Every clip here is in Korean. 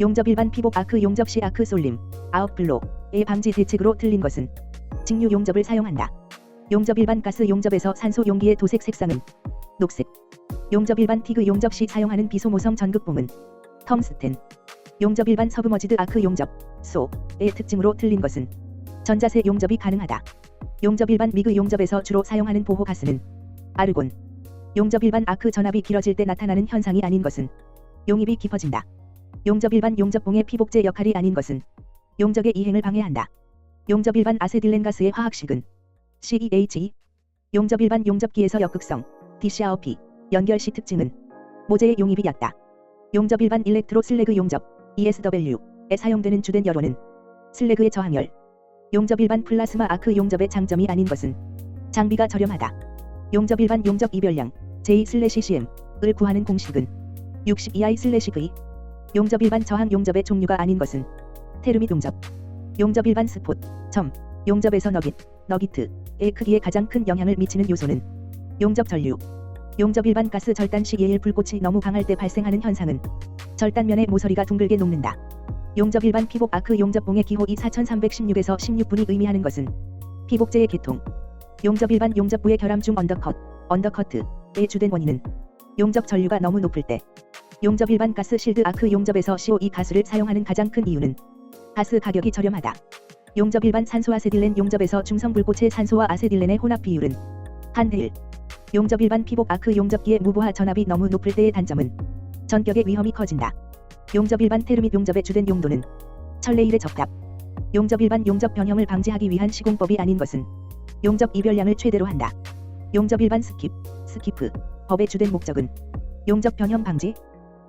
용접 일반 피복 아크 용접 시 아크 솔림, 아웃블록의 방지 대책으로 틀린 것은 직류 용접을 사용한다. 용접 일반 가스 용접에서 산소 용기의 도색 색상은 녹색. 용접 일반 티그 용접 시 사용하는 비소모성 전극봉은 텅스텐. 용접 일반 서브머지드 아크 용접, 소의 특징으로 틀린 것은 전자세 용접이 가능하다. 용접 일반 미그 용접에서 주로 사용하는 보호 가스는 아르곤. 용접 일반 아크 전압이 길어질 때 나타나는 현상이 아닌 것은 용입이 깊어진다. 용접 일반 용접봉의 피복제 역할이 아닌 것은 용접의 이행을 방해한다. 용접 일반 아세틸렌 가스의 화학식은 CEHE. 용접 일반 용접기에서 역극성 DCRP 연결 시 특징은 모재의 용입이 얕다. 용접 일반 일렉트로 슬래그 용접 ESW에 사용되는 주된 열원은 슬래그의 저항열. 용접 일반 플라스마 아크 용접의 장점이 아닌 것은 장비가 저렴하다. 용접 일반 용접 이별량 J/CCM을 구하는 공식은 62I/V. 용접 일반 저항 용접의 종류가 아닌 것은 테르밋 용접. 용접 일반 스폿, 점, 용접에서 너기트의 크기에 가장 큰 영향을 미치는 요소는 용접 전류. 용접 일반 가스 절단 시 예일 불꽃이 너무 강할 때 발생하는 현상은 절단면의 모서리가 둥글게 녹는다. 용접 일반 피복 아크 용접봉의 기호 E4316에서 16분이 의미하는 것은 피복제의 계통. 용접 일반 용접부의 결함 중 언더커트의 주된 원인은 용접 전류가 너무 높을 때. 용접 일반 가스 실드 아크 용접에서 CO2 가스를 사용하는 가장 큰 이유는 가스 가격이 저렴하다. 용접 일반 산소 아세틸렌 용접에서 중성 불꽃의 산소와 아세딜렌의 혼합 비율은 1:1. 용접 일반 피복 아크 용접기의 무보화 전압이 너무 높을 때의 단점은 전격의 위험이 커진다. 용접 일반 테르밋 용접의 주된 용도는 철레일의 적답. 용접 일반 용접 변형을 방지하기 위한 시공법이 아닌 것은 용접 이별량을 최대로 한다. 용접 일반 스키프 법의 주된 목적은 용접 변형 방지.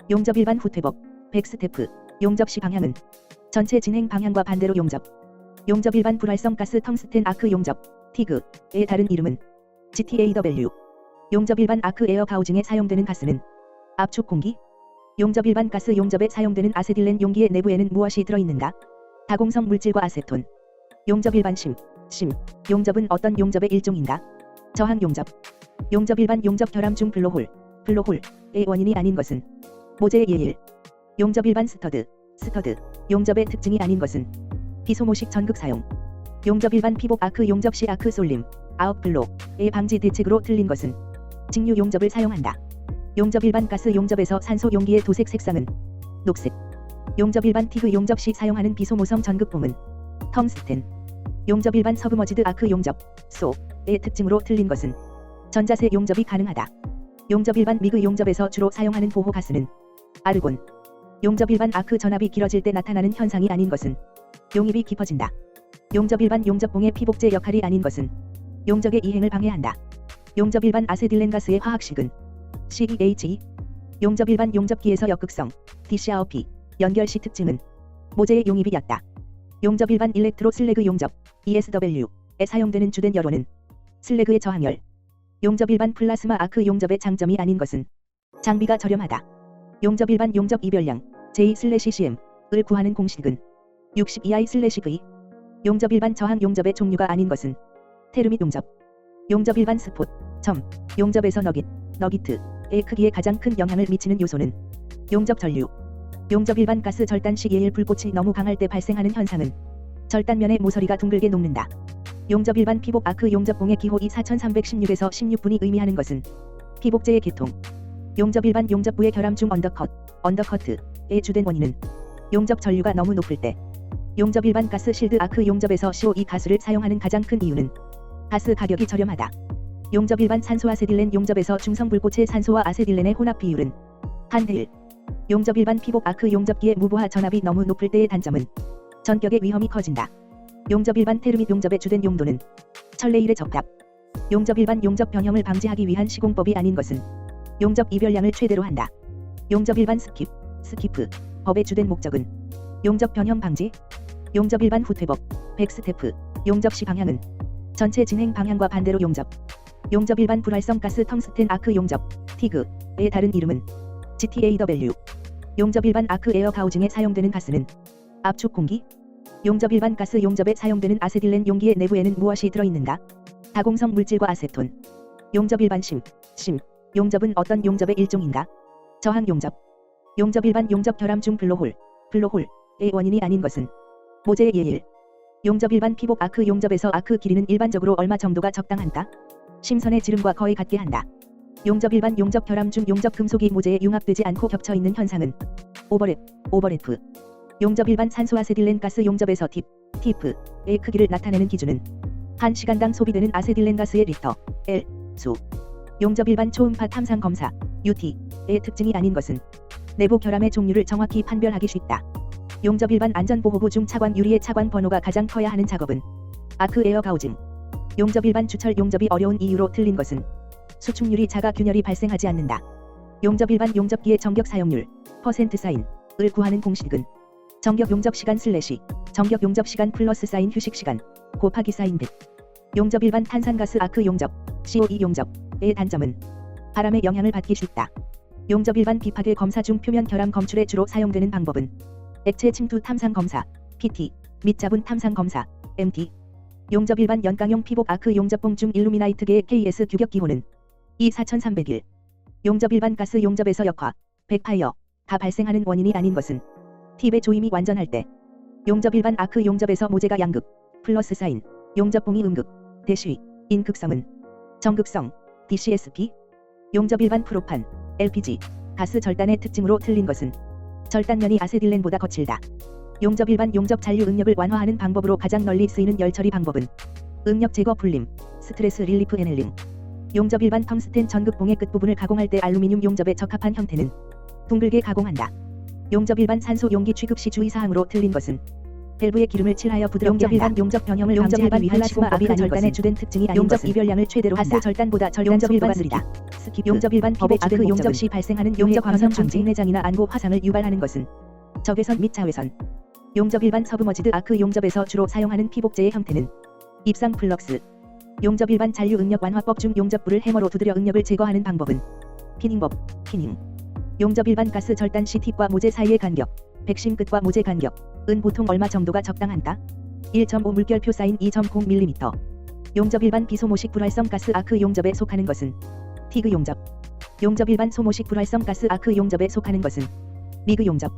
용접 일반 후퇴법 백스테프 용접 시 방향은 전체 진행 방향과 반대로 용접. 용접 일반 불활성 가스 텅스텐 아크 용접 티그의 다른 이름은 GTAW. 용접 일반 아크 에어 가우징에 사용되는 가스는 압축 공기. 용접 일반 가스 용접에 사용되는 아세틸렌 용기의 내부에는 무엇이 들어있는가? 다공성 물질과 아세톤. 용접 일반 심 용접은 어떤 용접의 일종인가? 저항 용접. 용접 일반 용접 결함 중 블로홀의 원인이 아닌 것은 모재의 예일. 용접 일반 스터드 용접의 특징이 아닌 것은 비소모식 전극 사용. 용접 일반 피복 아크 용접 시 아크 솔림, 아웃블록의 방지 대책으로 틀린 것은 직류 용접을 사용한다. 용접 일반 가스 용접에서 산소 용기의 도색 색상은 녹색. 용접 일반 티그 용접 시 사용하는 비소모성 전극봉은 텅스텐. 용접 일반 서브머지드 아크 용접, 소의 특징으로 틀린 것은 전자세 용접이 가능하다. 용접 일반 미그 용접에서 주로 사용하는 보호 가스는 아르곤. 용접 일반 아크 전압이 길어질 때 나타나는 현상이 아닌 것은 용입이 깊어진다. 용접 일반 용접봉의 피복제 역할이 아닌 것은 용접의 이행을 방해한다. 용접 일반 아세딜렌 가스의 화학식은 CEHE. 용접 일반 용접기에서 역극성 DCRP 연결 시 특징은 모재의 용입이 얕다. 용접 일반 일렉트로 슬래그 용접 ESW에 사용되는 주된 열원은 슬래그의 저항열. 용접 일반 플라스마 아크 용접의 장점이 아닌 것은 장비가 저렴하다. 용접 일반 용접 이별량 J/CCM을 구하는 공식은 62I/V. 용접 일반 저항 용접의 종류가 아닌 것은 테르밋 용접. 용접 일반 스폿, 점, 용접에서 너기트의 크기에 가장 큰 영향을 미치는 요소는 용접 전류. 용접 일반 가스 절단 시 예일 불꽃이 너무 강할 때 발생하는 현상은 절단면의 모서리가 둥글게 녹는다. 용접 일반 피복 아크 용접봉의 기호 E4316에서 16분이 의미하는 것은 피복제의 계통. 용접 일반 용접부의 결함 중 언더커트의 주된 원인은 용접 전류가 너무 높을 때. 용접 일반 가스 실드 아크 용접에서 CO2 가스를 사용하는 가장 큰 이유는 가스 가격이 저렴하다. 용접 일반 산소 아세딜렌 용접에서 중성 불꽃의 산소와 아세딜렌의 혼합 비율은 1:1. 용접 일반 피복 아크 용접기의 무보화 전압이 너무 높을 때의 단점은 전격의 위험이 커진다. 용접 일반 테르밋 용접의 주된 용도는 철레일의 적답. 용접 일반 용접 변형을 방지하기 위한 시공법이 아닌 것은 용접 이별량을 최대로 한다. 용접 일반 스키프 법의 주된 목적은 용접 변형 방지. 용접 일반 후퇴법 백스테프 용접 시 방향은 전체 진행 방향과 반대로 용접. 용접 일반 불활성 가스 텅스텐 아크 용접 티그의 다른 이름은 GTAW. 용접 일반 아크 에어 가우징에 사용되는 가스는 압축 공기. 용접 일반 가스 용접에 사용되는 아세딜렌 용기의 내부에는 무엇이 들어있는가? 다공성 물질과 아세톤. 용접 일반 심 용접은 어떤 용접의 일종인가? 저항 용접. 용접 일반 용접 결함 중 블로홀의 블로홀의 원인이 아닌 것은 모재의 예일. 용접 일반 피복 아크 용접에서 아크 길이는 일반적으로 얼마 정도가 적당한가? 심선의 지름과 거의 같게 한다. 용접 일반 용접 결함 중 용접 금속이 모재에 융합되지 않고 겹쳐 있는 현상은 오버랩. 용접 일반 산소 아세틸렌 가스 용접에서 티프의 크기를 나타내는 기준은 1시간당 소비되는 아세틸렌 가스의 리터 L 수. 용접 일반 초음파 탐상 검사 UT의 특징이 아닌 것은 내부 결함의 종류를 정확히 판별하기 쉽다. 용접 일반 안전보호구 중 차관 유리의 차관 번호가 가장 커야 하는 작업은 아크 에어 가우징. 용접 일반 주철 용접이 어려운 이유로 틀린 것은 수축률이 작아 균열이 발생하지 않는다. 용접 일반 용접기의 정격 사용률 퍼센트 사인을 구하는 공식은 정격 용접 시간 / 정격 용접 시간 플러스 사인 휴식 시간 곱하기 사인 100. 용접 일반 탄산가스 아크 용접 CO2 용접의 단점은 바람의 영향을 받기 쉽다. 용접 일반 비파괴 검사 중 표면 결함 검출에 주로 사용되는 방법은 액체 침투 탐상 검사 PT 및 자분 탐상 검사 MT. 용접 일반 연강용 피복 아크 용접봉 중 일루미나이트계의 KS 규격 기호는 E4301. 용접 일반 가스 용접에서 역화, 백파이어가 발생하는 원인이 아닌 것은 팁의 조임이 완전할 때. 용접 일반 아크 용접에서 모재가 양극 플러스 사인 용접봉이 음극 대시인 극성은 정극성 DCSP. 용접 일반 프로판 LPG 가스 절단의 특징으로 틀린 것은 절단면이 아세틸렌보다 거칠다. 용접 일반 용접 잔류 응력을 완화하는 방법으로 가장 널리 쓰이는 열 처리 방법은 응력 제거 불림 스트레스 릴리프 에넬링. 용접 일반 텅스텐 전극봉의 끝부분을 가공할 때 알루미늄 용접에 적합한 형태는 둥글게 가공한다. 용접 일반 산소 용기 취급 시 주의사항으로 틀린 것은 밸브에 기름을 칠하여 부드럽게 용접 일반 용접 병형을 방지하기 위한 시공법이 절단의 주된 특징이 아닌 용접 이별량을 최대로 한다. 가스 절단보다 절단 속도가 느리다. 스킵. 용접 일반 비복 아크 용접 시 발생하는 용접 광선 중 직내장이나 안구 화상을 유발하는 것은 적외선 및 자외선. 용접 일반 서브머지드 아크 용접에서 주로 사용하는 피복제의 형태는 입상 플럭스. 용접 일반 잔류 응력 완화법 중 용접부를 해머로 두드려 응력을 제거하는 방법은 피닝법, 피닝. 용접 일반 가스 절단 시 팁과 모재 사이의 간격, 백심 끝과 모재 간격은 보통 얼마 정도가 적당한가? 1.5 물결표 사인 2.0mm. 용접 일반 비소모식 불활성 가스 아크 용접에 속하는 것은 티그 용접. 용접 일반 소모식 불활성 가스 아크 용접에 속하는 것은 미그 용접.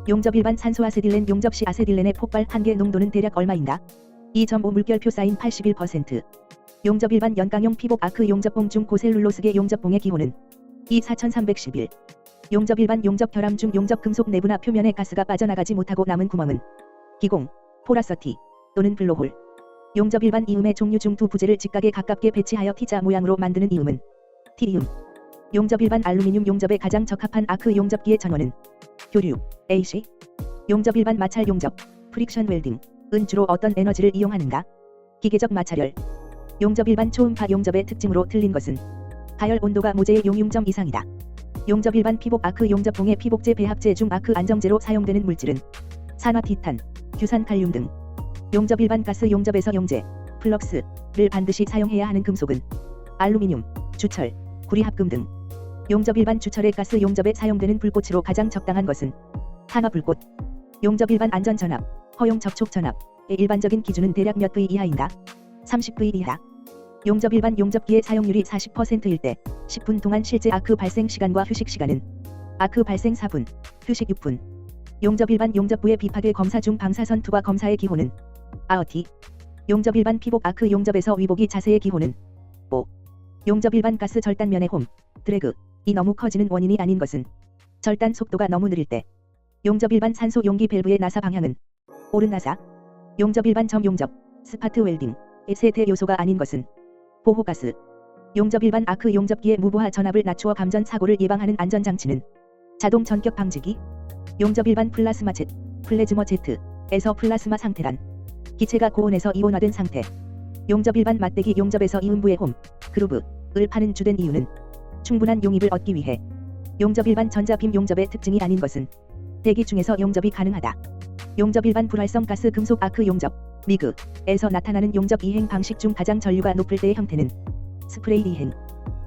용접 일반 산소 아세딜렌 용접 시 아세딜렌의 폭발 한계 농도는 대략 얼마인가? 2.5 물결표 사인 81%. 용접 일반 연강용 피복 아크 용접봉 중 고셀룰로스계 용접봉의 기호는 E4311. 용접 일반 용접 결함 중 용접 금속 내부나 표면에 가스가 빠져나가지 못하고 남은 구멍은 기공, 포라서티 또는 블로홀. 용접 일반 이음의 종류 중 두 부재를 직각에 가깝게 배치하여 T자 모양으로 만드는 이음은 T이음. 용접 일반 알루미늄 용접에 가장 적합한 아크 용접기의 전원은 교류, AC. 용접 일반 마찰 용접, 프릭션 웰딩은 주로 어떤 에너지를 이용하는가? 기계적 마찰열. 용접 일반 초음파 용접의 특징으로 틀린 것은 가열 온도가 모재의 용융점 이상이다. 용접 일반 피복 아크 용접봉의 피복제 배합제 중 아크 안정제로 사용되는 물질은 산화 티탄, 규산 칼륨 등. 용접 일반 가스 용접에서 용재, 플럭스를 반드시 사용해야 하는 금속은 알루미늄, 주철, 구리 합금 등. 용접 일반 주철의 가스 용접에 사용되는 불꽃으로 가장 적당한 것은 산화 불꽃. 용접 일반 안전 전압, 허용 접촉 전압의 일반적인 기준은 대략 몇 V 이하인가? 30V 이하. 용접 일반 용접기의 사용률이 40%일 때 10분 동안 실제 아크 발생 시간과 휴식 시간은 아크 발생 4분, 휴식 6분. 용접 일반 용접부의 비파괴 검사 중 방사선 투과 검사의 기호는 아어티. 용접 일반 피복 아크 용접에서 위복이 자세의 기호는 오. 용접 일반 가스 절단면의 홈, 드래그 이 너무 커지는 원인이 아닌 것은 절단 속도가 너무 느릴 때. 용접 일반 산소 용기 밸브의 나사 방향은 오른 나사. 용접 일반 점 용접, 스파트 웰딩의 세대 요소가 아닌 것은 보호가스. 용접 일반 아크 용접기의 무보화 전압을 낮추어 감전 사고를 예방하는 안전장치는 자동 전격 방지기. 용접 일반 플라스마 Z, 플래즈머 Z에서 플라스마 상태란 기체가 고온에서 이온화된 상태. 용접 일반 맞대기 용접에서 이음부의 홈, 그루브를 파는 주된 이유는 충분한 용입을 얻기 위해. 용접 일반 전자빔 용접의 특징이 아닌 것은 대기 중에서 용접이 가능하다. 용접 일반 불활성 가스 금속 아크 용접, 미그에서 나타나는 용접 이행 방식 중 가장 전류가 높을 때의 형태는 스프레이 이행.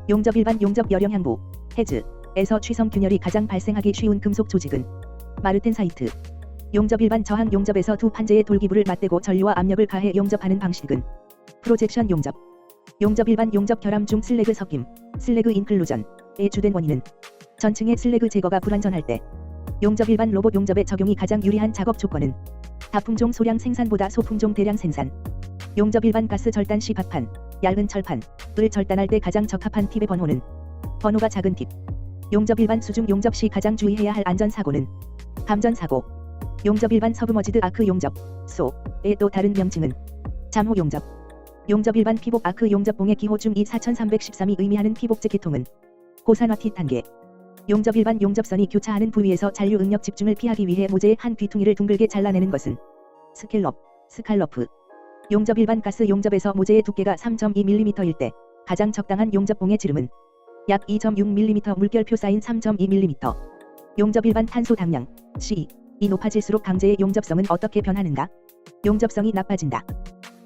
용접 일반 용접 열형 향부, 헤즈에서 취성 균열이 가장 발생하기 쉬운 금속 조직은 마르텐사이트. 용접 일반 저항 용접에서 두 판재의 돌기부를 맞대고 전류와 압력을 가해 용접하는 방식은 프로젝션 용접. 용접 일반 용접 결함 중 슬래그 섞임, 슬래그 인클루전의 주된 원인은 전층의 슬래그 제거가 불완전할 때. 용접 일반 로봇 용접의 적용이 가장 유리한 작업 조건은 다품종 소량 생산보다 소품종 대량 생산. 용접 일반 가스 절단 시 박판, 얇은 철판을 절단할 때 가장 적합한 팁의 번호는 번호가 작은 팁. 용접 일반 수중 용접 시 가장 주의해야 할 안전사고는 감전사고. 용접 일반 서브머지드 아크 용접, 소의 또 다른 명칭은 잠호 용접. 용접 일반 피복 아크 용접봉의 기호 중 이 4313이 의미하는 피복제 계통은 고산화 티탄계. 용접 일반 용접선이 교차하는 부위에서 잔류 응력 집중을 피하기 위해 모재의 한 귀퉁이를 둥글게 잘라내는 것은 스칼러프. 용접 일반 가스 용접에서 모재의 두께가 3.2mm일 때 가장 적당한 용접봉의 지름은 약 2.6mm, 물결표 사인 3.2mm. 용접 일반 탄소 당량 C 이 높아질수록 강제의 용접성은 어떻게 변하는가? 용접성이 나빠진다.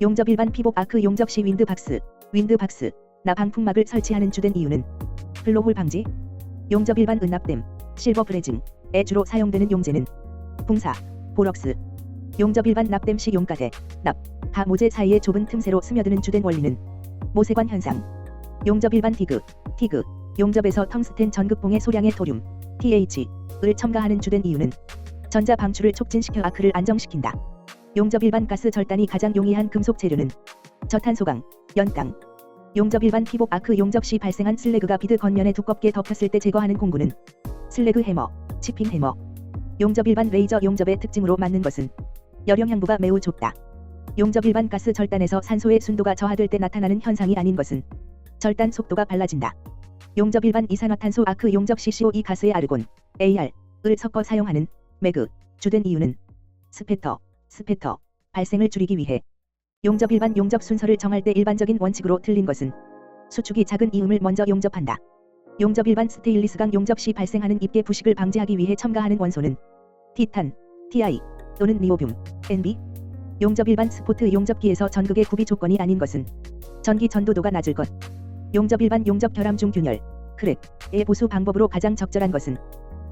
용접 일반 피복 아크 용접 시 윈드박스나 방풍막을 설치하는 주된 이유는 블로홀 방지. 용접 일반 은납댐, 실버 브레징에 주로 사용되는 용재는 붕사, 보럭스. 용접 일반 납댐 시 용가대, 가 모재 사이의 좁은 틈새로 스며드는 주된 원리는 모세관 현상. 용접 일반 티그. 용접에서 텅스텐 전극봉의 소량의 토륨, TH를 첨가하는 주된 이유는 전자 방출을 촉진시켜 아크를 안정시킨다. 용접 일반 가스 절단이 가장 용이한 금속 재료는 저탄소강, 연강. 용접 일반 피복 아크 용접 시 발생한 슬래그가 비드 겉면에 두껍게 덮였을 때 제거하는 공구는 슬래그 해머, 치핑 해머. 용접 일반 레이저 용접의 특징으로 맞는 것은 여령 향부가 매우 좁다. 용접 일반 가스 절단에서 산소의 순도가 저하될 때 나타나는 현상이 아닌 것은 절단 속도가 빨라진다. 용접 일반 이산화탄소 아크 용접 시 CO2 가스의 아르곤, AR을 섞어 사용하는 매그. 주된 이유는 스패터 발생을 줄이기 위해. 용접 일반 용접 순서를 정할 때 일반적인 원칙으로 틀린 것은 수축이 작은 이음을 먼저 용접한다. 용접 일반 스테인리스강 용접 시 발생하는 입계 부식을 방지하기 위해 첨가하는 원소는 티탄, Ti 또는 니오뷴, NB. 용접 일반 스포트 용접기에서 전극의 구비 조건이 아닌 것은 전기 전도도가 낮을 것. 용접 일반 용접 결함 중 균열, 크랙의 보수 방법으로 가장 적절한 것은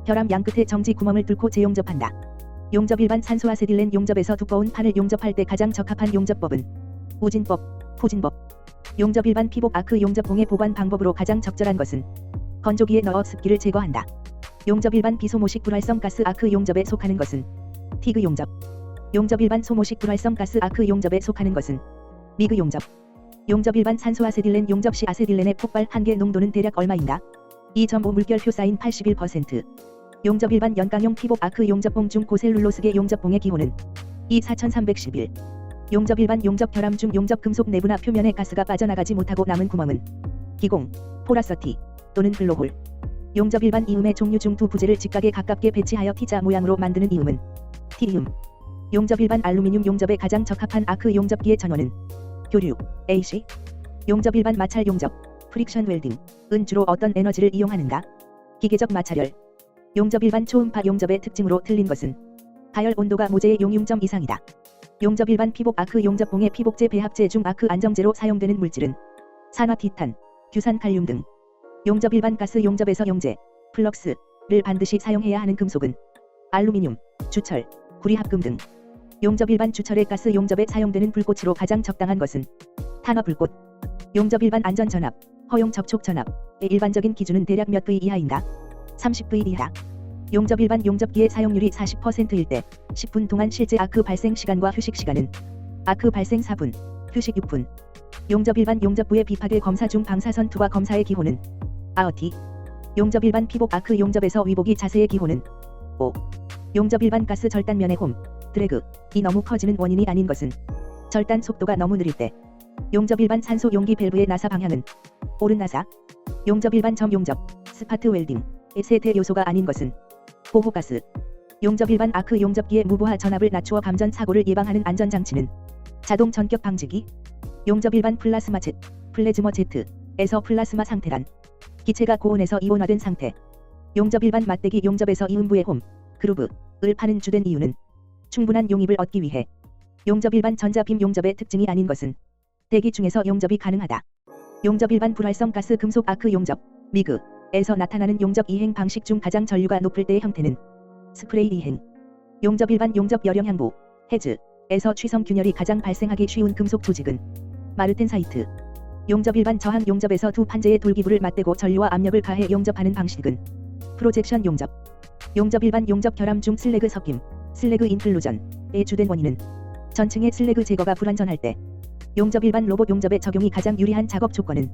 결함 양 끝에 정지 구멍을 뚫고 재용접한다. 용접 일반 산소아세틸렌 용접에서 두꺼운 판을 용접할 때 가장 적합한 용접법은 우진법, 포진법. 용접 일반 피복 아크 용접봉의 보관 방법으로 가장 적절한 것은 건조기에 넣어 습기를 제거한다. 용접 일반 비소모식 불활성 가스 아크 용접에 속하는 것은 티그 용접. 용접 일반 소모식 불활성 가스 아크 용접에 속하는 것은 미그 용접. 용접 일반 산소아세딜렌 용접 시 아세딜렌의 폭발 한계 농도는 대략 얼마인가? 2.5 물결표 사인 81%. 용접 일반 연강용 피복 아크 용접봉 중 고셀룰로스계 용접봉의 기호는 E4311. 용접 일반 용접 결함 중 용접 금속 내부나 표면에 가스가 빠져나가지 못하고 남은 구멍은 기공, 포라서티 또는 블로홀. 용접 일반 이음의 종류 중 두 부재를 직각에 가깝게 배치하여 T자 모양으로 만드는 이음은 T이음. 용접 일반 알루미늄 용접에 가장 적합한 아크 용접기의 전원은 교류, AC. 용접 일반 마찰 용접, 프릭션 웰딩은 주로 어떤 에너지를 이용하는가? 기계적 마찰열. 용접 일반 초음파 용접의 특징으로 틀린 것은 가열 온도가 모재의 용융점 이상이다. 용접 일반 피복 아크 용접봉의 피복제 배합제 중 아크 안정제로 사용되는 물질은 산화 티탄, 규산 칼륨 등. 용접 일반 가스 용접에서 용재, 플럭스를 반드시 사용해야 하는 금속은 알루미늄, 주철, 구리합금 등. 용접 일반 주철의 가스 용접에 사용되는 불꽃으로 가장 적당한 것은 탄화 불꽃. 용접 일반 안전 전압, 허용 접촉 전압의 일반적인 기준은 대략 몇 V 이하인가? 30V 이하. 용접 일반 용접기의 사용률이 40%일 때 10분 동안 실제 아크 발생 시간과 휴식 시간은 아크 발생 4분, 휴식 6분. 용접 일반 용접부의 비파괴 검사 중 방사선 투과 검사의 기호는 아어티. 용접 일반 피복 아크 용접에서 위복이 자세의 기호는 O. 용접 일반 가스 절단면의 홈, 드래그 이 너무 커지는 원인이 아닌 것은 절단 속도가 너무 느릴 때. 용접 일반 산소 용기 밸브의 나사 방향은 오른 나사. 용접 일반 점 용접, 스파트 웰딩 의 세대 요소가 아닌 것은 보호가스. 용접 일반 아크 용접기의 무보화 전압을 낮추어 감전 사고를 예방하는 안전장치는 자동 전격 방지기. 용접 일반 플라스마 Z, 플래즈머 Z에서 플라스마 상태란 기체가 고온에서 이온화된 상태. 용접 일반 맞대기 용접에서 이음부의 홈, 그루브를 파는 주된 이유는 충분한 용입을 얻기 위해. 용접 일반 전자빔 용접의 특징이 아닌 것은 대기 중에서 용접이 가능하다. 용접 일반 불활성 가스 금속 아크 용접, 미그에서 나타나는 용접 이행 방식 중 가장 전류가 높을 때의 형태는 스프레이 이행. 용접 일반 용접 여령 향부, 헤즈에서 취성 균열이 가장 발생하기 쉬운 금속 조직은 마르텐사이트. 용접 일반 저항 용접에서 두 판재의 돌기부를 맞대고 전류와 압력을 가해 용접하는 방식은 프로젝션 용접. 용접 일반 용접 결함 중 슬래그 섞임, 슬래그 인클루전의 주된 원인은 전층의 슬래그 제거가 불완전할 때 용접 일반 로봇 용접의 적용이 가장 유리한 작업 조건은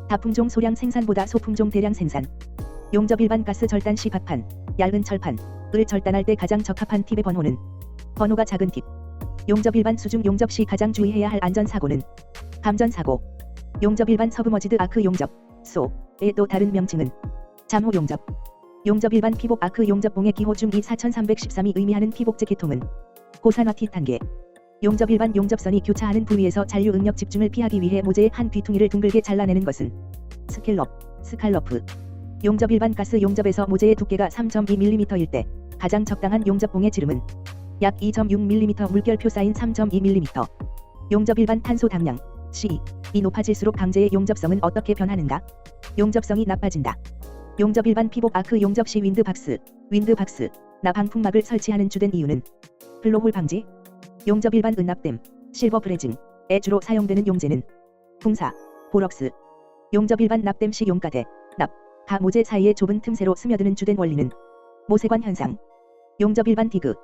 다품종 소량 생산보다 소품종 대량 생산, 용접 일반 가스 절단 시 박판, 얇은 철판을 절단할 때 가장 적합한 팁의 번호는 번호가 작은 팁, 용접 일반 수중 용접 시 가장 주의해야 할 안전사고는 감전사고, 용접 일반 서브머지드 아크 용접, 소의 또 다른 명칭은 잠호 용접, 용접 일반 피복 아크 용접봉의 기호 중 이 4313이 의미하는 피복제 계통은 고산화 T단계, 용접 일반 용접선이 교차하는 부위에서 잔류 응력 집중을 피하기 위해 모재의 한 귀퉁이를 둥글게 잘라내는 것은 스칼러프, 용접 일반 가스 용접에서 모재의 두께가 3.2mm일 때 가장 적당한 용접봉의 지름은 약 2.6mm, 물결표 사인 3.2mm. 용접 일반 탄소 당량 이 높아질수록 방제의 용접성은 어떻게 변하는가? 용접성이 나빠진다. 용접 일반 피복 아크 용접 시 윈드박스나 방풍막을 설치하는 주된 이유는 블로홀 방지. 용접 일반 은납댐, 실버 브레징에 주로 사용되는 용재는 풍사, 보럭스. 용접 일반 납댐 시 용가대, 가 모재 사이의 좁은 틈새로 스며드는 주된 원리는 모세관 현상. 용접 일반 티그,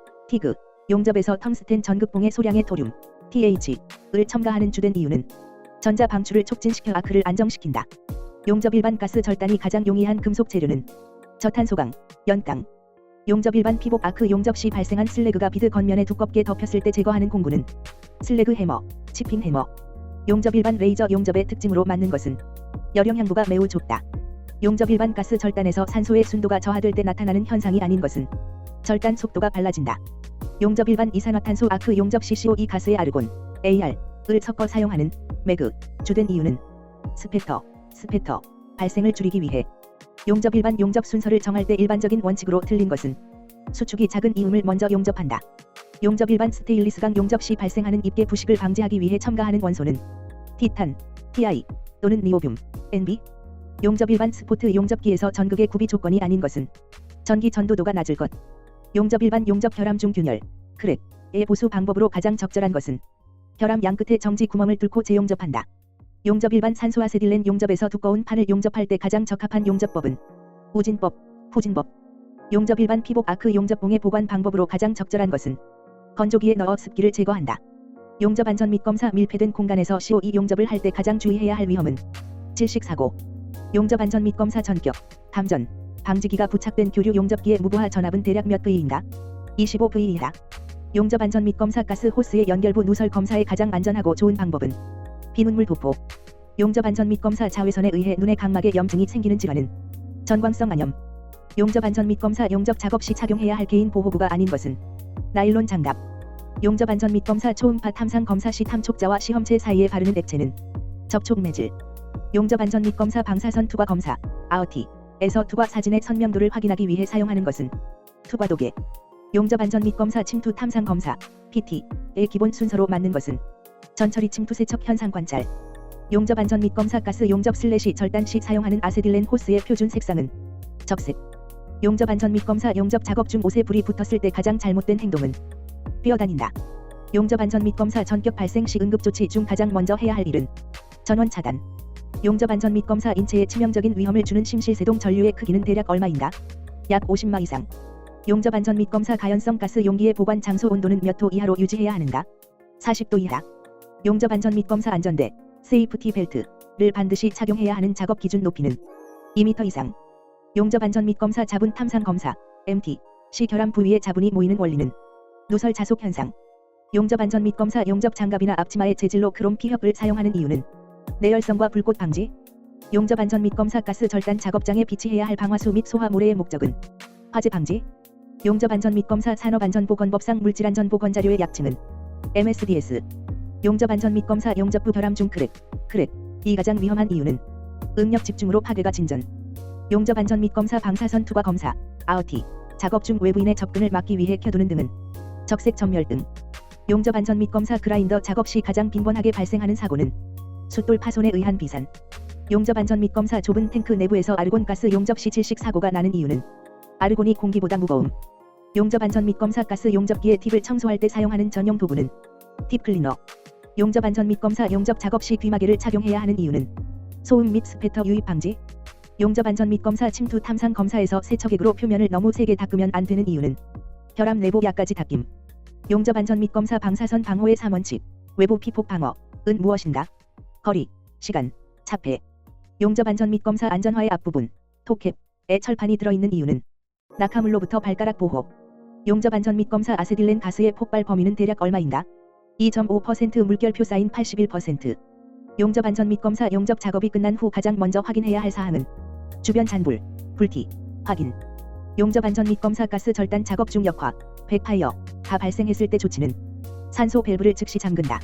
용접에서 텅스텐 전극봉의 소량의 토륨, TH를 첨가하는 주된 이유는 전자 방출을 촉진시켜 아크를 안정시킨다. 용접 일반 가스 절단이 가장 용이한 금속 재료는 저탄소강, 연강. 용접 일반 피복 아크 용접 시 발생한 슬래그가 비드 겉면에 두껍게 덮였을 때 제거하는 공구는 슬래그 해머, 치핑 해머. 용접 일반 레이저 용접의 특징으로 맞는 것은 열형 향부가 매우 좁다. 용접 일반 가스 절단에서 산소의 순도가 저하될 때 나타나는 현상이 아닌 것은 절단 속도가 빨라진다. 용접 일반 이산화탄소 아크 용접 시 CO2 가스의 아르곤, AR을 섞어 사용하는 매그, 주된 이유는 스페터, 발생을 줄이기 위해. 용접 일반 용접 순서를 정할 때 일반적인 원칙으로 틀린 것은 수축이 작은 이음을 먼저 용접한다. 용접 일반 스테인리스강 용접 시 발생하는 입계 부식을 방지하기 위해 첨가하는 원소는 티탄, Ti 또는 니오뷴, NB. 용접 일반 스포트 용접기에서 전극의 구비 조건이 아닌 것은 전기 전도도가 낮을 것. 용접 일반 용접 결함 중 균열, 크랙의 보수 방법으로 가장 적절한 것은 결함 양끝에 정지 구멍을 뚫고 재용접한다. 용접 일반 산소아세틸렌 용접에서 두꺼운 판을 용접할 때 가장 적합한 용접법은 우진법, 후진법. 용접 일반 피복 아크 용접봉의 보관 방법으로 가장 적절한 것은 건조기에 넣어 습기를 제거한다. 용접 안전 및 검사 밀폐된 공간에서 CO2 용접을 할 때 가장 주의해야 할 위험은 질식사고. 용접 안전 및 검사 전격, 감전, 방지기가 부착된 교류 용접기의 무부하 전압은 대략 몇 V인가? 25V이다. 용접 안전 및 검사 가스 호스의 연결부 누설 검사의 가장 안전하고 좋은 방법은 비눈물 도포. 용접 안전 및 검사 자외선에 의해 눈의 각막에 염증이 생기는 질환은 전광성 안염. 용접 안전 및 검사 용접 작업 시 착용해야 할 개인 보호구가 아닌 것은 나일론 장갑. 용접 안전 및 검사 초음파 탐상 검사 시 탐촉자와 시험체 사이에 바르는 액체는 접촉 매질. 용접 안전 및 검사 방사선 투과 검사 아우티에서 투과 사진의 선명도를 확인하기 위해 사용하는 것은 투과도계. 용접 안전 및 검사 침투 탐상 검사 PT의 기본 순서로 맞는 것은 전처리 침투 세척 현상 관찰. 용접 안전 및 검사 가스 용접 슬래시 절단 시 사용하는 아세틸렌 호스의 표준 색상은 적색. 용접 안전 및 검사 용접 작업 중 옷에 불이 붙었을 때 가장 잘못된 행동은 뛰어다닌다. 용접 안전 및 검사 전격 발생 시 응급조치 중 가장 먼저 해야 할 일은 전원 차단. 용접 안전 및 검사 인체에 치명적인 위험을 주는 심실세동 전류의 크기는 대략 얼마인가? 약 50마 이상. 용접 안전 및 검사 가연성 가스 용기의 보관 장소 온도는 몇 도 이하로 유지해야 하는가? 40도 이하. 용접 안전 및 검사 안전대, 세이프티 벨트를 반드시 착용해야 하는 작업 기준 높이는 2m 이상. 용접 안전 및 검사 자분 탐상 검사, MT, 시 결함 부위에 자분이 모이는 원리는 누설 자속 현상. 용접 안전 및 검사 용접 장갑이나 앞치마의 재질로 크롬 피협을 사용하는 이유는 내열성과 불꽃 방지. 용접 안전 및 검사 가스 절단 작업장에 비치해야 할 방화수 및 소화 모래의 목적은 화재 방지. 용접 안전 및 검사 산업안전보건법상 물질안전보건자료의 약칭은 MSDS. 용접 안전 및 검사 용접부 결함 중 크랙이 가장 위험한 이유는 응력 집중으로 파괴가 진전. 용접 안전 및 검사 방사선 투과 검사 아우티, 작업 중 외부인의 접근을 막기 위해 켜두는 등은 적색 전멸등. 용접 안전 및 검사 그라인더 작업 시 가장 빈번하게 발생하는 사고는 숫돌 파손에 의한 비산. 용접 안전 및 검사 좁은 탱크 내부에서 아르곤 가스 용접 시 질식 사고가 나는 이유는 아르곤이 공기보다 무거움. 용접 안전 및 검사 가스 용접기의 팁을 청소할 때 사용하는 전용 도구는 팁 클리너. 용접 안전 및 검사 용접 작업 시 귀마개를 착용해야 하는 이유는 소음 및 스패터 유입 방지. 용접 안전 및 검사 침투 탐상 검사에서 세척액으로 표면을 너무 세게 닦으면 안 되는 이유는 혈압 내부 약까지 닦임. 용접 안전 및 검사 방사선 방호의 3원칙. 외부 피폭 방어은 무엇인가? 거리, 시간, 차폐. 용접 안전 및 검사 안전화의 앞부분, 톱캡에 철판이 들어있는 이유는 낙하물로부터 발가락 보호. 용접 안전 및 검사 아세틸렌 가스의 폭발 범위는 대략 얼마인가? 2.5% 물결표 사인 81%. 용접 안전 및 검사 용접 작업이 끝난 후 가장 먼저 확인해야 할 사항은 주변 잔불, 불티, 확인. 용접 안전 및 검사 가스 절단 작업 중 역화, 백파이어가 발생했을 때 조치는 산소 밸브를 즉시 잠근다.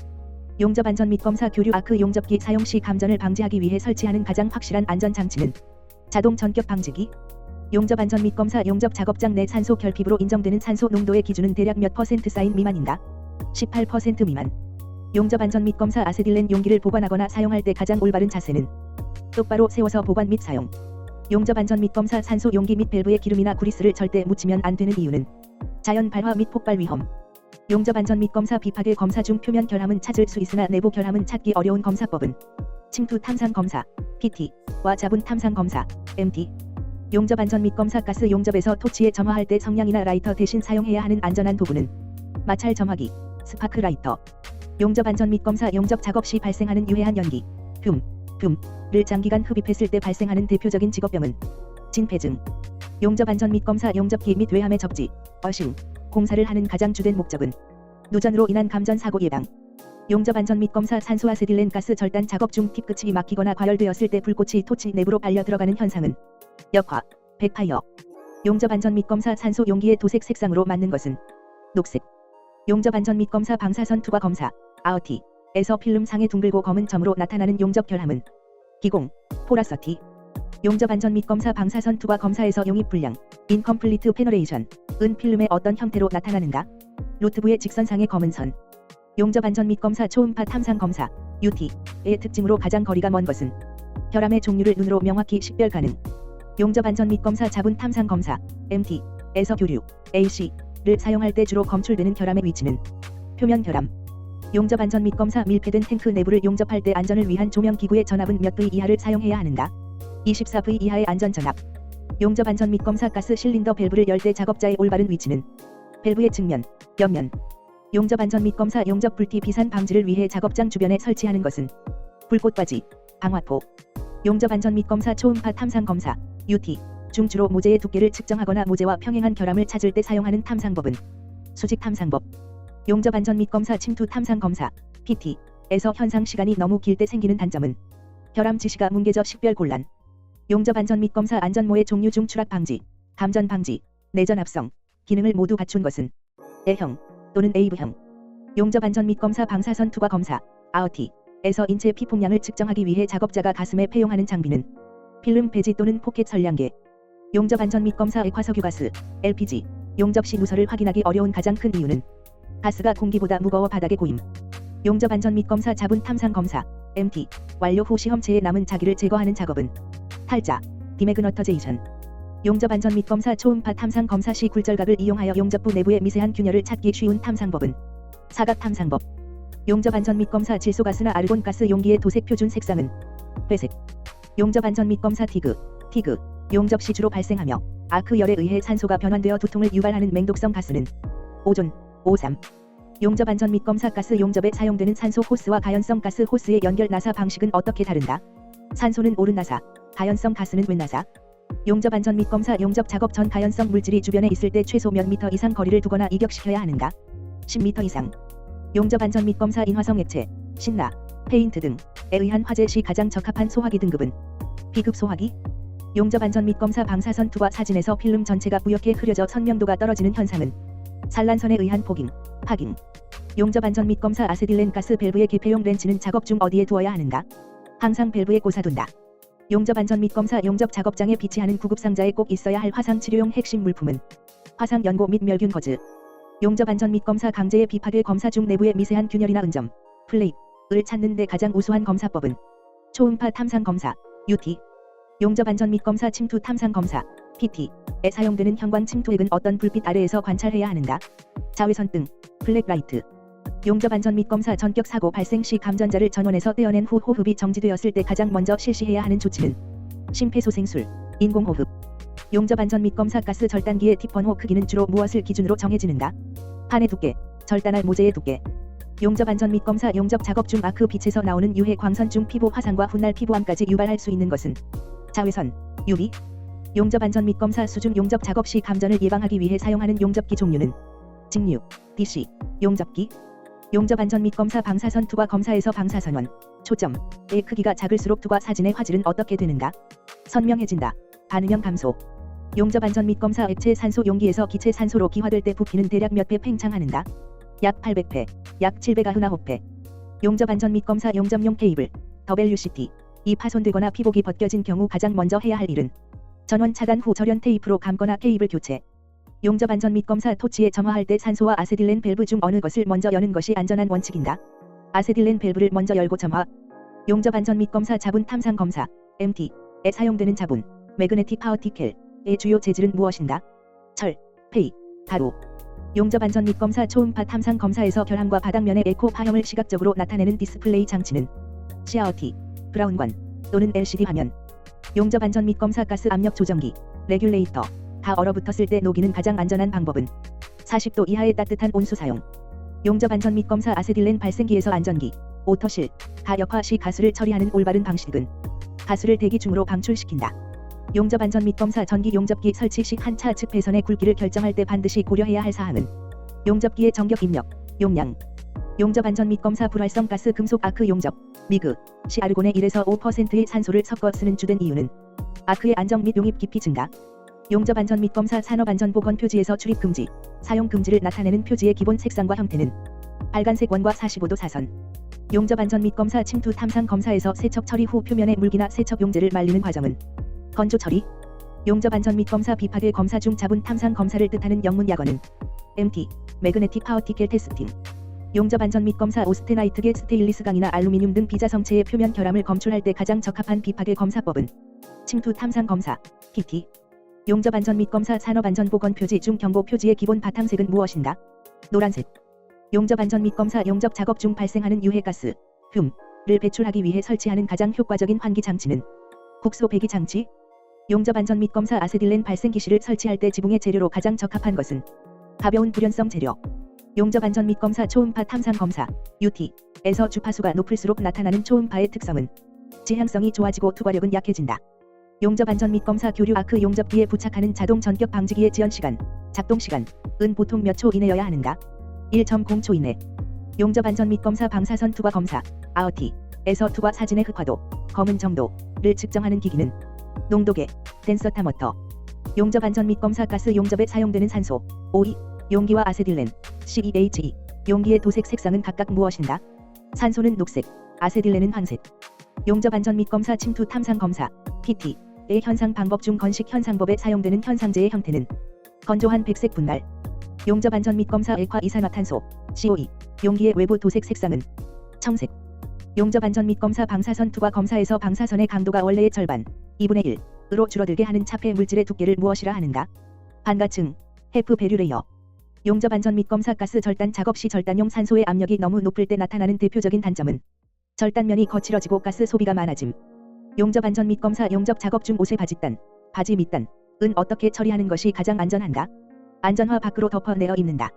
용접 안전 및 검사 교류 아크 용접기 사용 시 감전을 방지하기 위해 설치하는 가장 확실한 안전 장치는 자동 전격 방지기. 용접 안전 및 검사 용접 작업장 내 산소 결핍으로 인정되는 산소 농도의 기준은 대략 몇 퍼센트 사인 미만인가? 18% 미만. 용접 안전 및 검사 아세틸렌 용기를 보관하거나 사용할 때 가장 올바른 자세는 똑바로 세워서 보관 및 사용. 용접 안전 및 검사 산소 용기 및 밸브에 기름이나 그리스를 절대 묻히면 안 되는 이유는 자연 발화 및 폭발 위험. 용접 안전 및 검사 비파괴 검사 중 표면 결함은 찾을 수 있으나 내부 결함은 찾기 어려운 검사법은 침투 탐상 검사 (PT와) 자분 탐상 검사 (MT). 용접 안전 및 검사 가스 용접에서 토치에 점화할 때 성냥이나 라이터 대신 사용해야 하는 안전한 도구는 마찰 점화기 (스파크 라이터). 용접 안전 및 검사 용접 작업 시 발생하는 유해한 연기 를 장기간 흡입했을 때 발생하는 대표적인 직업병은 진폐증. 용접 안전 및 검사 용접기 및 외함의 접지, 어싱, 공사를 하는 가장 주된 목적은 누전으로 인한 감전 사고 예방. 용접 안전 및 검사 산소 아세틸렌 가스 절단 작업 중 팁 끝이 막히거나 과열되었을 때 불꽃이 토치 내부로 빨려 들어가는 현상은 역화, 백파이어. 용접 안전 및 검사 산소 용기의 도색 색상으로 맞는 것은 녹색. 용접 안전 및 검사 방사선 투과 검사 (AOT)에서 필름상의 둥글고 검은 점으로 나타나는 용접 결함은 기공, 포라서티. 용접 안전 및 검사 방사선 투과 검사에서 용입 불량 (Incomplete Penetration)은 필름의 어떤 형태로 나타나는가? 루트부의 직선상의 검은 선. 용접 안전 및 검사 초음파 탐상 검사 (UT의) 특징으로 가장 거리가 먼 것은 결함의 종류를 눈으로 명확히 식별 가능. 용접 안전 및 검사 자분 탐상 검사 (MT에서) 교류 (AC를) 사용할 때 주로 검출되는 결함의 위치는 표면 결함. 용접 안전 및 검사 밀폐된 탱크 내부를 용접할 때 안전을 위한 조명 기구의 전압은 몇 V 이하를 사용해야 하는가? 24V 이하의 안전 전압. 용접 안전 및 검사 가스 실린더 밸브를 열 때 작업자의 올바른 위치는 밸브의 측면, 옆면. 용접 안전 및 검사 용접 불티 비산 방지를 위해 작업장 주변에 설치하는 것은 불꽃바지, 방화포. 용접 안전 및 검사 초음파 탐상 검사 (UT) 중 주로 모재의 두께를 측정하거나 모재와 평행한 결함을 찾을 때 사용하는 탐상법은 수직 탐상법. 용접 안전 및 검사 침투 탐상 검사 (PT에서) 현상 시간이 너무 길 때 생기는 단점은 결함 지시가 뭉개져 식별 곤란. 용접 안전 및 검사 안전모의 종류 중 추락 방지, 감전 방지, 내전 합성 기능을 모두 갖춘 것은 A형 또는 A부형. 용접 안전 및 검사 방사선 투과 검사 (AOT에서) 인체 피폭량을 측정하기 위해 작업자가 가슴에 폐용하는 장비는 필름 배지 또는 포켓 선량계. 용접 안전 및 검사 액화석유가스 (LPG) 용접 시 누설을 확인하기 어려운 가장 큰 이유는 가스가 공기보다 무거워 바닥에 고임. 용접 안전 및 검사 자분 탐상 검사 (MT) 완료 후 시험체에 남은 자기를 제거하는 작업은 탈자, 디매그너터제이션. 용접 안전 및 검사 초음파 탐상 검사 시 굴절각을 이용하여 용접부 내부의 미세한 균열을 찾기 쉬운 탐상법은 사각 탐상법. 용접 안전 및 검사 질소가스나 아르곤가스 용기의 도색 표준 색상은 회색. 용접 안전 및 검사 티그 용접 시 주로 발생하며 아크 열에 의해 산소가 변환되어 두통을 유발하는 맹독성 가스는 오존, O3. 용접 안전 및 검사 가스 용접에 사용되는 산소 호스와 가연성 가스 호스의 연결 나사 방식은 어떻게 다른가? 산소는 오른 나사, 가연성 가스는 왼 나사. 용접 안전 및 검사 용접 작업 전 가연성 물질이 주변에 있을 때 최소 몇 미터 이상 거리를 두거나 이격시켜야 하는가? 10m 이상. 용접 안전 및 검사 인화성 액체, 신라, 페인트 등에 의한 화재 시 가장 적합한 소화기 등급은 B급 소화기. 용접 안전 및 검사 방사선 투과 사진에서 필름 전체가 뿌옇게 흐려져 선명도가 떨어지는 현상은 산란선에 의한 포깅, 파깅. 용접 안전 및 검사 아세틸렌 가스 밸브의 개폐용 렌치는 작업 중 어디에 두어야 하는가? 항상 밸브에 꽂아둔다. 용접 안전 및 검사 용접 작업장에 비치하는 구급 상자에 꼭 있어야 할 화상 치료용 핵심 물품은 화상 연고 및 멸균 거즈. 용접 안전 및 검사 강제의 비파괴 검사 중 내부의 미세한 균열이나 은점, 플레이를 찾는 데 가장 우수한 검사법은 초음파 탐상 검사 (UT). 용접 안전 및 검사 침투 탐상 검사 (PT에) 사용되는 형광 침투액은 어떤 불빛 아래에서 관찰해야 하는가? 자외선 등, 블랙라이트. 용접 안전 및 검사 전격 사고 발생 시 감전자를 전원에서 떼어낸 후 호흡이 정지되었을 때 가장 먼저 실시해야 하는 조치는 심폐소생술, 인공호흡. 용접 안전 및 검사 가스 절단기의 팁번호 크기는 주로 무엇을 기준으로 정해지는가? 판의 두께, 절단할 모재의 두께. 용접 안전 및 검사 용접 작업 중 아크 빛에서 나오는 유해 광선 중 피부 화상과 훗날 피부암까지 유발할 수 있는 것은 자외선, UV. 용접 안전 및 검사 수중 용접 작업 시 감전을 예방하기 위해 사용하는 용접기 종류는 직류, DC. 용접기. 용접 안전 및 검사 방사선 투과 검사에서 방사선원, 초점의 크기가 작을수록 투과 사진의 화질은 어떻게 되는가? 선명해진다. 반응형 감소. 용접 안전 및 검사 액체 산소 용기에서 기체 산소로 기화될 때 부피는 대략 몇 배 팽창하는가? 약 800배, 약 799배. 용접 안전 및 검사 용접용 케이블, WCT. 이 파손되거나 피복이 벗겨진 경우 가장 먼저 해야 할 일은 전원 차단 후 절연 테이프로 감거나 케이블 교체. 용접 안전 및 검사 토치에 점화할 때 산소와 아세틸렌 밸브 중 어느 것을 먼저 여는 것이 안전한 원칙인가? 아세틸렌 밸브를 먼저 열고 점화. 용접 안전 및 검사 자분 탐상 검사, MT에 사용되는 자분, 매그네틱 파워티켈의 주요 재질은 무엇인가? 철, 폐이, 가루. 용접 안전 및 검사 초음파 탐상 검사에서 결함과 바닥면의 에코 파형을 시각적으로 나타내는 디스플레이 장치는 CRT, 브라운관 또는 LCD 화면. 용접 안전 및 검사 가스 압력 조정기, 레귤레이터. 다 얼어붙었을 때 녹이는 가장 안전한 방법은 40도 이하의 따뜻한 온수 사용. 용접 안전 및 검사 아세틸렌 발생기에서 안전기, 오터실, 가역화 시 가스를 처리하는 올바른 방식은 가스를 대기 중으로 방출시킨다. 용접 안전 및 검사 전기 용접기 설치 시 한 차 측 배선의 굵기를 결정할 때 반드시 고려해야 할 사항은 용접기의 정격 입력, 용량. 용접 안전 및 검사 불활성 가스 금속 아크 용접, 미그, 시 아르곤의 1에서 5%의 산소를 섞어 쓰는 주된 이유는 아크의 안정 및 용입 깊이 증가. 용접 안전 및 검사 산업안전보건 표지에서 출입 금지, 사용 금지를 나타내는 표지의 기본 색상과 형태는 빨간색 원과 45도 사선. 용접 안전 및 검사 침투 탐상 검사에서 세척 처리 후 표면에 물기나 세척 용제를 말리는 과정은 건조 처리. 용접 안전 및 검사 비파괴 검사 중 자분 탐상 검사를 뜻하는 영문 약어는 MT, 매그네틱 파워티켈 테스팅. 용접 안전 및 검사 오스테나이트계 스테인리스 강이나 알루미늄 등 비자성체의 표면 결함을 검출할 때 가장 적합한 비파괴 검사법은 침투 탐상 검사, PT. 용접 안전 및 검사 산업안전보건 표지 중 경고 표지의 기본 바탕색은 무엇인가? 노란색. 용접 안전 및 검사 용접 작업 중 발생하는 유해가스, 흉을 배출하기 위해 설치하는 가장 효과적인 환기 장치는 국소 배기 장치. 용접 안전 및 검사 아세틸렌 발생 기시를 설치할 때 지붕의 재료로 가장 적합한 것은 가벼운 불연성 재료. 용접 안전 및 검사 초음파 탐상 검사, UT에서 주파수가 높을수록 나타나는 초음파의 특성은 지향성이 좋아지고 투과력은 약해진다. 용접 안전 및 검사 교류 아크 용접기에 부착하는 자동 전격 방지기의 지연 시간, 작동 시간은 보통 몇 초 이내여야 하는가? 1.0초 이내. 용접 안전 및 검사 방사선 투과 검사, ART에서 투과 사진의 흑화도, 검은 정도를 측정하는 기기는 농도계, 덴서타머터. 용접 안전 및 검사 가스 용접에 사용되는 산소, OE, 용기와 아세딜렌, CEHE. 용기의 도색 색상은 각각 무엇인가? 산소는 녹색, 아세딜렌은 황색. 용접 안전 및 검사 침투 탐상 검사, PT. 의 현상 방법 중 건식 현상법에 사용되는 현상제의 형태는 건조한 백색 분말. 용접 안전 및 검사 액화 이산화탄소, COE. 용기의 외부 도색 색상은 청색. 용접 안전 및 검사 방사선 투과 검사에서 방사선의 강도가 원래의 절반, 2분의 1으로 줄어들게 하는 차폐 물질의 두께를 무엇이라 하는가? 반가층, 헤프 베류레이어. 용접 안전 및 검사 가스 절단 작업 시 절단용 산소의 압력이 너무 높을 때 나타나는 대표적인 단점은 절단면이 거칠어지고 가스 소비가 많아짐. 용접 안전 및 검사 용접 작업 중 옷의 바짓단, 바지 밑단은 어떻게 처리하는 것이 가장 안전한가? 안전화 밖으로 덮어내어 입는다.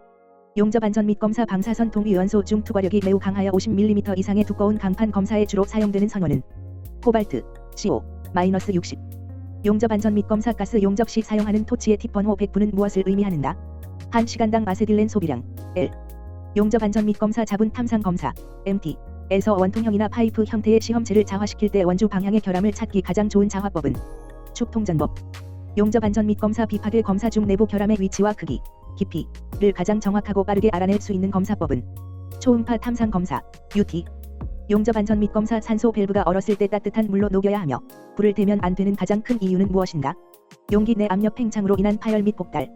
용접 안전 및 검사 방사선 동위원소 중 투과력이 매우 강하여 50mm 이상의 두꺼운 강판 검사에 주로 사용되는 선원은 코발트, CO-60. 용접 안전 및 검사 가스 용접 시 사용하는 토치의 팁번호 100분은 무엇을 의미하는가? 1시간당 아세딜렌 소비량, L. 용접 안전 및 검사 자분 탐상 검사, MT. 에서 원통형이나 파이프 형태의 시험체를 자화시킬 때 원주 방향의 결함을 찾기 가장 좋은 자화법은 축통전법. 용접 안전 및 검사 비파괴 검사 중 내부 결함의 위치와 크기, 깊이를 가장 정확하고 빠르게 알아낼 수 있는 검사법은 초음파 탐상 검사, UT. 용접 안전 및 검사 산소 밸브가 얼었을 때 따뜻한 물로 녹여야 하며 불을 대면 안 되는 가장 큰 이유는 무엇인가? 용기 내 압력 팽창으로 인한 파열 및 폭달.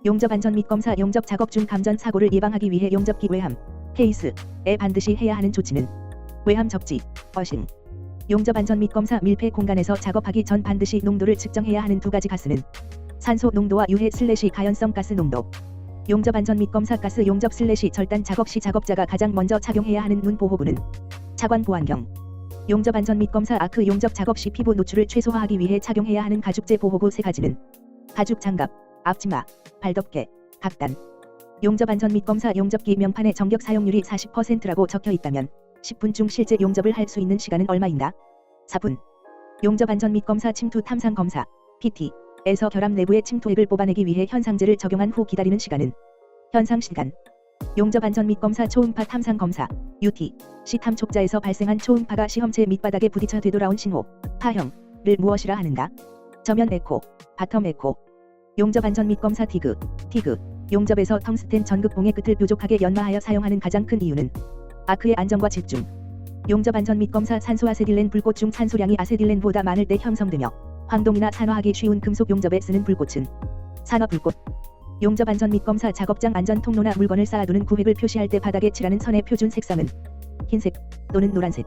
용접 안전 및 검사 용접 작업 중 감전 사고를 예방하기 위해 용접기 외함, 케이스에 반드시 해야 하는 조치는 외함 접지, 어싱. 용접 안전 및 검사 밀폐 공간에서 작업하기 전 반드시 농도를 측정해야 하는 두 가지 가스는 산소 농도와 유해 / 가연성 가스 농도. 용접 안전 및 검사 가스 용접 / 절단 작업 시 작업자가 가장 먼저 착용해야 하는 눈 보호부는 차관 보안경. 용접 안전 및 검사 아크 용접 작업 시 피부 노출을 최소화하기 위해 착용해야 하는 가죽재 보호구 3가지는 가죽 장갑, 앞치마, 발덮개, 각단. 용접 안전 및 검사 용접기 명판에 전격 사용률이 40%라고 적혀 있다면 10분 중 실제 용접을 할 수 있는 시간은 얼마인가? 4분. 용접 안전 및 검사 침투 탐상 검사 PT에서 결함 내부의 침투액을 뽑아내기 위해 현상제를 적용한 후 기다리는 시간은 현상 시간. 용접 안전 및 검사 초음파 탐상 검사 UT 시 탐촉자에서 발생한 초음파가 시험체 밑바닥에 부딪혀 되돌아온 신호 파형을 무엇이라 하는가? 저면 에코, 바텀 에코. 용접 안전 및 검사 TIG 용접에서 텅스텐 전극봉의 끝을 뾰족하게 연마하여 사용하는 가장 큰 이유는 아크의 안정과 집중. 용접 안전 및 검사 산소 아세틸렌 불꽃 중 산소량이 아세틸렌보다 많을 때 형성되며 황동이나 산화하기 쉬운 금속 용접에 쓰는 불꽃은 산화 불꽃. 용접 안전 및 검사 작업장 안전 통로나 물건을 쌓아두는 구획을 표시할 때 바닥에 칠하는 선의 표준 색상은 흰색 또는 노란색.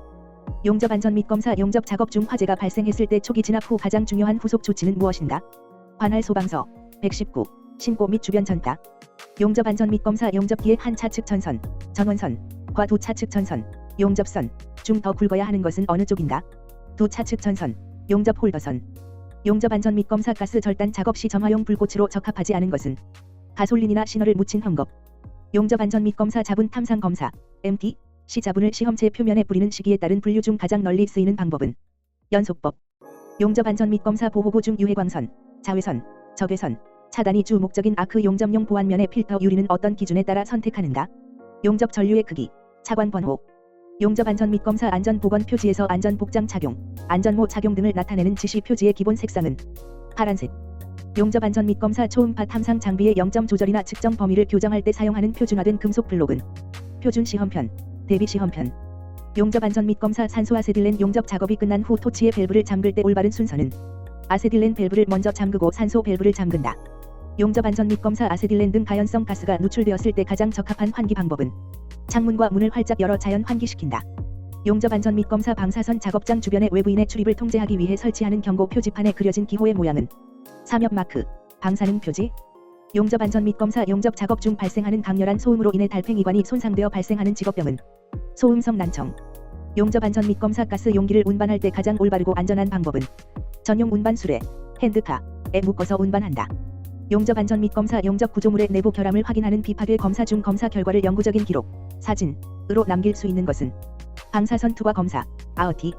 용접 안전 및 검사 용접 작업 중 화재가 발생했을 때 초기 진압 후 가장 중요한 후속 조치는 무엇인가? 관할 소방서 119 신고 및 주변 전가. 용접 안전 및 검사 용접기의 한 차측 전선, 전원선과 두 차측 전선, 용접선 중 더 굵어야 하는 것은 어느 쪽인가? 두 차측 전선, 용접 홀더선. 용접 안전 및 검사 가스 절단 작업 시 점화용 불꽃으로 적합하지 않은 것은 가솔린이나 신호를 묻힌 헝겊. 용접 안전 및 검사 자분 탐상 검사 MT 시 자분을 시험체 표면에 뿌리는 시기에 따른 분류 중 가장 널리 쓰이는 방법은 연속법. 용접 안전 및 검사 보호구 중 유해광선, 자외선, 적외선 차단이 주 목적인 아크 용접용 보안면의 필터 유리는 어떤 기준에 따라 선택하는가? 용접 전류의 크기, 차관 번호. 용접 안전 및 검사 안전 보건 표지에서 안전 복장 착용, 안전모 착용 등을 나타내는 지시 표지의 기본 색상은 파란색. 용접 안전 및 검사 초음파 탐상 장비의 0점 조절이나 측정 범위를 교정할 때 사용하는 표준화된 금속 블록은 표준 시험편, 대비 시험편. 용접 안전 및 검사 산소 아세틸렌 용접 작업이 끝난 후 토치의 밸브를 잠글 때 올바른 순서는 아세틸렌 밸브를 먼저 잠그고 산소 밸브를 잠근다. 용접 안전 및 검사 아세틸렌 등 가연성 가스가 누출되었을 때 가장 적합한 환기 방법은 창문과 문을 활짝 열어 자연 환기시킨다. 용접 안전 및 검사 방사선 작업장 주변의 외부인의 출입을 통제하기 위해 설치하는 경고 표지판에 그려진 기호의 모양은 사엽 마크, 방사능 표지. 용접 안전 및 검사 용접 작업 중 발생하는 강렬한 소음으로 인해 달팽이관이 손상되어 발생하는 직업병은 소음성 난청. 용접 안전 및 검사 가스 용기를 운반할 때 가장 올바르고 안전한 방법은 전용 운반 수레, 핸드카에 묶어서 운반한다. 용접 안전 및 검사 용접 구조물의 내부 결함을 확인하는 비파괴 검사 중 검사 결과를 영구적인 기록, 사진으로 남길 수 있는 것은 방사선 투과 검사, 아어티.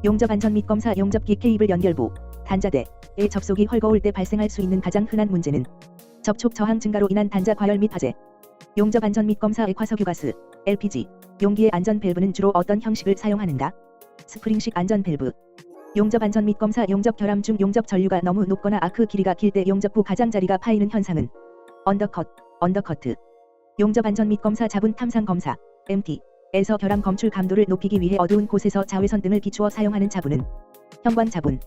용접 안전 및 검사 용접기 케이블 연결부, 단자대에 접속이 헐거울 때 발생할 수 있는 가장 흔한 문제는 접촉 저항 증가로 인한 단자 과열 및 화재. 용접 안전 및 검사 액화석유가스, LPG. 용기의 안전 밸브는 주로 어떤 형식을 사용하는가? 스프링식 안전 밸브. 용접 안전 및 검사 용접 결함 중 용접 전류가 너무 높거나 아크 길이가 길 때 용접 후 가장자리가 파이는 현상은 언더커트. 용접 안전 및 검사 자분 탐상 검사 MT에서 결함 검출 감도를 높이기 위해 어두운 곳에서 자외선 등을 비추어 사용하는 자분은 형광 자분.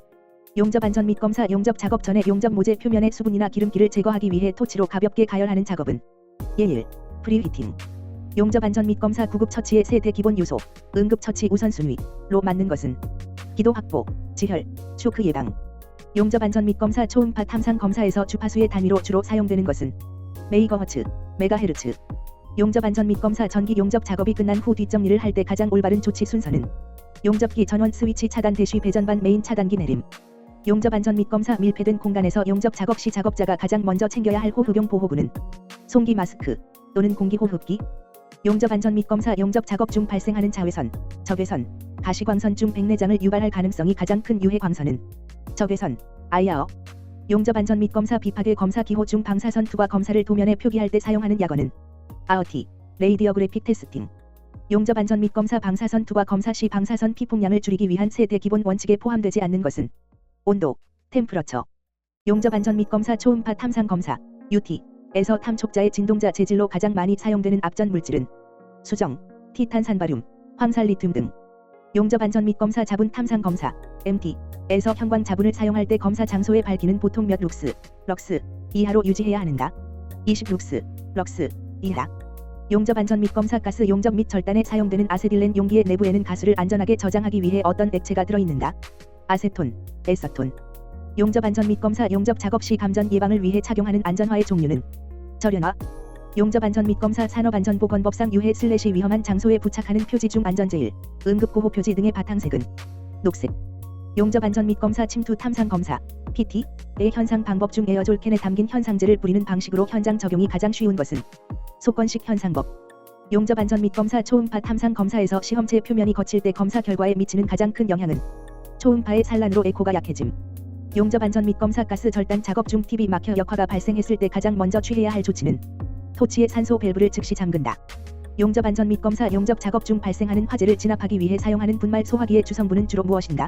용접 안전 및 검사 용접 작업 전에 용접 모재 표면의 수분이나 기름기를 제거하기 위해 토치로 가볍게 가열하는 작업은 예일 프리히팅. 용접 안전 및 검사 구급 처치의 세 대 기본 요소, 응급 처치 우선순위로 맞는 것은 기도 확보, 지혈, 쇼크 예방. 용접 안전 및 검사 초음파 탐상 검사에서 주파수의 단위로 주로 사용되는 것은 메이거허츠, 메가헤르츠. 용접 안전 및 검사 전기 용접 작업이 끝난 후 뒷정리를 할 때 가장 올바른 조치 순서는 용접기 전원 스위치 차단 대쉬 배전반 메인 차단기 내림. 용접 안전 및 검사 밀폐된 공간에서 용접 작업 시 작업자가 가장 먼저 챙겨야 할 호흡용 보호구는 송기 마스크 또는 공기 호흡기. 용접 안전 및 검사 용접 작업 중 발생하는 자외선, 적외선, 가시광선 중 백내장을 유발할 가능성이 가장 큰 유해 광선은 적외선, IR. 용접 안전 및 검사 비파괴 검사 기호 중 방사선 투과 검사를 도면에 표기할 때 사용하는 약어는 AOT, 레이디어그래픽 테스팅. 용접 안전 및 검사 방사선 투과 검사 시 방사선 피폭량을 줄이기 위한 세 대 기본 원칙에 포함되지 않는 것은 온도, 템프러처. 용접 안전 및 검사 초음파 탐상 검사 UT에서 탐촉자의 진동자 재질로 가장 많이 사용되는 앞전 물질은 수정, 티탄 산바륨, 황살리튬 등. 용접 안전 및 검사 자분 탐상 검사 MT에서 형광 자분을 사용할 때 검사 장소의 밝기는 보통 몇 럭스 이하로 유지해야 하는가? 20 럭스 이하. 용접 안전 및 검사 가스 용접 및 절단에 사용되는 아세틸렌 용기의 내부에는 가스를 안전하게 저장하기 위해 어떤 액체가 들어있는가? 아세톤, 에서톤. 용접 안전 및 검사 용접 작업 시 감전 예방을 위해 착용하는 안전화의 종류는 절연화. 용접안전 및 검사 산업안전보건법상 유해 / 위험한 장소에 부착하는 표지 중 안전제일, 응급보호 표지 등의 바탕색은 녹색. 용접안전 및 검사 침투 탐상 검사 PT의 현상 방법 중 에어졸 캔에 담긴 현상제를 뿌리는 방식으로 현장 적용이 가장 쉬운 것은 속건식 현상법. 용접안전 및 검사 초음파 탐상 검사에서 시험체 표면이 거칠 때 검사 결과에 미치는 가장 큰 영향은 초음파의 산란으로 에코가 약해짐. 용접안전 및 검사 가스 절단 작업 중 TV 막혀 역화가 발생했을 때 가장 먼저 취해야 할 조치는 토치의 산소 밸브를 즉시 잠근다. 용접안전 및 검사 용접 작업 중 발생하는 화재를 진압하기 위해 사용하는 분말 소화기의 주성분은 주로 무엇인가?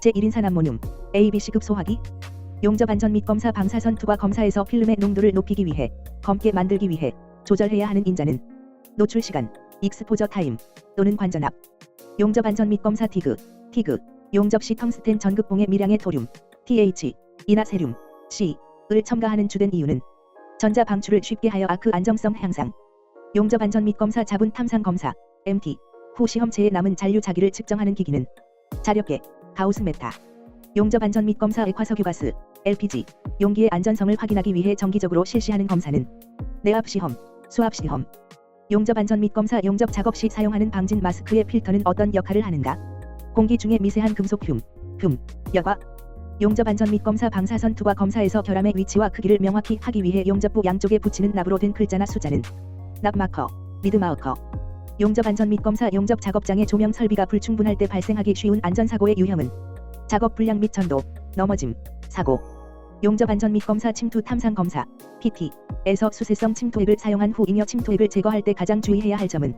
제1인산 암모늄, ABC급 소화기. 용접안전 및 검사 방사선 투과 검사에서 필름의 농도를 높이기 위해, 검게 만들기 위해 조절해야 하는 인자는 노출 시간, 익스포저 타임 또는 관전압. 용접안전 및 검사 티그, 용접 시 텅스텐 전극봉의 미량의 토륨, TH, 이나 세륨, C을 첨가하는 주된 이유는 전자 방출을 쉽게 하여 아크 안정성 향상. 용접안전 및 검사 자분 탐상 검사 MT 후 시험체에 남은 잔류 자기를 측정하는 기기는 자력계, 가우스 메타. 용접안전 및 검사 액화석유가스 LPG 용기의 안전성을 확인하기 위해 정기적으로 실시하는 검사는 내압 시험, 수압 시험. 용접안전 및 검사 용접 작업 시 사용하는 방진 마스크의 필터는 어떤 역할을 하는가? 공기 중에 미세한 금속 여과. 용접안전 및 검사 방사선 투과 검사에서 결함의 위치와 크기를 명확히 하기 위해 용접부 양쪽에 붙이는 납으로 된 글자나 숫자는 납 마커, 미드 마커. 용접안전 및 검사 용접 작업장의 조명 설비가 불충분할 때 발생하기 쉬운 안전사고의 유형은 작업 불량 및 전도, 넘어짐, 사고. 용접안전 및 검사 침투 탐상 검사 PT에서 수세성 침투액을 사용한 후 잉여 침투액을 제거할 때 가장 주의해야 할 점은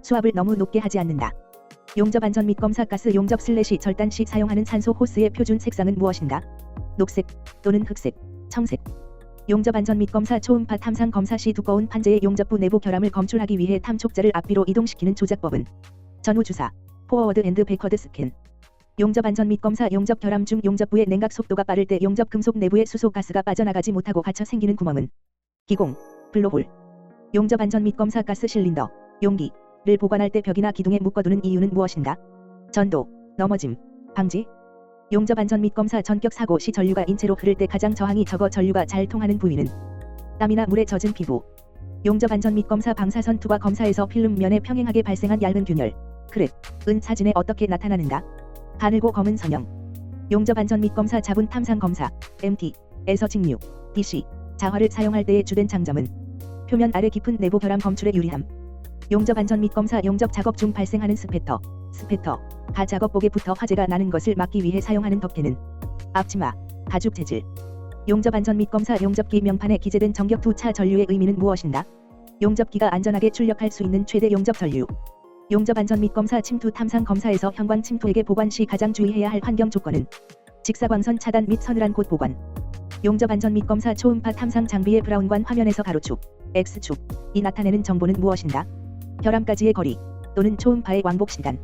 수압을 너무 높게 하지 않는다. 용접안전 및 검사 가스 용접 / 절단 시 사용하는 산소 호스의 표준 색상은 무엇인가? 녹색 또는 흑색, 청색. 용접안전 및 검사 초음파 탐상 검사 시 두꺼운 판재의 용접부 내부 결함을 검출하기 위해 탐촉자를 앞뒤로 이동시키는 조작법은 전후주사, 포워드 앤드 백워드 스캔. 용접안전 및 검사 용접 결함 중 용접부의 냉각 속도가 빠를 때 용접 금속 내부의 수소 가스가 빠져나가지 못하고 갇혀 생기는 구멍은 기공, 블로홀. 용접안전 및 검사 가스 실린더, 용기를 보관할 때 벽이나 기둥에 묶어두는 이유는 무엇인가? 전도, 넘어짐, 방지. 용접안전 및 검사 전격 사고 시 전류가 인체로 흐를 때 가장 저항이 적어 전류가 잘 통하는 부위는 땀이나 물에 젖은 피부. 용접안전 및 검사 방사선 투과 검사에서 필름 면에 평행하게 발생한 얇은 균열, 크랙은 사진에 어떻게 나타나는가? 가늘고 검은 선형. 용접안전 및 검사 자분 탐상 검사 MT에서 직류, DC, 자화를 사용할 때의 주된 장점은 표면 아래 깊은 내부 결함 검출에 유리함. 용접안전 및 검사 용접 작업 중 발생하는 스패터,가 작업복에 붙어 화재가 나는 것을 막기 위해 사용하는 덮개는 앞치마, 가죽 재질. 용접안전 및 검사 용접기 명판에 기재된 정격 두 차 전류의 의미는 무엇인가? 용접기가 안전하게 출력할 수 있는 최대 용접 전류. 용접안전 및 검사 침투 탐상 검사에서 형광 침투액의 보관 시 가장 주의해야 할 환경 조건은 직사광선 차단 및 서늘한 곳 보관. 용접안전 및 검사 초음파 탐상 장비의 브라운관 화면에서 가로축, X축이 나타내는 정보는 무엇인가? 결함까지의 거리 또는 초음파의 왕복 시간.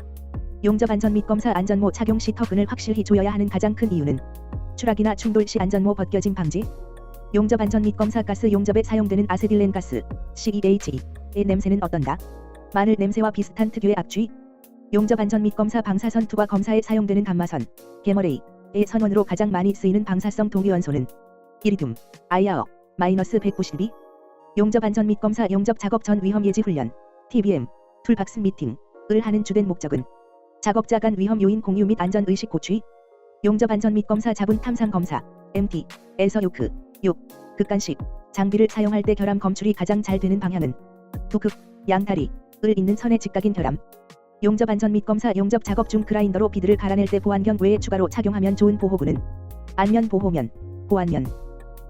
용접안전 및 검사 안전모 착용 시 터근을 확실히 조여야 하는 가장 큰 이유는 추락이나 충돌 시 안전모 벗겨짐 방지. 용접안전 및 검사 가스 용접에 사용되는 아세틸렌 가스 CEH의 냄새는 어떤가? 마늘 냄새와 비슷한 특유의 악취. 용접안전 및 검사 방사선 투과 검사에 사용되는 감마선 게머레이의 선원으로 가장 많이 쓰이는 방사성 동위원소는 이리듐, 아이아어, -192. 용접안전 및 검사 용접 작업 전 위험 예지 훈련 TBM, 툴박스 미팅을 하는 주된 목적은 작업자 간 위험 요인 공유 및 안전 의식 고취. 용접안전 및 검사 자분 탐상 검사 MT에서 극간식 장비를 사용할 때 결함 검출이 가장 잘 되는 방향은 두극, 양다리을 잇는 선의 직각인 결함. 용접안전 및 검사 용접 작업 중 그라인더로 비드를 갈아낼 때 보안경 외에 추가로 착용하면 좋은 보호구는 안면 보호면, 보안면.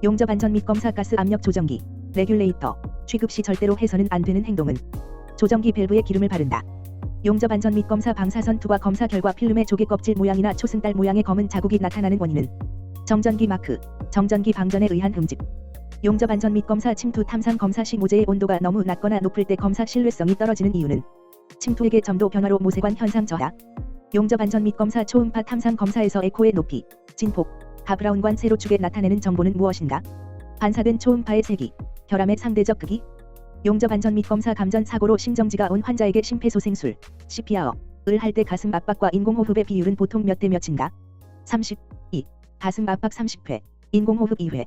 용접안전 및 검사 가스 압력 조정기 레귤레이터 취급 시 절대로 해서는 안 되는 행동은 조정기 밸브에 기름을 바른다. 용접안전 및 검사 방사선 투과 검사 결과 필름의 조개 껍질 모양이나 초승달 모양의 검은 자국이 나타나는 원인은 정전기 마크, 정전기 방전에 의한 흠집. 용접안전 및 검사 침투 탐상 검사 시 모재의 온도가 너무 낮거나 높을 때 검사 신뢰성이 떨어지는 이유는 침투액의 점도 변화로 모세관 현상 저하. 용접안전 및 검사 초음파 탐상 검사에서 에코의 높이, 진폭, 가브라운관 세로축에 나타내는 정보는 무엇인가? 반사된 초음파의 세기, 결함의 상대적 크기. 용접안전 및 검사 감전 사고로 심정지가 온 환자에게 심폐소생술 CPR을 할 때 가슴 압박과 인공호흡의 비율은 보통 몇 대 몇인가? 32. 가슴 압박 30회, 인공호흡 2회.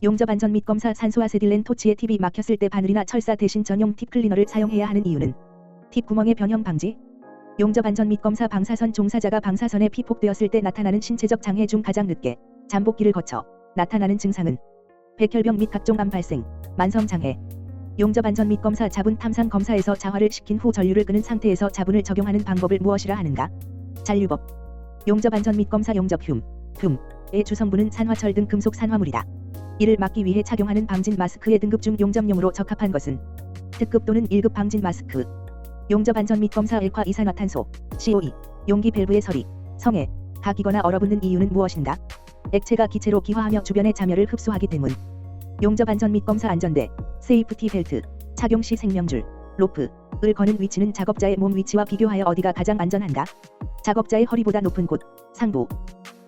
용접 안전 및 검사 산소 아세틸렌 토치에 팁이 막혔을 때 바늘이나 철사 대신 전용 팁 클리너를 사용해야 하는 이유는 팁 구멍의 변형 방지. 용접 안전 및 검사 방사선 종사자가 방사선에 피폭되었을 때 나타나는 신체적 장애 중 가장 늦게 잠복기를 거쳐 나타나는 증상은 백혈병 및 각종 암 발생, 만성 장애. 용접 안전 및 검사 자분 탐상 검사에서 자활을 시킨 후 전류를 끄는 상태에서 자분을 적용하는 방법을 무엇이라 하는가? 잔류법. 용접 안전 및 검사 용접 의 주성분은 산화철 등 금속 산화물이다. 이를 막기 위해 착용하는 방진 마스크의 등급 중 용접용으로 적합한 것은 특급 또는 1급 방진 마스크. 용접 안전 및 검사 액화 이산화탄소 (CO2) 용기 밸브의 서리, 성에 각이거나 얼어붙는 이유는 무엇인가? 액체가 기체로 기화하며 주변의 잔여를 흡수하기 때문. 용접 안전 및 검사 안전대, 세이프티 벨트, 착용 시 생명줄, 로프을 거는 위치는 작업자의 몸 위치와 비교하여 어디가 가장 안전한가? 작업자의 허리보다 높은 곳, 상부.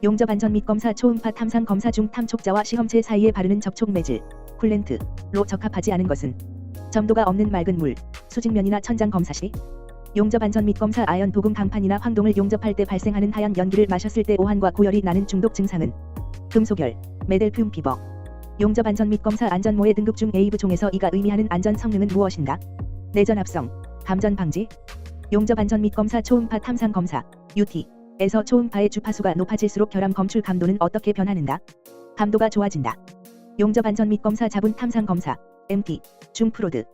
용접 안전 및 검사 초음파 탐상 검사 중 탐촉자와 시험체 사이에 바르는 접촉 매질, 쿨렌트로 적합하지 않은 것은 점도가 없는 맑은 물, 수직면이나 천장 검사 시. 용접 안전 및 검사 아연 도금 강판이나 황동을 용접할 때 발생하는 하얀 연기를 마셨을 때 오한과 고열이 나는 중독 증상은 금속열, 메델듐 피버. 용접 안전 및 검사 안전모의 등급 중 A 부종에서 이가 의미하는 안전 성능은 무엇인가? 내전 합성, 감전 방지. 용접 안전 및 검사 초음파 탐상 검사 UT에서 초음파의 주파수가 높아질수록 결함 검출 감도는 어떻게 변하는가? 감도가 좋아진다. 용접 안전 및 검사 자분 탐상 검사 MT 중 프라드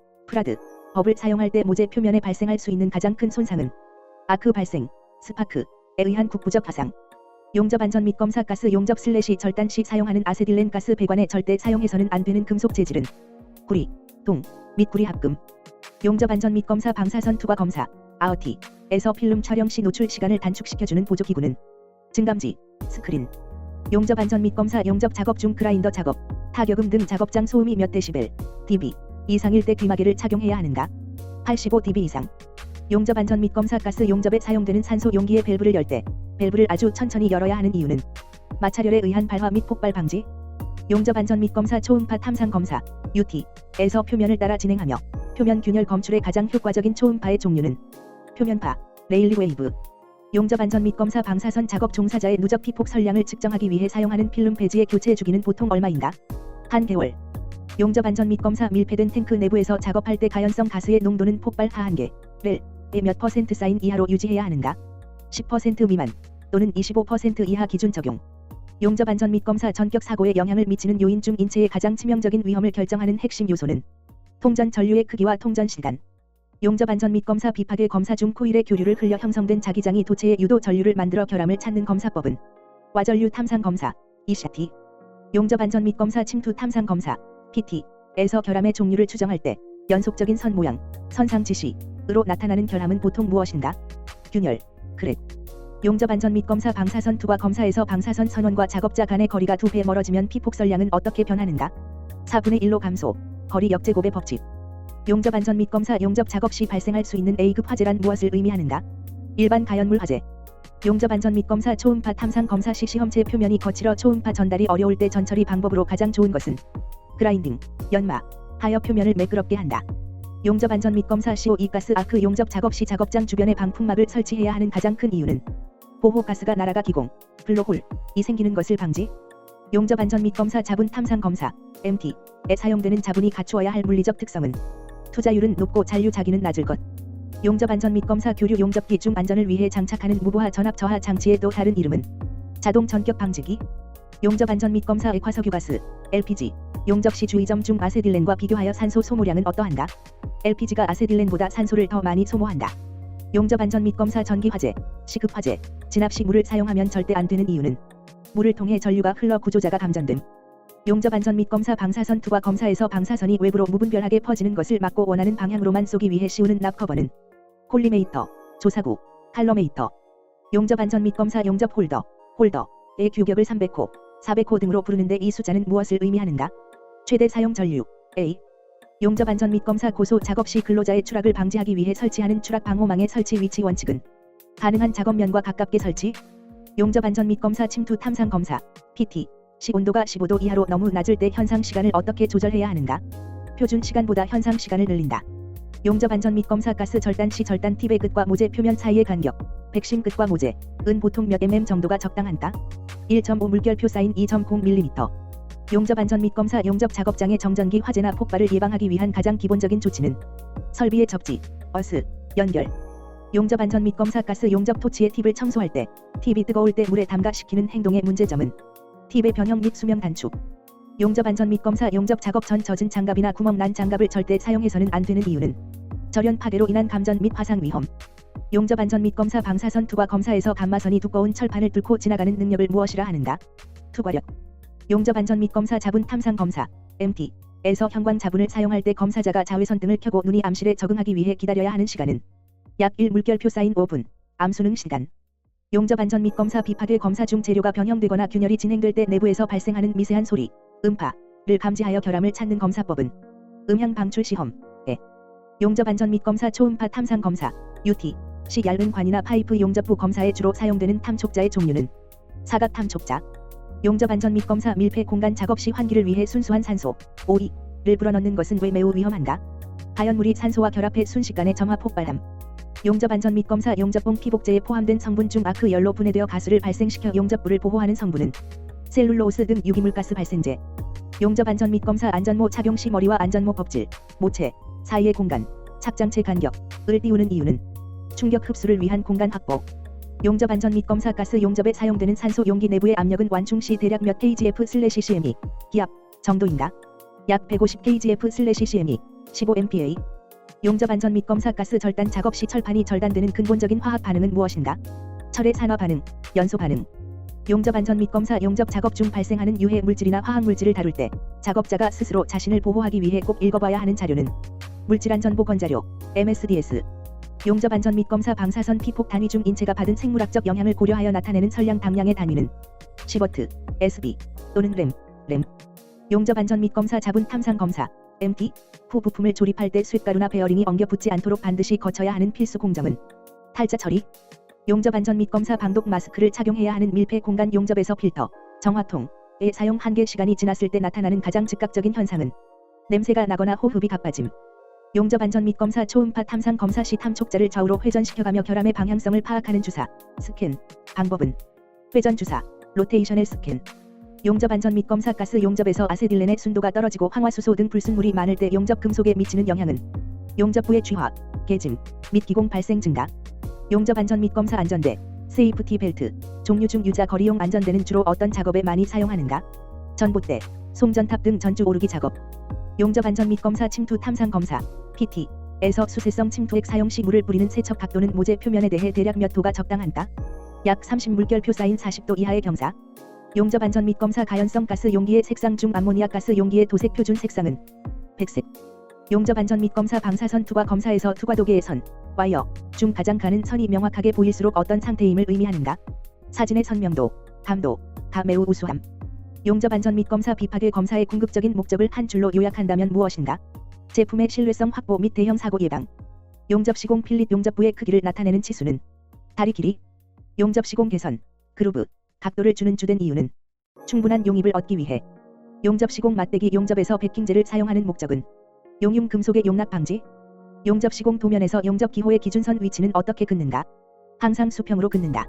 법을 사용할 때 모재 표면에 발생할 수 있는 가장 큰 손상은 아크 발생, 스파크에 의한 국부적 화상. 용접 안전 및 검사 가스 용접 / 절단 시 사용하는 아세틸렌 가스 배관에 절대 사용해서는 안 되는 금속 재질은 구리, 동 및 구리 합금. 용접 안전 및 검사 방사선 투과 검사 아어티에서 필름 촬영 시 노출 시간을 단축시켜주는 보조기구는 증감지, 스크린. 용접 안전 및 검사 용접 작업 중 그라인더 작업, 타격음 등 작업장 소음이 몇 데시벨, dB 이상일 때 귀마개를 착용해야 하는가? 85dB 이상. 용접 안전 및 검사 가스 용접에 사용되는 산소 용기의 밸브를 열 때 밸브를 아주 천천히 열어야 하는 이유는 마찰열에 의한 발화 및 폭발 방지. 용접 안전 및 검사 초음파 탐상 검사 UT에서 표면을 따라 진행하며 표면 균열 검출에 가장 효과적인 초음파의 종류는 표면파, 레일리 웨이브. 용접 안전 및 검사 방사선 작업 종사자의 누적 피폭 설량을 측정하기 위해 사용하는 필름 배지의 교체 주기는 보통 얼마인가? 한 개월. 용접 안전 및 검사 밀폐된 탱크 내부에서 작업할 때 가연성 가스의 농도는 폭발 하한계를 몇 % 사인 이하로 유지해야 하는가? 10% 미만 또는 25% 이하 기준 적용. 용접 안전 및 검사 전격 사고에 영향을 미치는 요인 중 인체의 가장 치명적인 위험을 결정하는 핵심 요소는 통전 전류의 크기와 통전 시간. 용접 안전 및 검사 비파괴 검사 중 코일의 교류를 흘려 형성된 자기장이 도체의 유도 전류를 만들어 결함을 찾는 검사법은 와전류 탐상 검사 ECT. 용접 안전 및 검사 침투 탐상 검사 PT에서 결함의 종류를 추정할 때 연속적인 선 모양, 선상 지시으로 나타나는 결함은 보통 무엇인가? 균열, 크랙. 용접 안전 및 검사 방사선 투과 검사에서 방사선 선원과 작업자 간의 거리가 2배 멀어지면 피폭 설량은 어떻게 변하는가? 4분의 1로 감소, 거리 역제곱의 법칙. 용접 안전 및 검사 용접 작업 시 발생할 수 있는 A급 화재란 무엇을 의미하는가? 일반 가연물 화재. 용접 안전 및 검사 초음파 탐상 검사 시 시험체 표면이 거칠어 초음파 전달이 어려울 때 전처리 방법으로 가장 좋은 것은 그라인딩, 연마, 하여 표면을 매끄럽게 한다. 용접 안전 및 검사 CO2 가스 아크 용접 작업 시 작업장 주변에 방풍막을 설치해야 하는 가장 큰 이유는 보호 가스가 날아가 기공, 블로홀이 생기는 것을 방지. 용접 안전 및 검사 자분 탐상 검사 MT에 사용되는 자분이 갖추어야 할 물리적 특성은 투자율은 높고 잔류 자기는 낮을 것. 용접 안전 및 검사 교류 용접기 중 안전을 위해 장착하는 무보화 전압 저하 장치의 또 다른 이름은 자동 전격 방지기. 용접 안전 및 검사 액화석유가스 LPG. 용접 시 주의점 중 아세틸렌과 비교하여 산소 소모량은 어떠한가? LPG가 아세틸렌보다 산소를 더 많이 소모한다. 용접 안전 및 검사 전기 화재, 시급 화재, 진압 시 물을 사용하면 절대 안 되는 이유는 물을 통해 전류가 흘러 구조자가 감전됨. 용접 안전 및 검사 방사선 투과 검사에서 방사선이 외부로 무분별하게 퍼지는 것을 막고 원하는 방향으로만 쏘기 위해 씌우는 납커버는 콜리메이터, 조사구, 칼로메이터. 용접 안전 및 검사 용접 홀더의 규격을 300호, 400호 등으로 부르는데 이 숫자는 무엇을 의미하는가? 최대 사용 전류 A. 용접 안전 및 검사 고소 작업 시 근로자의 추락을 방지하기 위해 설치하는 추락 방호망의 설치 위치 원칙은 가능한 작업면과 가깝게 설치. 용접 안전 및 검사 침투 탐상 검사 PT 시 온도가 15도 이하로 너무 낮을 때 현상 시간을 어떻게 조절해야 하는가? 표준 시간보다 현상 시간을 늘린다. 용접 안전 및 검사 가스 절단 시 절단 팁의 끝과 모재 표면 사이의 간격, 백신 끝과 모재은 보통 몇 mm 정도가 적당한가? 1.5 물결표 사인 2.0mm. 용접 안전 및 검사 용접 작업장의 정전기 화재나 폭발을 예방하기 위한 가장 기본적인 조치는 설비의 접지, 어스, 연결. 용접 안전 및 검사 가스 용접 토치의 팁을 청소할 때 팁이 뜨거울 때 물에 담가시키는 행동의 문제점은 팁의 변형 및 수명 단축. 용접 안전 및 검사 용접 작업 전 젖은 장갑이나 구멍 난 장갑을 절대 사용해서는 안 되는 이유는 절연 파괴로 인한 감전 및 화상 위험. 용접 안전 및 검사 방사선 투과 검사에서 감마선이 두꺼운 철판을 뚫고 지나가는 능력을 무엇이라 하는가? 투과력. 용접 안전 및 검사 자분 탐상 검사 MT에서 형광 자분을 사용할 때 검사자가 자외선 등을 켜고 눈이 암실에 적응하기 위해 기다려야 하는 시간은 약 1 물결표 사인 5분. 암수능 시간. 용접 안전 및 검사 비파괴 검사 중 재료가 변형되거나 균열이 진행될 때 내부에서 발생하는 미세한 소리, 음파를 감지하여 결함을 찾는 검사법은 음향 방출 시험. 용접 안전 및 검사 초음파 탐상 검사 UT. 시 얇은 관이나 파이프 용접부 검사에 주로 사용되는 탐촉자의 종류는 사각 탐촉자. 용접 안전 및 검사 밀폐 공간 작업 시 환기를 위해 순수한 산소 OE를 불어넣는 것은 왜 매우 위험한가? 하연물이 산소와 결합해 순식간에 점화 폭발함. 용접 안전 및 검사 용접봉 피복제에 포함된 성분 중 아크 열로 분해되어 가스를 발생시켜 용접부를 보호하는 성분은 셀룰로스 등 유기물가스 발생제. 용접 안전 및 검사 안전모 착용 시 머리와 안전모 껍질, 모체 사이의 공간, 착장체 간격을 띄우는 이유는 충격 흡수를 위한 공간 확보. 용접 안전 및 검사 가스 용접에 사용되는 산소 용기 내부의 압력은 완충 시 대략 몇 kgf/cme 기압 정도인가? 약 150 kgf/cme 15 MPa. 용접 안전 및 검사 가스 절단 작업 시 철판이 절단되는 근본적인 화학 반응은 무엇인가? 철의 산화 반응, 연소 반응. 용접 안전 및 검사 용접 작업 중 발생하는 유해 물질이나 화학 물질을 다룰 때 작업자가 스스로 자신을 보호하기 위해 꼭 읽어봐야 하는 자료는 물질안전보 권자료 MSDS. 용접 안전 및 검사 방사선 피폭 단위 중 인체가 받은 생물학적 영향을 고려하여 나타내는 설량 당량의 단위는 시버트, SB 또는 램. 용접 안전 및 검사 자분 탐상 검사 MT. 후 부품을 조립할 때 쇳가루나 베어링이 엉겨 붙지 않도록 반드시 거쳐야 하는 필수 공정은 탈자 처리. 용접 안전 및 검사 방독 마스크를 착용해야 하는 밀폐 공간 용접에서 필터, 정화통의 사용 한계 시간이 지났을 때 나타나는 가장 즉각적인 현상은 냄새가 나거나 호흡이 가빠짐. 용접 안전 및 검사 초음파 탐상 검사 시 탐촉자를 좌우로 회전시켜가며 결함의 방향성을 파악하는 주사, 스캔. 방법은 회전 주사, 로테이셔널 스캔. 용접 안전 및 검사 가스 용접에서 아세틸렌의 순도가 떨어지고 황화수소 등 불순물이 많을 때 용접 금속에 미치는 영향은 용접부의 쥐화, 깨짐 및 기공 발생 증가. 용접 안전 및 검사 안전대, 세이프티 벨트. 종류 중 유자 거리용 안전대는 주로 어떤 작업에 많이 사용하는가? 전봇대, 송전탑 등 전주 오르기 작업. 용접 안전 및 검사 침투 탐상 검사 PT에서 수세성 침투액 사용 시 물을 뿌리는 세척 각도는 모재 표면에 대해 대략 몇 도가 적당한가? 약 30 물결표 사인 40도 이하의 경사. 용접 안전 및 검사 가연성 가스 용기의 색상 중 암모니아 가스 용기의 도색 표준 색상은 백색. 용접 안전 및 검사 방사선 투과 검사에서 투과도계의 선, 와이어 중 가장 가는 선이 명확하게 보일수록 어떤 상태임을 의미하는가? 사진의 선명도, 감도가 매우 우수함. 용접 안전 및 검사 비파괴 검사의 궁극적인 목적을 한 줄로 요약한다면 무엇인가? 제품의 신뢰성 확보 및 대형 사고 예방. 용접 시공 필릿 용접부의 크기를 나타내는 치수는 다리 길이. 용접 시공 개선, 그루브, 각도를 주는 주된 이유는 충분한 용입을 얻기 위해. 용접 시공 맞대기 용접에서 베킹제를 사용하는 목적은 용융 금속의 용락 방지. 용접 시공 도면에서 용접 기호의 기준선 위치는 어떻게 긋는가? 항상 수평으로 긋는다.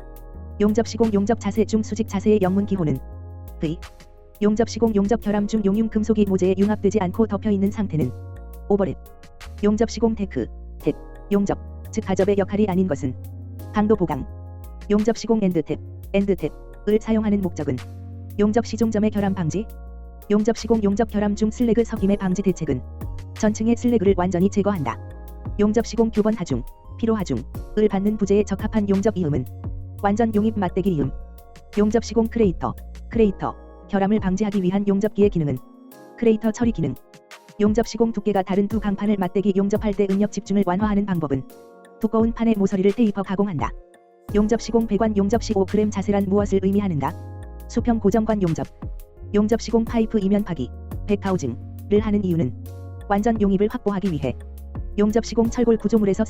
용접 시공 용접 자세 중 수직 자세의 영문 기호는 V. 용접 시공 용접 결함 중 용융 금속이 모재에 융합되지 않고 덮여 있는 상태는 오버랩. 용접 시공 테크, 탭, 용접, 즉 가접의 역할이 아닌 것은 강도 보강. 용접 시공 엔드탭을 사용하는 목적은 용접 시종점의 결함 방지. 용접 시공 용접 결함 중 슬래그 섞임의 방지 대책은 전층의 슬래그를 완전히 제거한다. 용접 시공 교번 하중, 피로 하중을 받는 부재에 적합한 용접 이음은 완전 용입 맞대기 이음. 용접 시공 크레이터, 결함을 방지하기 위한 용접기의 기능은 크레이터 처리 기능. 용접 시공 두께가 다른 두 강판을 맞대기 용접할 때 응력 집중을 완화하는 방법은 두꺼운 판에 모서리를 테이퍼 가공한다. 용접 시공 배관 용접 시 5g 자세란 무엇을 의미하는가? 수평 고정관 용접. 용접 시공 파이프 이면 파기, 백하우징을 하는 이유는 완전 용입을 확보하기 위해. 용접 시공 철골 구조물에서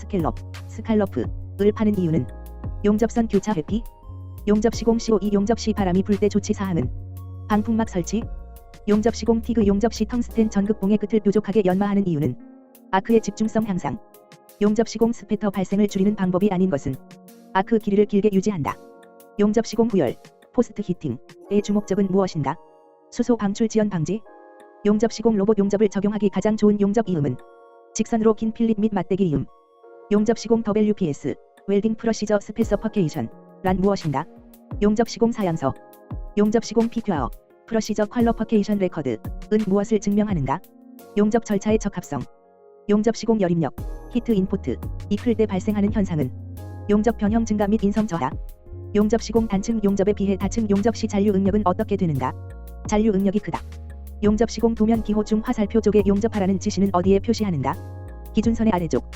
스칼러프를 파는 이유는 용접선 교차 회피. 용접 시공 CO2 용접 시 바람이 불 때 조치 사항은 방풍막 설치. 용접 시공 티그 용접 시 텅스텐 전극봉의 끝을 뾰족하게 연마하는 이유는 아크의 집중성 향상. 용접 시공 스패터 발생을 줄이는 방법이 아닌 것은 아크 길이를 길게 유지한다. 용접 시공 부열, 포스트 히팅의 주목적은 무엇인가? 수소 방출 지연 방지. 용접 시공 로봇 용접을 적용하기 가장 좋은 용접 이음은 직선으로 긴 필립 및 맞대기 이음. 용접 시공 WPS 웰딩 프로시저 스페서퍼케이션 란 무엇인가? 용접 시공 사양서. 용접 시공 PQR 프로시저 퀄러퍼케이션 레커드 은 무엇을 증명하는가? 용접 절차의 적합성. 용접 시공 열입력 히트 인포트 이클 때 발생하는 현상은 용접 변형 증가 및 인성 저하. 용접 시공 단층 용접에 비해 다층 용접 시 잔류 응력은 어떻게 되는가? 잔류 응력이 크다. 용접 시공 도면 기호 중 화살표 쪽에 용접하라는 지시는 어디에 표시하는가? 기준선의 아래쪽.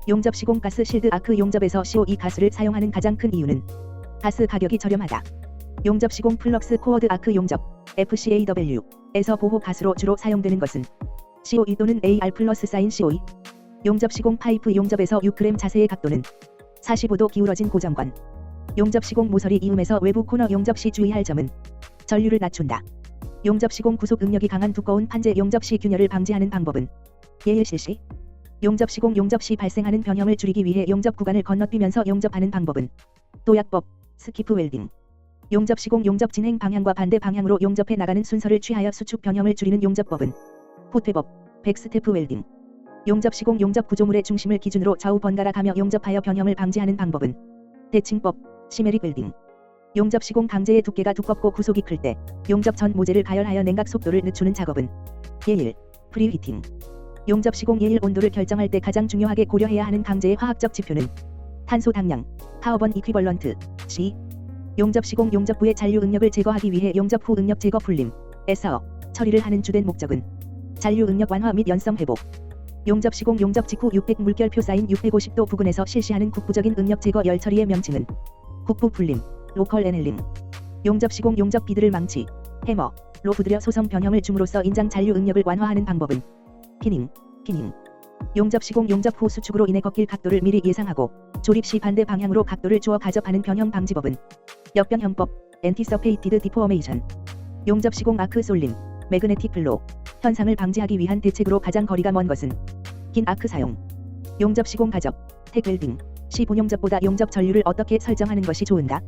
용접 시공 가스 실드 아크 용접에서 CO2 가스를 사용하는 가장 큰 이유는 가스 가격이 저렴하다. 용접 시공 플럭스 코어드 아크 용접 FCAW에서 보호 가스로 주로 사용되는 것은 CO2 또는 AR 플러스 사인 CO2. 용접 시공 파이프 용접에서 6g 자세의 각도는 45도 기울어진 고정관. 용접 시공 모서리 이음에서 외부 코너 용접 시 주의할 점은 전류를 낮춘다. 용접 시공 구속 응력이 강한 두꺼운 판재 용접 시 균열을 방지하는 방법은 예일 실시. 용접 시공 용접 시 발생하는 변형을 줄이기 위해 용접 구간을 건너뛰면서 용접하는 방법은 도약법 스키프 웰딩. 용접 시공 용접 진행 방향과 반대 방향으로 용접해 나가는 순서를 취하여 수축 변형을 줄이는 용접법은 포퇴법 백스테프 웰딩. 용접 시공 용접 구조물의 중심을 기준으로 좌우 번갈아 가며 용접하여 변형을 방지하는 방법은 대칭법 시메릭 웰딩. 용접 시공 강제의 두께가 두껍고 구속이 클 때 용접 전 모재를 가열하여 냉각 속도를 늦추는 작업은 예일 프리히팅. 용접 시공 예일 온도를 결정할 때 가장 중요하게 고려해야 하는 강제의 화학적 지표는 탄소 당량 카어번 이퀴벌런트 C. 용접 시공 용접부의 잔류 응력을 제거하기 위해 용접 후 응력 제거 풀림에서 처리를 하는 주된 목적은 잔류 응력 완화 및 연성 회복. 용접 시공 용접 직후 600 물결표 쌓인 650도 부근에서 실시하는 국부적인 응력 제거 열 처리의 명칭은 국부 풀림 로컬 애넬링. 용접 시공 용접 비드를 망치 해머로 부드려 소성 변형을 줌으로써 인장 잔류 응력을 완화하는 방법은 피닝. 용접 시공 용접 후 수축으로 인해 꺾일 각도를 미리 예상하고 조립 시 반대 방향으로 각도를 주어 가접하는 변형 방지법은 역변형법 엔티서페이티드 디포어메이션. 용접 시공 아크 쏠림 매그네틱 플로 현상을 방지하기 위한 대책으로 가장 거리가 먼 것은 긴 아크 사용. 용접 시공 가접 택 웰딩 시 본용접보다 용접 전류를 어떻게 설정하는 것이 좋은가?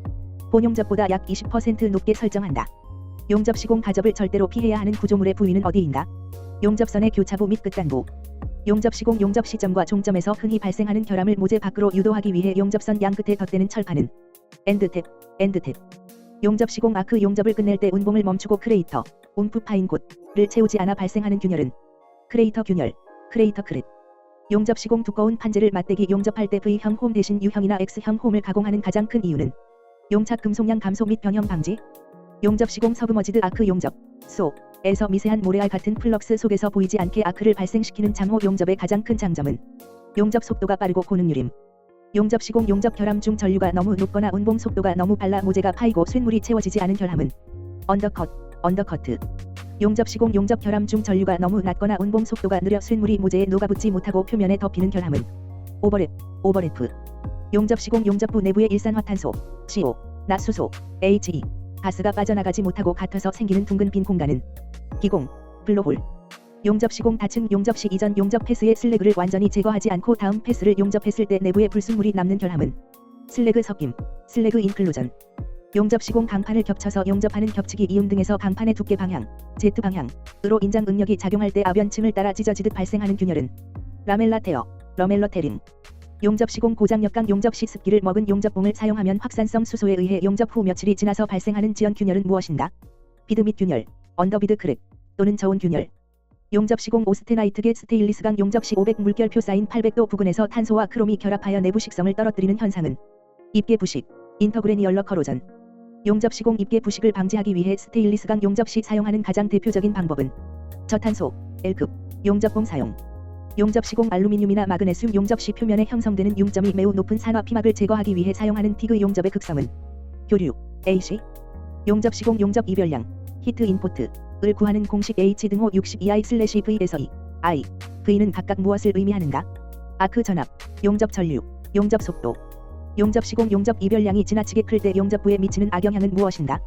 본용접보다 약 20% 높게 설정한다. 용접 시공 가접을 절대로 피해야 하는 구조물의 부위는 어디인가? 용접선의 교차부 및 끝단부. 용접 시공 용접 시점과 종점에서 흔히 발생하는 결함을 모재 밖으로 유도하기 위해 용접선 양 끝에 덧대는 철판은 엔드탭. 용접 시공 아크 용접을 끝낼 때 운봉을 멈추고 크레이터 움프 파인 곳을 채우지 않아 발생하는 균열은 크레이터 균열 크레이터 크렛. 용접 시공 두꺼운 판재를 맞대기 용접할 때 V형 홈 대신 U형이나 X형 홈을 가공하는 가장 큰 이유는 용착 금속량 감소 및 변형 방지. 용접 시공 서브머지드 아크 용접 에서 미세한 모래알 같은 플럭스 속에서 보이지 않게 아크를 발생시키는 장호 용접의 가장 큰 장점은 용접 속도가 빠르고 고능률임. 용접 시공 용접 결함 중 전류가 너무 높거나 운봉 속도가 너무 빨라 모재가 파이고 쇳물이 채워지지 않은 결함은 언더커트. 용접 시공 용접 결함 중 전류가 너무 낮거나 운봉 속도가 느려 쇳물이 모재에 녹아붙지 못하고 표면에 덮이는 결함은 오버랩. 용접 시공 용접부 내부의 일산화탄소 CO, 나수소, HE 가스가 빠져나가지 못하고 같아서 생기는 둥근 빈 공간은 기공, 블로홀. 용접 시공 다층 용접 시 이전 용접 패스의 슬래그를 완전히 제거하지 않고 다음 패스를 용접했을 때 내부에 불순물이 남는 결함은 슬래그 섞임, 슬래그 인클루전. 용접 시공 강판을 겹쳐서 용접하는 겹치기 이음 등에서 강판의 두께 방향, Z 방향으로 인장 응력이 작용할 때 아변층을 따라 찢어지듯 발생하는 균열은 라멜라 테어, 러멜러 테링. 용접 시공 고장 역강 용접 시 습기를 먹은 용접봉을 사용하면 확산성 수소에 의해 용접 후 며칠이 지나서 발생하는 지연 균열은 무엇인가? 비드 및 균열, 언더비드 크랙 또는 저온 균열. 용접 시공 오스테나이트계 스테인리스강 용접 시 500 물결표 쌓인 800도 부근에서 탄소와 크롬이 결합하여 내부 식성을 떨어뜨리는 현상은 입계 부식, 인터그레니얼러 커로전. 용접 시공 입계 부식을 방지하기 위해 스테인리스강 용접 시 사용하는 가장 대표적인 방법은 저탄소, L급, 용접봉 사용. 용접 시공 알루미늄이나 마그네슘 용접 시 표면에 형성되는 융점이 매우 높은 산화 피막을 제거하기 위해 사용하는 티그 용접의 극성은 교류, AC. 용접 시공 용접 이별량, 히트 인포트을 구하는 공식 H 등호 62I/V에서 I, V는 각각 무엇을 의미하는가? 아크 전압, 용접 전류, 용접 속도. 용접 시공 용접 이별량이 지나치게 클 때 용접부에 미치는 악영향은 무엇인가?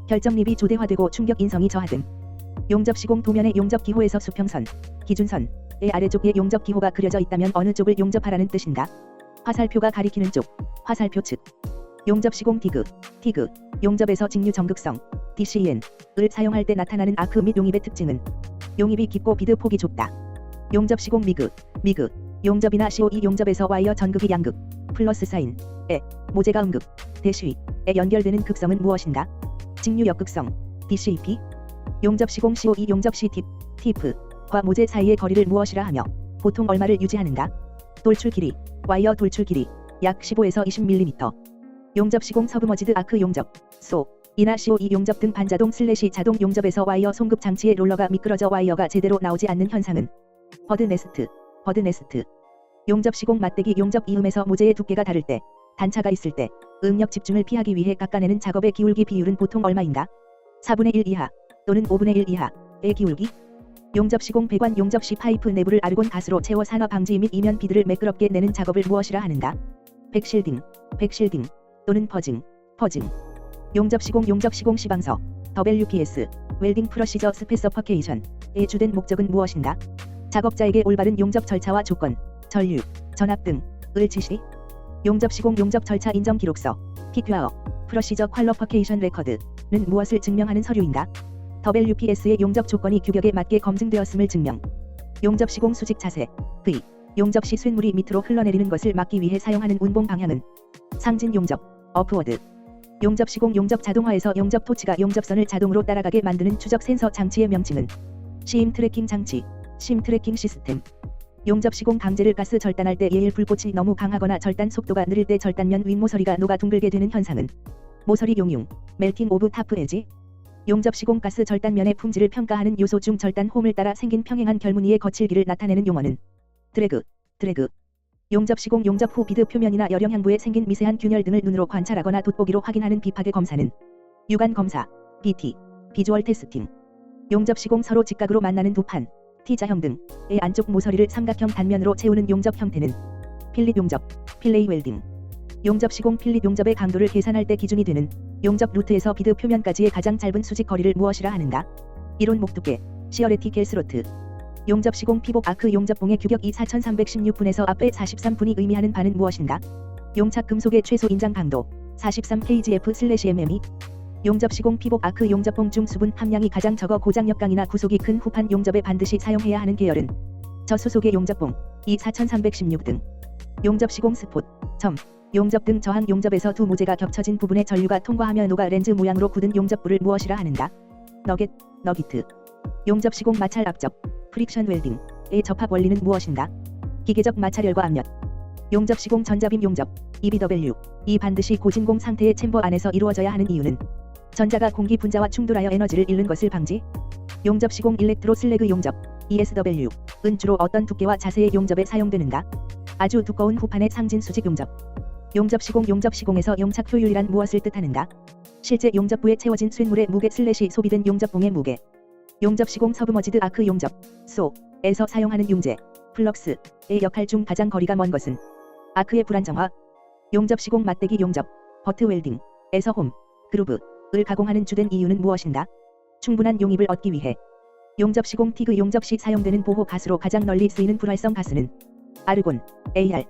결정립이 조대화되고 충격 인성이 저하됨. 용접 시공 도면의 용접 기호에서 수평선, 기준선의 아래쪽에 용접 기호가 그려져 있다면 어느 쪽을 용접하라는 뜻인가? 화살표가 가리키는 쪽, 화살표 측. 용접 시공 티그, 용접에서 직류 정극성, DCN, 을 사용할 때 나타나는 아크 및 용입의 특징은 용입이 깊고 비드 폭이 좁다. 용접 시공 미그, 용접이나 COE 용접에서 와이어 전극이 양극, 플러스 사인, 모재가 음극, 대시에 연결되는 극성은 무엇인가? 직류 역극성, DCP, 용접 시공 COE 용접 시 팁과 모재 사이의 거리를 무엇이라 하며 보통 얼마를 유지하는가? 돌출 길이, 와이어 돌출 길이 약 15에서 20mm. 용접 시공 서브머지드 아크 용접, 이나 COE 용접 등 반자동 / 자동 용접에서 와이어 송급 장치의 롤러가 미끄러져 와이어가 제대로 나오지 않는 현상은 버드 네스트. 용접 시공 맞대기 용접 이음에서 모재의 두께가 다를 때, 단차가 있을 때 응력 집중을 피하기 위해 깎아내는 작업의 기울기 비율은 보통 얼마인가? 4분의 1 이하 또는 5분의 1 이하의 기울기? 용접 시공 배관 용접 시 파이프 내부를 아르곤 가스로 채워 산화 방지 및 이면 비드를 매끄럽게 내는 작업을 무엇이라 하는가? 백실딩 또는 퍼징. 용접 시공 시방서 WPS 웰딩 프로시저 스페서퍼케이션의 주된 목적은 무엇인가? 작업자에게 올바른 용접 절차와 조건, 전류, 전압 등을 지시. 용접 시공 용접 절차 인정 기록서 PQR 프로시저 퀄러퍼케이션 레커드는 무엇을 증명하는 서류인가? WPS의 용접 조건이 규격에 맞게 검증되었음을 증명. 용접 시공 수직 자세 용접 시 쇳물이 밑으로 흘러내리는 것을 막기 위해 사용하는 운봉 방향은 상진 용접 업워드. 용접 시공 용접 자동화에서 용접 토치가 용접선을 자동으로 따라가게 만드는 추적 센서 장치의 명칭은 심 트래킹 장치, 심 트래킹 시스템. 용접 시공 강제를 가스 절단할 때 예일 불꽃이 너무 강하거나 절단 속도가 느릴 때 절단면 윗모서리가 녹아 둥글게 되는 현상은 모서리 용융, 멜팅 오브 타프 에지. 용접 시공 가스 절단면의 품질을 평가하는 요소 중 절단 홈을 따라 생긴 평행한 결무늬의 거칠기를 나타내는 용어는 드래그. 용접 시공 용접 후 비드 표면이나 열영향부에 생긴 미세한 균열 등을 눈으로 관찰하거나 돋보기로 확인하는 비파괴 검사는 유관 검사, BT, 비주얼 테스팅. 용접 시공 서로 직각으로 만나는 두 판, T자형 등의 안쪽 모서리를 삼각형 단면으로 채우는 용접 형태는 필립 용접, 필레이 웰딩. 용접 시공 필립 용접의 강도를 계산할 때 기준이 되는 용접 루트에서 비드 표면까지의 가장 짧은 수직 거리를 무엇이라 하는가? 이론 목두께, 시어레티켈 스로트. 용접 시공 피복 아크 용접봉의 규격 4316분에서 앞에 43분이 의미하는 바는 무엇인가? 용착 금속의 최소 인장 강도 43kgf/mm이. 용접 시공 피복 아크 용접봉 중 수분 함량이 가장 적어 고장력 강이나 구속이 큰 후판 용접에 반드시 사용해야 하는 계열은 저수속의 용접봉 4316 등. 용접 시공 스폿, 용접 등 저항 용접에서 두 모재가 겹쳐진 부분에 전류가 통과하며 녹아 렌즈 모양으로 굳은 용접부를 무엇이라 하는가? 너기트. 용접 시공 마찰 압적, 프릭션 웰딩의 접합 원리는 무엇인가? 기계적 마찰열과 압력. 용접 시공 전자빔 용접, EBW, 이 반드시 고진공 상태의 챔버 안에서 이루어져야 하는 이유는 전자가 공기 분자와 충돌하여 에너지를 잃는 것을 방지. 용접 시공 일렉트로 슬래그 용접, ESW, 은 주로 어떤 두께와 자세의 용접에 사용되는가? 아주 두꺼운 후판의 상진 수직 용접. 용접 시공에서 용착 효율이란 무엇을 뜻하는가? 실제 용접부에 채워진 쇳물의 무게 / 소비된 용접봉의 무게. 용접 시공 서브머지드 아크 용접, 에서 사용하는 융제, 플럭스의 역할 중 가장 거리가 먼 것은 아크의 불안정화. 용접 시공 맞대기 용접, 버트 웰딩에서 홈, 그루브를 가공하는 주된 이유는 무엇인가? 충분한 용입을 얻기 위해. 용접 시공 티그 용접 시 사용되는 보호 가스로 가장 널리 쓰이는 불활성 가스는 아르곤, AR.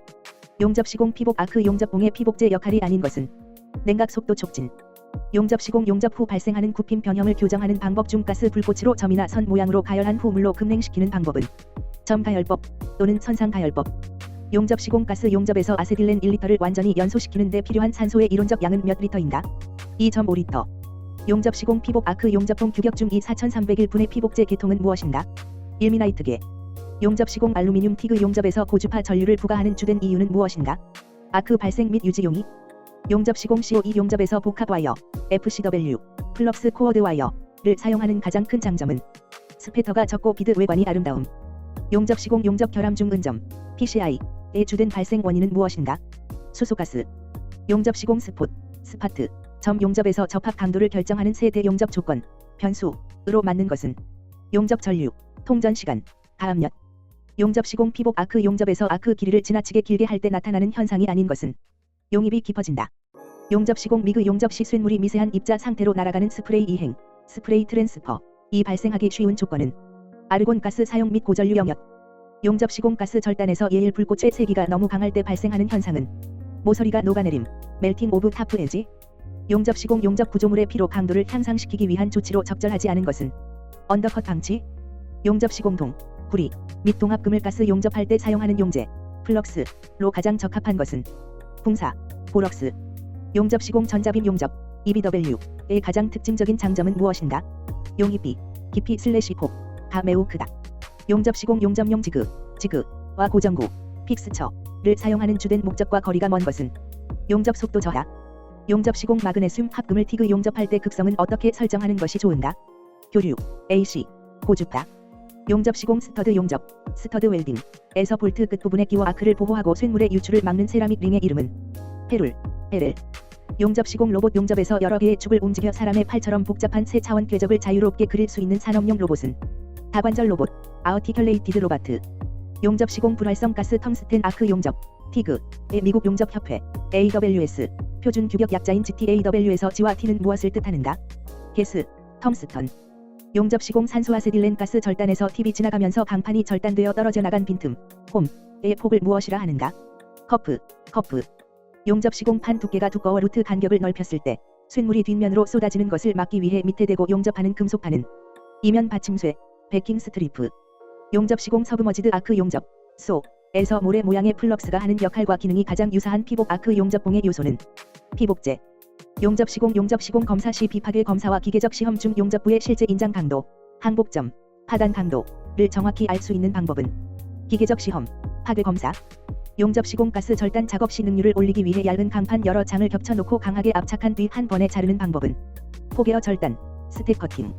용접 시공 피복 아크 용접봉의 피복제 역할이 아닌 것은 냉각 속도 촉진. 용접 시공 용접 후 발생하는 굽힘 변형을 교정하는 방법 중 가스 불꽃으로 점이나 선 모양으로 가열한 후 물로 급냉시키는 방법은 점 가열법 또는 선상 가열법. 용접 시공 가스 용접에서 아세틸렌 1리터를 완전히 연소시키는 데 필요한 산소의 이론적 양은 몇 리터인가? 2.5리터. 용접 시공 피복 아크 용접봉 규격 중 4301분의 피복제 계통은 무엇인가? 일미나이트계. 용접 시공 알루미늄 티그 용접에서 고주파 전류를 부과하는 주된 이유는 무엇인가? 아크 발생 및 유지 용이. 용접 시공 COE 용접에서 복합 와이어, FCW, 플럭스 코어드 와이어를 사용하는 가장 큰 장점은 스패터가 적고 비드 외관이 아름다움. 용접 시공 용접 결함 중 은점, PCI의 주된 발생 원인은 무엇인가? 수소가스. 용접 시공 스파트, 점 용접에서 접합 강도를 결정하는 세대 용접 조건, 변수로 맞는 것은 용접 전류, 통전 시간, 가압력. 용접 시공 피복 아크 용접에서 아크 길이를 지나치게 길게 할 때 나타나는 현상이 아닌 것은 용입이 깊어진다. 용접 시공 미그 용접 시 쇳물이 미세한 입자 상태로 날아가는 스프레이 이행, 스프레이 트랜스퍼, 이 발생하기 쉬운 조건은 아르곤 가스 사용 및 고전류 영역. 용접 시공 가스 절단에서 예일 불꽃의 세기가 너무 강할 때 발생하는 현상은 모서리가 녹아내림, 멜팅 오브 타프 에지. 용접 시공 용접 구조물의 피로 강도를 향상시키기 위한 조치로 적절하지 않은 것은 언더컷 방치, 용접 시공동, 구리 및 동합금을 가스 용접할 때 사용하는 용재, 플럭스로 가장 적합한 것은 풍사, 보럭스. 용접 시공 전자빔 용접, EBW의 가장 특징적인 장점은 무엇인가? 용입비, 깊이/폭,가 매우 크다. 용접 시공 용접용 지그와 고정구, 픽스처를 사용하는 주된 목적과 거리가 먼 것은 용접 속도 저하. 용접 시공 마그네슘 합금을 티그 용접할 때 극성은 어떻게 설정하는 것이 좋은가? 교류, AC, 고주파. 용접 시공 스터드 용접, 스터드 웰딩에서 볼트 끝부분에 끼워 아크를 보호하고 쇳물의 유출을 막는 세라믹 링의 이름은 페룰, LL. 용접 시공 로봇 용접에서 여러 개의 축을 움직여 사람의 팔처럼 복잡한 세 차원 궤적을 자유롭게 그릴 수 있는 산업용 로봇은 다관절 로봇, 아우티큘레이티드 로바트. 용접 시공 불활성 가스 텅스텐 아크 용접, 티그의 미국 용접협회, AWS, 표준 규격 약자인 GTAW에서 G와 T는 무엇을 뜻하는가? 게스, 텅스턴. 용접 시공 산소아세틸렌 가스 절단에서 팁이 지나가면서 강판이 절단되어 떨어져 나간 빈틈, 홈의 폭을 무엇이라 하는가? 커프. 용접 시공 판 두께가 두꺼워 루트 간격을 넓혔을 때 쇳물이 뒷면으로 쏟아지는 것을 막기 위해 밑에 대고 용접하는 금속판은 이면 받침쇠, 베킹 스트리프. 용접 시공 서브머지드 아크 용접, 소에서 모래 모양의 플럭스가 하는 역할과 기능이 가장 유사한 피복 아크 용접봉의 요소는 피복재. 용접 시공 검사 시 비파괴 검사와 기계적 시험 중 용접부의 실제 인장 강도, 항복점, 파단 강도를 정확히 알 수 있는 방법은 기계적 시험, 파괴 검사. 용접 시공 가스 절단 작업 시 능률을 올리기 위해 얇은 강판 여러 장을 겹쳐놓고 강하게 압착한 뒤 한 번에 자르는 방법은 포개어 절단, 스택 커팅.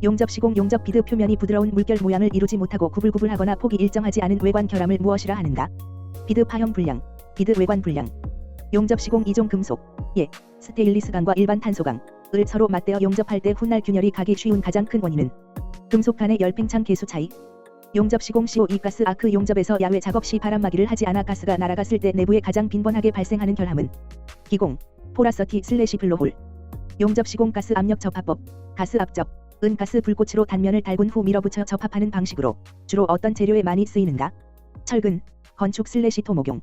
용접 시공 용접 비드 표면이 부드러운 물결 모양을 이루지 못하고 구불구불하거나 폭이 일정하지 않은 외관 결함을 무엇이라 하는가? 비드 파형 불량, 비드 외관 불량. 용접 시공 이종 금속, 스테인리스강과 일반 탄소강을 서로 맞대어 용접할 때 훗날 균열이 가기 쉬운 가장 큰 원인은 금속 간의 열팽창 계수 차이. 용접 시공 CO2 가스 아크 용접에서 야외 작업 시 바람막이를 하지 않아 가스가 날아갔을 때 내부에 가장 빈번하게 발생하는 결함은 기공, 포라서티/블로홀. 용접 시공 가스 압력 접합법, 가스 압접, 은 가스 불꽃으로 단면을 달군 후 밀어붙여 접합하는 방식으로 주로 어떤 재료에 많이 쓰이는가? 철근, 건축/토목용.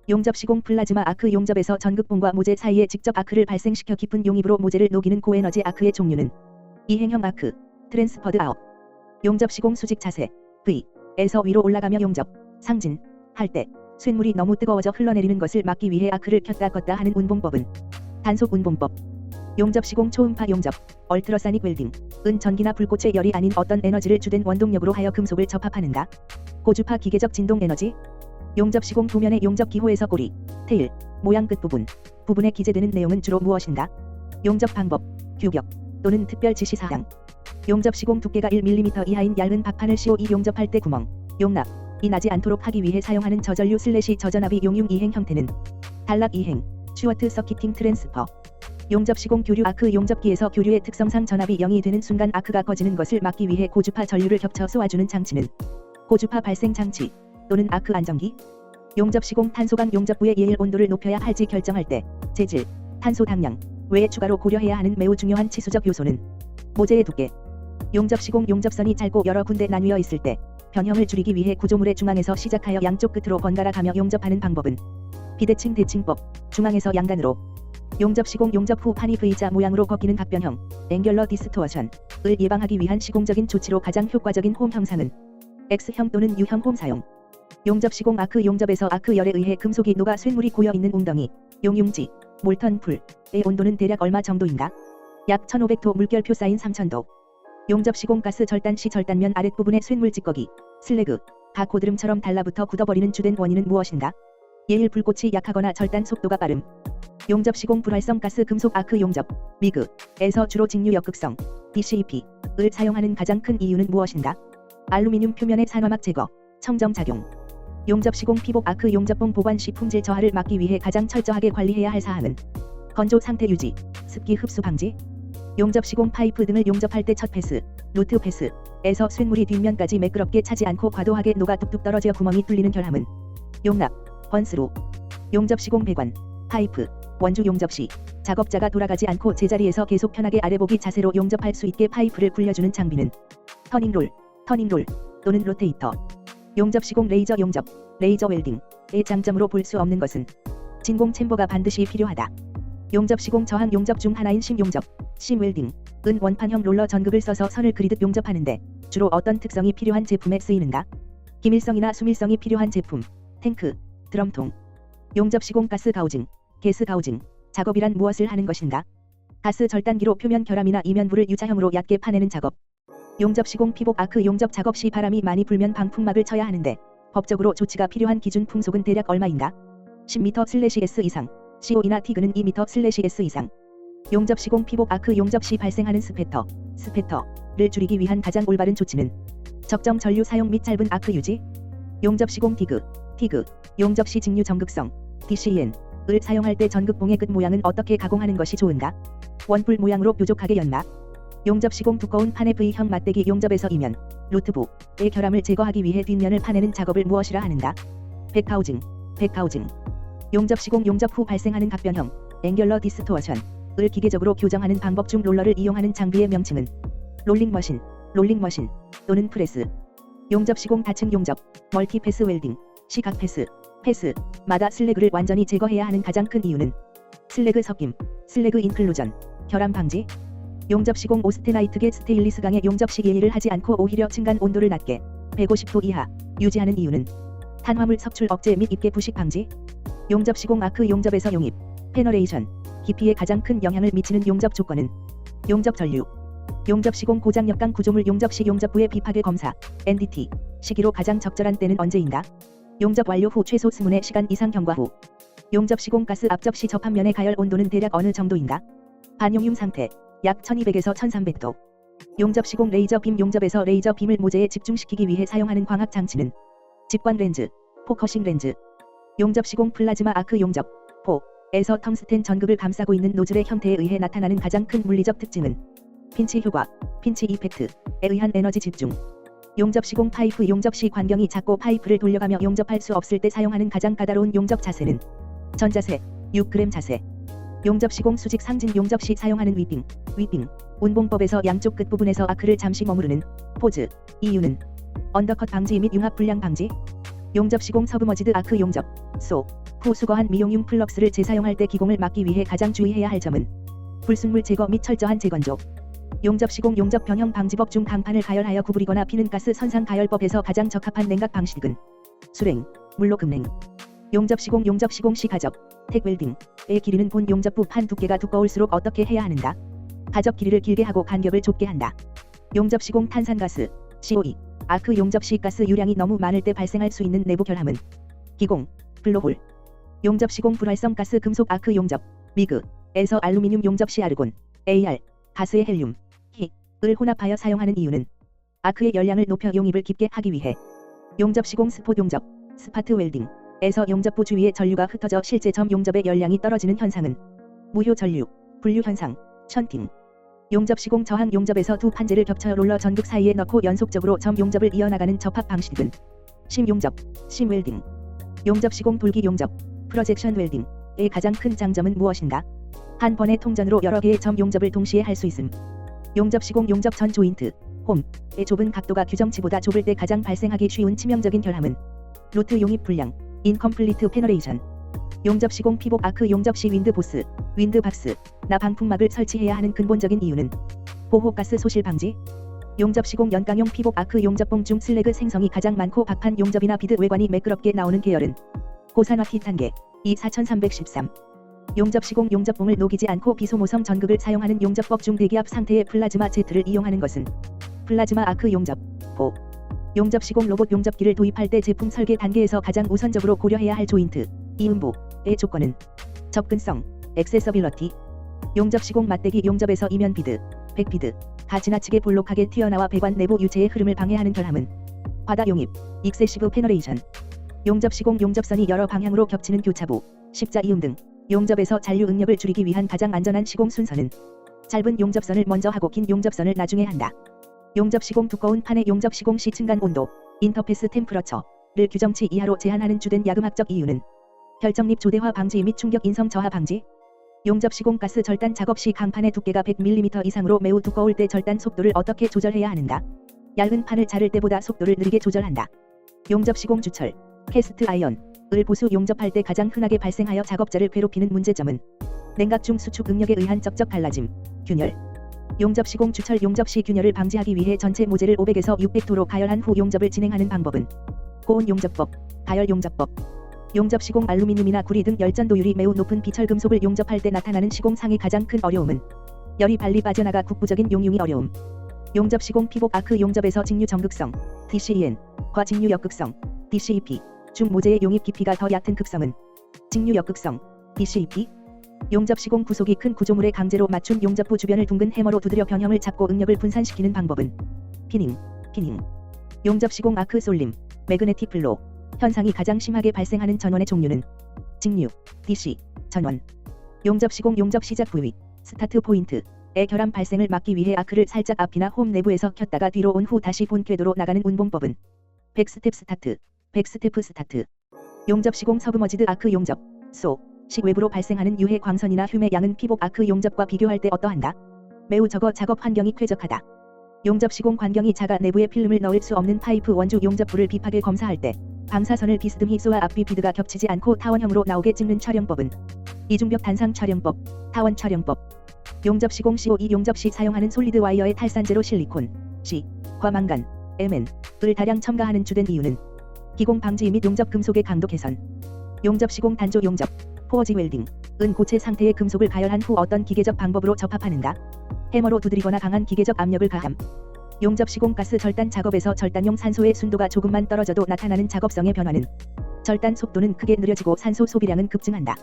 용접 시공 플라즈마 아크 용접에서 전극봉과 모재 사이에 직접 아크를 발생시켜 깊은 용입으로 모재를 녹이는 고에너지 아크의 종류는 이행형 아크, 트랜스퍼드 아웃. 용접 시공 수직 자세, V에서 위로 올라가며 용접, 상진, 할 때 쇳물이 너무 뜨거워져 흘러내리는 것을 막기 위해 아크를 켰다 껐다 하는 운봉법은 단속 운봉법. 용접 시공 초음파 용접, 얼트러사닉 웰딩, 은 전기나 불꽃의 열이 아닌 어떤 에너지를 주된 원동력으로 하여 금속을 접합하는가? 고주파 기계적 진동 에너지. 용접 시공 도면의 용접 기호에서 꼬리, 테일, 모양 끝부분, 부분에 기재되는 내용은 주로 무엇인가? 용접 방법, 규격, 또는 특별 지시사항. 용접 시공 두께가 1mm 이하인 얇은 박판을 CO2 용접할 때 구멍, 용납이 나지 않도록 하기 위해 사용하는 저전류/저전압이 용융 이행 형태는 단락 이행, 슈워트 서키팅 트랜스퍼. 용접 시공 교류 아크 용접기에서 교류의 특성상 전압이 0이 되는 순간 아크가 꺼지는 것을 막기 위해 고주파 전류를 겹쳐 쏘아주는 장치는 고주파 발생 장치 또는 아크 안정기. 용접 시공 탄소강 용접부의 예일 온도를 높여야 할지 결정할 때 재질, 탄소 당량 외에 추가로 고려해야 하는 매우 중요한 치수적 요소는 모재의 두께. 용접 시공 용접선이 짧고 여러 군데 나뉘어 있을 때 변형을 줄이기 위해 구조물의 중앙에서 시작하여 양쪽 끝으로 번갈아 가며 용접하는 방법은 비대칭 대칭법, 중앙에서 양단으로. 용접 시공 용접 후 판이 V자 모양으로 꺾이는 각변형, 앵귤러 디스토어션을 예방하기 위한 시공적인 조치로 가장 효과적인 홈 형상은 X형 또는 U형 홈 사용. 용접 시공 아크 용접에서 아크 열에 의해 금속이 녹아 쇳물이 고여 있는 웅덩이, 용융지, 몰턴 풀의 온도는 대략 얼마 정도인가? 약 1500도 물결표 쌓인 3000도. 용접 시공 가스 절단 시 절단면 아랫부분에 쇳물 찌꺼기, 슬래그가 고드름처럼 달라붙어 굳어버리는 주된 원인은 무엇인가? 예일 불꽃이 약하거나 절단 속도가 빠름. 용접 시공 불활성 가스 금속 아크 용접, 미그에서 주로 직류 역극성, DCEP을 사용하는 가장 큰 이유는 무엇인가? 알루미늄 표면의 산화막 제거, 청정 작용. 용접 시공 피복 아크 용접봉 보관 시 품질 저하를 막기 위해 가장 철저하게 관리해야 할 사항은 건조 상태 유지, 습기 흡수 방지. 용접 시공 파이프 등을 용접할 때 첫 패스, 루트 패스에서 쇳물이 뒷면까지 매끄럽게 차지 않고 과도하게 녹아 뚝뚝 떨어져 구멍이 뚫리는 결함은 용납, 번스루. 용접 시공 배관, 파이프, 원주 용접 시 작업자가 돌아가지 않고 제자리에서 계속 편하게 아래보기 자세로 용접할 수 있게 파이프를 굴려주는 장비는 터닝롤 또는 로테이터. 용접 시공 레이저 용접, 레이저 웰딩의 장점으로 볼 수 없는 것은 진공 챔버가 반드시 필요하다. 용접 시공 저항 용접 중 하나인 심용접, 심웰딩, 은 원판형 롤러 전극을 써서 선을 그리듯 용접하는데 주로 어떤 특성이 필요한 제품에 쓰이는가? 기밀성이나 수밀성이 필요한 제품, 탱크, 드럼통. 용접 시공 가스 가우징, 게스 가우징, 작업이란 무엇을 하는 것인가? 가스 절단기로 표면 결함이나 이면부를 U자형으로 얕게 파내는 작업. 용접 시공 피복 아크 용접 작업 시 바람이 많이 불면 방풍막을 쳐야 하는데 법적으로 조치가 필요한 기준 풍속은 대략 얼마인가? 10m/s 이상, CO이나 TIG는 2m/s 이상. 용접 시공 피복 아크 용접 시 발생하는 스패터를 줄이기 위한 가장 올바른 조치는 적정 전류 사용 및 짧은 아크 유지. 용접 시공 TIG, 용접 시 직류 전극성, DCN을 사용할 때 전극봉의 끝 모양은 어떻게 가공하는 것이 좋은가? 원뿔 모양으로 뾰족하게 연마. 용접 시공 두꺼운 판의 V형 맞대기 용접에서 이면, 루트부의 결함을 제거하기 위해 뒷면을 파내는 작업을 무엇이라 하는가? 백하우징. 용접 시공 용접 후 발생하는 각변형, 앵귤러 디스토어션을 기계적으로 교정하는 방법 중 롤러를 이용하는 장비의 명칭은 롤링머신 또는 프레스. 용접 시공 다층 용접, 멀티패스 웰딩, 시각 패스마다 슬래그를 완전히 제거해야 하는 가장 큰 이유는 슬래그 섞임, 슬래그 인클루전, 결함 방지. 용접 시공 오스테나이트계 스테인리스 강의 용접 시 예의를 하지 않고 오히려 층간 온도를 낮게 150도 이하 유지하는 이유는 탄화물 석출 억제 및 입계 부식 방지. 용접 시공 아크 용접에서 용입, 페너레이션, 깊이에 가장 큰 영향을 미치는 용접 조건은 용접 전류. 용접 시공 고장 역강 구조물 용접 시 용접부의 비파괴 검사, NDT, 시기로 가장 적절한 때는 언제인가? 용접 완료 후 최소 20시간 이상 경과 후. 용접 시공 가스 압접 시 접합면의 가열 온도는 대략 어느 정도인가? 반용융 상태, 약 1200에서 1300도. 용접 시공 레이저 빔 용접에서 레이저 빔을 모재에 집중시키기 위해 사용하는 광학 장치는 직관 렌즈, 포커싱 렌즈. 용접 시공 플라즈마 아크 용접, 포에서 텅스텐 전극을 감싸고 있는 노즐의 형태에 의해 나타나는 가장 큰 물리적 특징은 핀치 효과, 핀치 이펙트에 의한 에너지 집중. 용접 시공 파이프 용접 시 관경이 작고 파이프를 돌려가며 용접할 수 없을 때 사용하는 가장 까다로운 용접 자세는 전자세, 6g 자세. 용접 시공 수직 상진 용접 시 사용하는 위빙, 운봉법에서 양쪽 끝부분에서 아크를 잠시 머무르는 포즈. 이유는 언더컷 방지 및 융합 불량 방지. 용접 시공 서브머지드 아크 용접, 후 수거한 미용융 플럭스를 재사용할 때 기공을 막기 위해 가장 주의해야 할 점은 불순물 제거 및 철저한 재건조. 용접 시공 용접 변형 방지법 중 강판을 가열하여 구부리거나 피는 가스 선상 가열법에서 가장 적합한 냉각 방식은 수랭, 물로 급냉. 용접 시공 시 가접, 택 웰딩의 길이는 본 용접부 판 두께가 두꺼울수록 어떻게 해야 하는가? 가접 길이를 길게 하고 간격을 좁게 한다. 용접 시공 탄산가스, COE, 아크 용접 시 가스 유량이 너무 많을 때 발생할 수 있는 내부 결함은 기공, 블로홀. 용접 시공 불활성 가스 금속 아크 용접, 미그에서 알루미늄 용접 시 아르곤, AR, 가스의 헬륨, 을 혼합하여 사용하는 이유는 아크의 열량을 높여 용입을 깊게 하기 위해. 용접 시공 스폿 용접, 스파트 웰딩에서 용접부 주위에 전류가 흩어져 실제 점 용접의 열량이 떨어지는 현상은 무효 전류, 분류 현상, 션팅. 용접 시공 저항 용접에서 두 판재를 겹쳐 롤러 전극 사이에 넣고 연속적으로 점 용접을 이어나가는 접합 방식은 심용접, 심웰딩. 용접 시공 돌기 용접, 프로젝션 웰딩의 가장 큰 장점은 무엇인가? 한 번의 통전으로 여러 개의 점 용접을 동시에 할 수 있음. 용접 시공 용접 전 조인트, 홈의 좁은 각도가 규정치보다 좁을 때 가장 발생하기 쉬운 치명적인 결함은 루트 용입 불량, 인컴플리트 페너레이션. 용접 시공 피복 아크 용접 시 윈드박스, 나 방풍막을 설치해야 하는 근본적인 이유는 보호가스 소실 방지. 용접 시공 연강용 피복 아크 용접봉 중 슬래그 생성이 가장 많고 박판 용접이나 비드 외관이 매끄럽게 나오는 계열은 고산화 티탄계, E4313. 용접 시공 용접봉을 녹이지 않고 비소모성 전극을 사용하는 용접법 중 대기압 상태의 플라즈마 제트를 이용하는 것은 플라즈마 아크 용접, 용접 시공 로봇 용접기를 도입할 때 제품 설계 단계에서 가장 우선적으로 고려해야 할 조인트, 이음부의 조건은 접근성, 액세서빌러티. 용접 시공 맞대기 용접에서 이면 비드, 백비드가 지나치게 볼록하게 튀어나와 배관 내부 유체의 흐름을 방해하는 결함은 과다 용입, 익세시브 페너레이션. 용접 시공 용접선이 여러 방향으로 겹치는 교차부, 십자 이음 등 용접에서 잔류 응력을 줄이기 위한 가장 안전한 시공 순서는 짧은 용접선을 먼저 하고 긴 용접선을 나중에 한다. 용접 시공 두꺼운 판의 용접 시공 시 층간 온도, 인터페이스 템퍼러처를 규정치 이하로 제한하는 주된 야금학적 이유는 결정립 조대화 방지 및 충격 인성 저하 방지. 용접 시공 가스 절단 작업 시 강판의 두께가 100mm 이상으로 매우 두꺼울 때 절단 속도를 어떻게 조절해야 하는가? 얇은 판을 자를 때보다 속도를 느리게 조절한다. 용접 시공 주철, 캐스트 아이언을 보수 용접할 때 가장 흔하게 발생하여 작업자를 괴롭히는 문제점은 냉각 중 수축 응력에 의한 쩍쩍 갈라짐, 균열. 용접 시공 주철 용접 시 균열을 방지하기 위해 전체 모재를 500에서 600도로 가열한 후 용접을 진행하는 방법은 고온 용접법, 가열 용접법. 용접 시공 알루미늄이나 구리 등 열전도율이 매우 높은 비철금속을 용접할 때 나타나는 시공상의 가장 큰 어려움은 열이 발리 빠져나가 국부적인 용융이 어려움. 용접 시공 피복 아크 용접에서 직류 정극성 DCEN과 직류 역극성 DCEP 중 모재의 용입 깊이가 더 얕은 극성은 직류 역극성 DCEP. 용접 시공 구속이 큰 구조물에 강제로 맞춘 용접부 주변을 둥근 해머로 두드려 변형을 잡고 응력을 분산시키는 방법은 피닝. 용접 시공 아크 쏠림 매그네틱 플로 현상이 가장 심하게 발생하는 전원의 종류는 직류 DC 전원. 용접 시공 용접 시작 부위 스타트 포인트의 결함 발생을 막기 위해 아크를 살짝 앞이나 홈 내부에서 켰다가 뒤로 온 후 다시 본 궤도로 나가는 운봉법은 백스텝 스타트, 백스테프 스타트. 용접 시공 서브머지드 아크 용접 식 외부로 발생하는 유해 광선이나 흉의 양은 피복 아크 용접과 비교할 때 어떠한가? 매우 적어 작업 환경이 쾌적하다. 용접 시공 환경이 작아 내부에 필름을 넣을 수 없는 파이프 원주 용접부를 비파게 검사할 때 방사선을 비스듬히 쏘아 앞뒤 비드가 겹치지 않고 타원형으로 나오게 찍는 촬영법은 이중벽 단상 촬영법, 타원 촬영법. 용접 시공 CO2 용접 시 사용하는 솔리드 와이어의 탈산제로 실리콘, 과 망간, Mn을 다량 첨가하는 주된 이유는 기공 방지 및 용접 금속의 강도 개선. 용접 시공 단조 용접, 포어지 웰딩은 고체 상태의 금속을 가열한 후 어떤 기계적 방법으로 접합하는가? 해머로 두드리거나 강한 기계적 압력을 가함. 용접 시공 가스 절단 작업에서 절단용 산소의 순도가 조금만 떨어져도 나타나는 작업성의 변화는 절단 속도는 크게 느려지고 산소 소비량은 급증한다.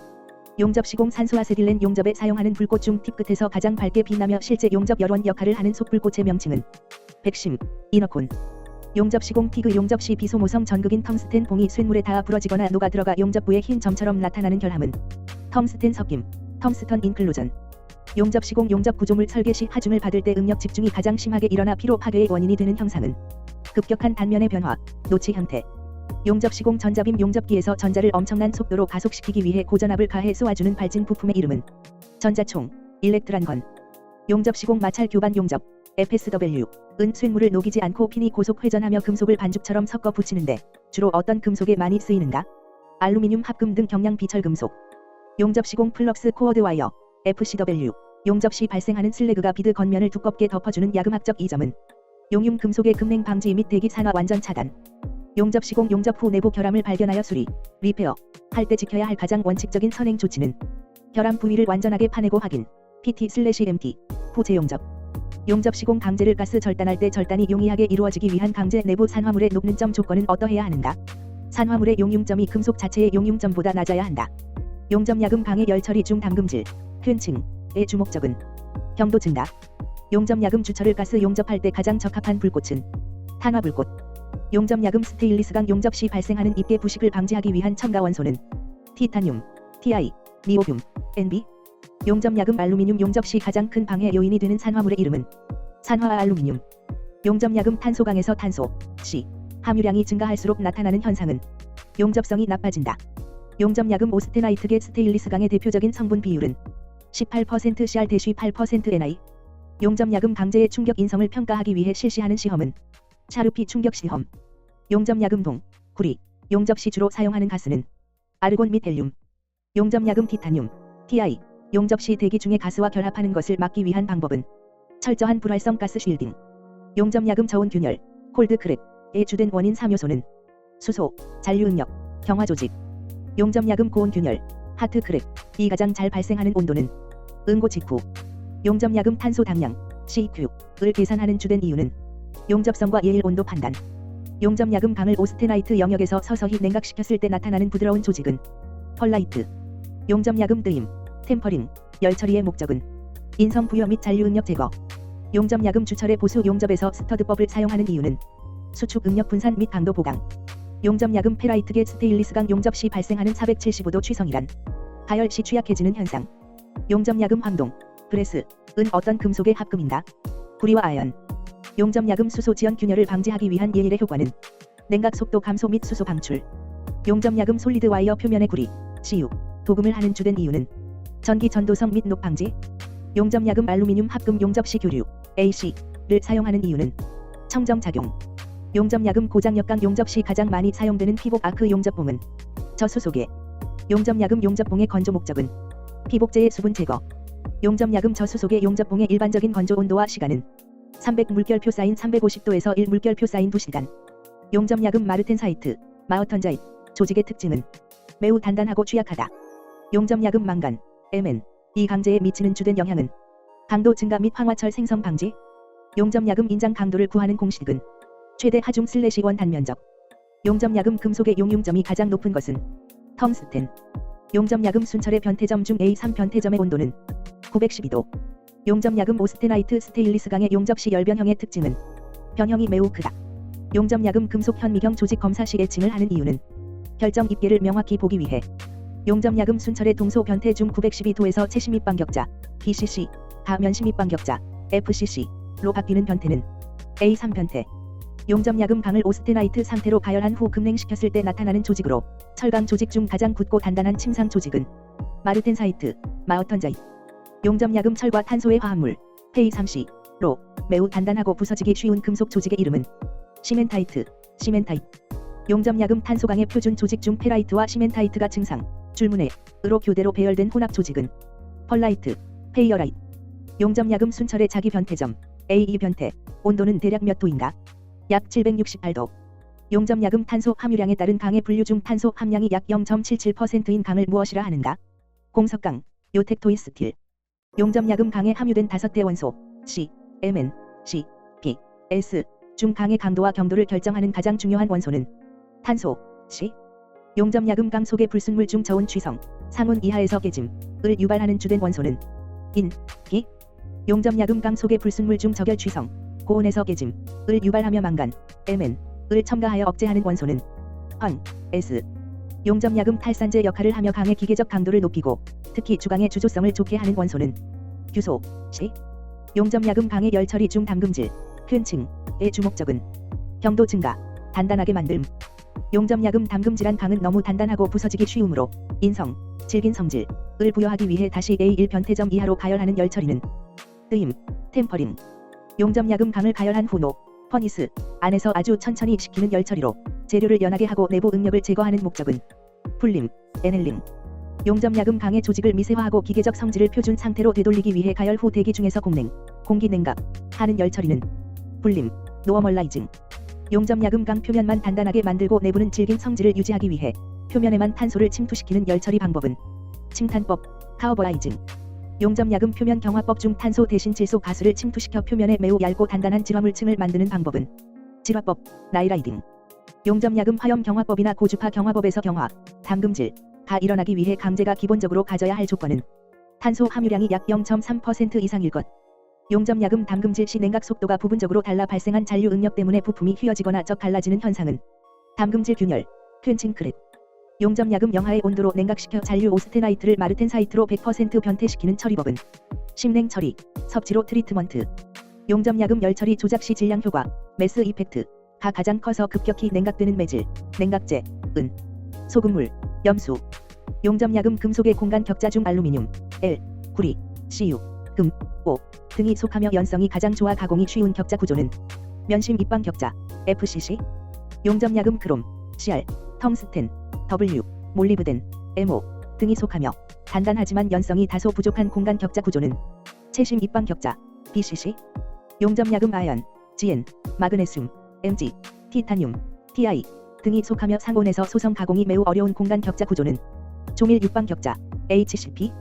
용접 시공 산소아세틸렌 용접에 사용하는 불꽃 중 팁 끝에서 가장 밝게 빛나며 실제 용접 열원 역할을 하는 속불꽃의 명칭은 백심, 이너콘. 용접 시공 티그 용접 시 비소모성 전극인 텅스텐 봉이 쇳물에 닿아 부러지거나 녹아 들어가 용접부의 흰 점처럼 나타나는 결함은 텅스텐 섞임, 텅스턴 인클루전. 용접 시공 용접 구조물 설계 시 하중을 받을 때 응력 집중이 가장 심하게 일어나 피로 파괴의 원인이 되는 형상은 급격한 단면의 변화, 노치 형태. 용접 시공 전자빔 용접기에서 전자를 엄청난 속도로 가속시키기 위해 고전압을 가해 쏘아주는 발진 부품의 이름은 전자총, 일렉트란건. 용접 시공 마찰 교반 용접, FSW은 쇳물을 녹이지 않고 핀이 고속 회전하며 금속을 반죽처럼 섞어 붙이는데 주로 어떤 금속에 많이 쓰이는가? 알루미늄 합금 등 경량 비철금속. 용접 시공 플럭스 코어드 와이어, FCW. 용접 시 발생하는 슬래그가 비드 겉면을 두껍게 덮어주는 야금학적 이점은 용융 금속의 급냉 방지 및 대기 산화 완전 차단. 용접 시공 용접 후 내부 결함을 발견하여 수리, 리페어 할 때 지켜야 할 가장 원칙적인 선행 조치는 결함 부위를 완전하게 파내고 확인, PT/MT, 후 재용접. 용접 시공 강제를 가스 절단할 때 절단이 용이하게 이루어지기 위한 강제 내부 산화물의 녹는 점 조건은 어떠해야 하는가? 산화물의 용융점이 금속 자체의 용융점보다 낮아야 한다. 용접 야금 방해 열 처리 중 담금질, 흔층의 주목적은 경도 증가. 용접 야금 주철을 가스 용접할 때 가장 적합한 불꽃은 탄화 불꽃. 용접 야금 스테인리스강 용접 시 발생하는 입계 부식을 방지하기 위한 첨가 원소는 티타늄, Ti, 니오듐, Nb. 용접 야금 알루미늄 용접 시 가장 큰 방해 요인이 되는 산화물의 이름은 산화 알루미늄. 용접 야금 탄소 강에서 탄소, 함유량이 증가할수록 나타나는 현상은 용접성이 나빠진다. 용접 야금 오스테나이트계 스테인리스강의 대표적인 성분 비율은 18% CR-8% Ni. 용접 야금 강제의 충격 인성을 평가하기 위해 실시하는 시험은 샤르피 충격 시험. 용접 야금 동, 구리. 용접 시 주로 사용하는 가스는 아르곤 및 헬륨. 용접 야금 티타늄, Ti. 용접 시 대기 중에 가스와 결합하는 것을 막기 위한 방법은 철저한 불활성 가스 쉴딩. 용접 야금 저온 균열, 콜드 크랙의 주된 원인 3요소는 수소, 잔류 응력, 경화 조직. 용접 야금 고온 균열, 하트 크랙이 가장 잘 발생하는 온도는 응고 직후. 용접 야금 탄소 당량, CQ를 계산하는 주된 이유는 용접성과 예일 온도 판단. 용접 야금 강을 오스테나이트 영역에서 서서히 냉각시켰을 때 나타나는 부드러운 조직은 펄라이트. 용접 야금 뜨임, 템퍼링, 열 처리의 목적은 인성 부여 및 잔류 응력 제거. 용접 야금 주철의 보수 용접에서 스터드법을 사용하는 이유는 수축 응력 분산 및 강도 보강. 용접 야금 페라이트계 스테인리스강 용접 시 발생하는 475도 취성이란 가열 시 취약해지는 현상. 용접 야금 황동, 브레스은 어떤 금속의 합금인가? 구리와 아연. 용접 야금 수소 지연 균열을 방지하기 위한 예일의 효과는 냉각 속도 감소 및 수소 방출. 용접 야금 솔리드 와이어 표면의 구리, CU, 도금을 하는 주된 이유는 전기 전도성 및 녹 방지. 용접 야금 알루미늄 합금 용접 시 교류, AC를 사용하는 이유는 청정 작용. 용접 야금 고장역강 용접 시 가장 많이 사용되는 피복 아크 용접봉은 저수소계. 용접 야금 용접봉의 건조 목적은 피복제의 수분 제거. 용접약음 저수 속의 용접봉의 일반적인 건조 온도와 시간은 300 물결표 사인 350도에서 1 물결표 사인 2시간. 용접약음 마르텐사이트, 마어턴자이트 조직의 특징은 매우 단단하고 취약하다. 용접약음 망간, Mn, 이 강제에 미치는 주된 영향은 강도 증가 및 황화철 생성 방지. 용접약음 인장 강도를 구하는 공식은 최대 하중/원 단면적. 용접약음 금속의 용융점이 가장 높은 것은 텅스텐. 용접약음 순철의 변태점 중 A3 변태점의 온도는 912도. 용접약음 오스테나이트 스테인리스 강의 용접 시 열변형의 특징은 변형이 매우 크다. 용접약음 금속 현미경 조직 검사 시 애칭을 하는 이유는 결정 입계를 명확히 보기 위해. 용접약음 순철의 동소 변태 중 912도에서 채심입 반격자 BCC, 가면심입 반격자 FCC로 바뀌는 변태는 A3 변태. 용접약음 강을 오스테나이트 상태로 가열한 후 급냉시켰을 때 나타나는 조직으로 철강 조직 중 가장 굳고 단단한 침상 조직은 마르텐사이트, 마어턴자이트. 용접약음 철과 탄소의 화합물 P3C로 매우 단단하고 부서지기 쉬운 금속 조직의 이름은 시멘타이트, 시멘타이트. 용접약음 탄소강의 표준 조직 중 페라이트와 시멘타이트가 증상, 줄무늬, 으로 교대로 배열된 혼합 조직은 펄라이트, 페이어라이트. 용접약음 순철의 자기 변태점 A2 변태, 온도는 대략 몇 도인가? 약 768도. 용접약음 탄소 함유량에 따른 강의 분류 중 탄소 함량이 약 0.77%인 강을 무엇이라 하는가? 공석강, 요텍토인 스틸. 용접약음 강에 함유된 5대 원소 C, Mn, C, P, S 중 강의 강도와 경도를 결정하는 가장 중요한 원소는 탄소 C. 용접약음 강 속의 불순물 중 저온 취성, 상온 이하에서 깨짐을 유발하는 주된 원소는 인, 기. 용접약음 강 속의 불순물 중 저결 취성, 고온에서 깨짐을 유발하며 망간, Mn을 첨가하여 억제하는 원소는 황, S. 용접약음 탈산제 역할을 하며 강의 기계적 강도를 높이고 특히 주강의 주조성을 좋게 하는 원소는 규소, C. 용접약음 강의 열 처리 중 담금질, 퀼층의 주목적은 경도 증가, 단단하게 만듦. 용접약음 담금질한 강은 너무 단단하고 부서지기 쉬우므로 인성, 질긴 성질을 부여하기 위해 다시 A1 변태점 이하로 가열하는 열 처리는 뜨임, 템퍼링. 용접약음 강을 가열한 후 퍼니스 안에서 아주 천천히 식히는 열 처리로 재료를 연하게 하고 내부 응력을 제거하는 목적은 풀림, 에넬링. 용접약음 강의 조직을 미세화하고 기계적 성질을 표준 상태로 되돌리기 위해 가열 후 대기 중에서 공냉, 공기 냉각 하는 열 처리는 불림, 노어멀라이징. 용접약음 강 표면만 단단하게 만들고 내부는 질긴 성질을 유지하기 위해 표면에만 탄소를 침투시키는 열 처리 방법은 층탄법, 카우버라이징. 용접약음 표면 경화법 중 탄소 대신 질소 가스를 침투시켜 표면에 매우 얇고 단단한 질화물층을 만드는 방법은 질화법, 나이라이딩. 용접약음 화염 경화법이나 고주파 경화법에서 경화, 담금질 가 일어나기 위해 강제가 기본적으로 가져야 할 조건은 탄소 함유량이 약 0.3% 이상일 것. 용접약음 담금질 시 냉각 속도가 부분적으로 달라 발생한 잔류 응력 때문에 부품이 휘어지거나 적 갈라지는 현상은 담금질 균열, 퀼칭 크랙. 용접약음 영하의 온도로 냉각시켜 잔류 오스테나이트를 마르텐사이트로 100% 변태시키는 처리법은 심냉 처리, 섭지로 트리트먼트. 용접약음 열 처리 조작 시 질량 효과, 매스 이펙트가 가장 커서 급격히 냉각되는 매질, 냉각제, 은, 소금물, 염수. 용접약음 금속의 공간 격자 중 알루미늄, L, 구리, Cu, 금, O 등이 속하며 연성이 가장 좋아 가공이 쉬운 격자 구조는 면심 입방 격자, FCC. 용접약음 크롬, Cr, 텅스텐, W, 몰리브덴, MO 등이 속하며 단단하지만 연성이 다소 부족한 공간 격자 구조는 채심 입방 격자, BCC. 용접약음 아연, GN, 마그네슘, Mg, 티타늄, Ti 등이 속하며 상온에서 소성 가공이 매우 어려운 공간 격자 구조는 조밀 육방 격자, HCP.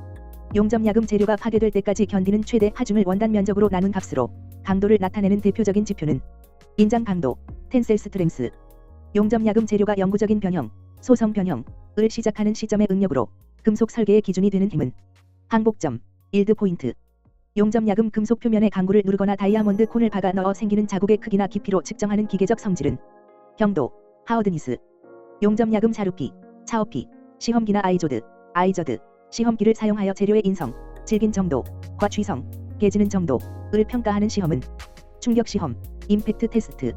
용접약음 재료가 파괴될 때까지 견디는 최대 하중을 원단 면적으로 나눈 값으로 강도를 나타내는 대표적인 지표는 인장 강도, 텐셀 스트렝스. 용접약음 재료가 영구적인 변형, 소성 변형을 시작하는 시점의 응력으로 금속 설계의 기준이 되는 힘은 항복점, 일드 포인트. 용접약음 금속 표면에 강구를 누르거나 다이아몬드 콘을 박아 넣어 생기는 자국의 크기나 깊이로 측정하는 기계적 성질은 경도, 하워드니스. 용접약음 자루피, 차오피, 시험기나 아이저드, 시험기를 사용하여 재료의 인성, 질긴 정도과 취성, 깨지는 정도를 평가하는 시험은 충격시험, 임팩트 테스트.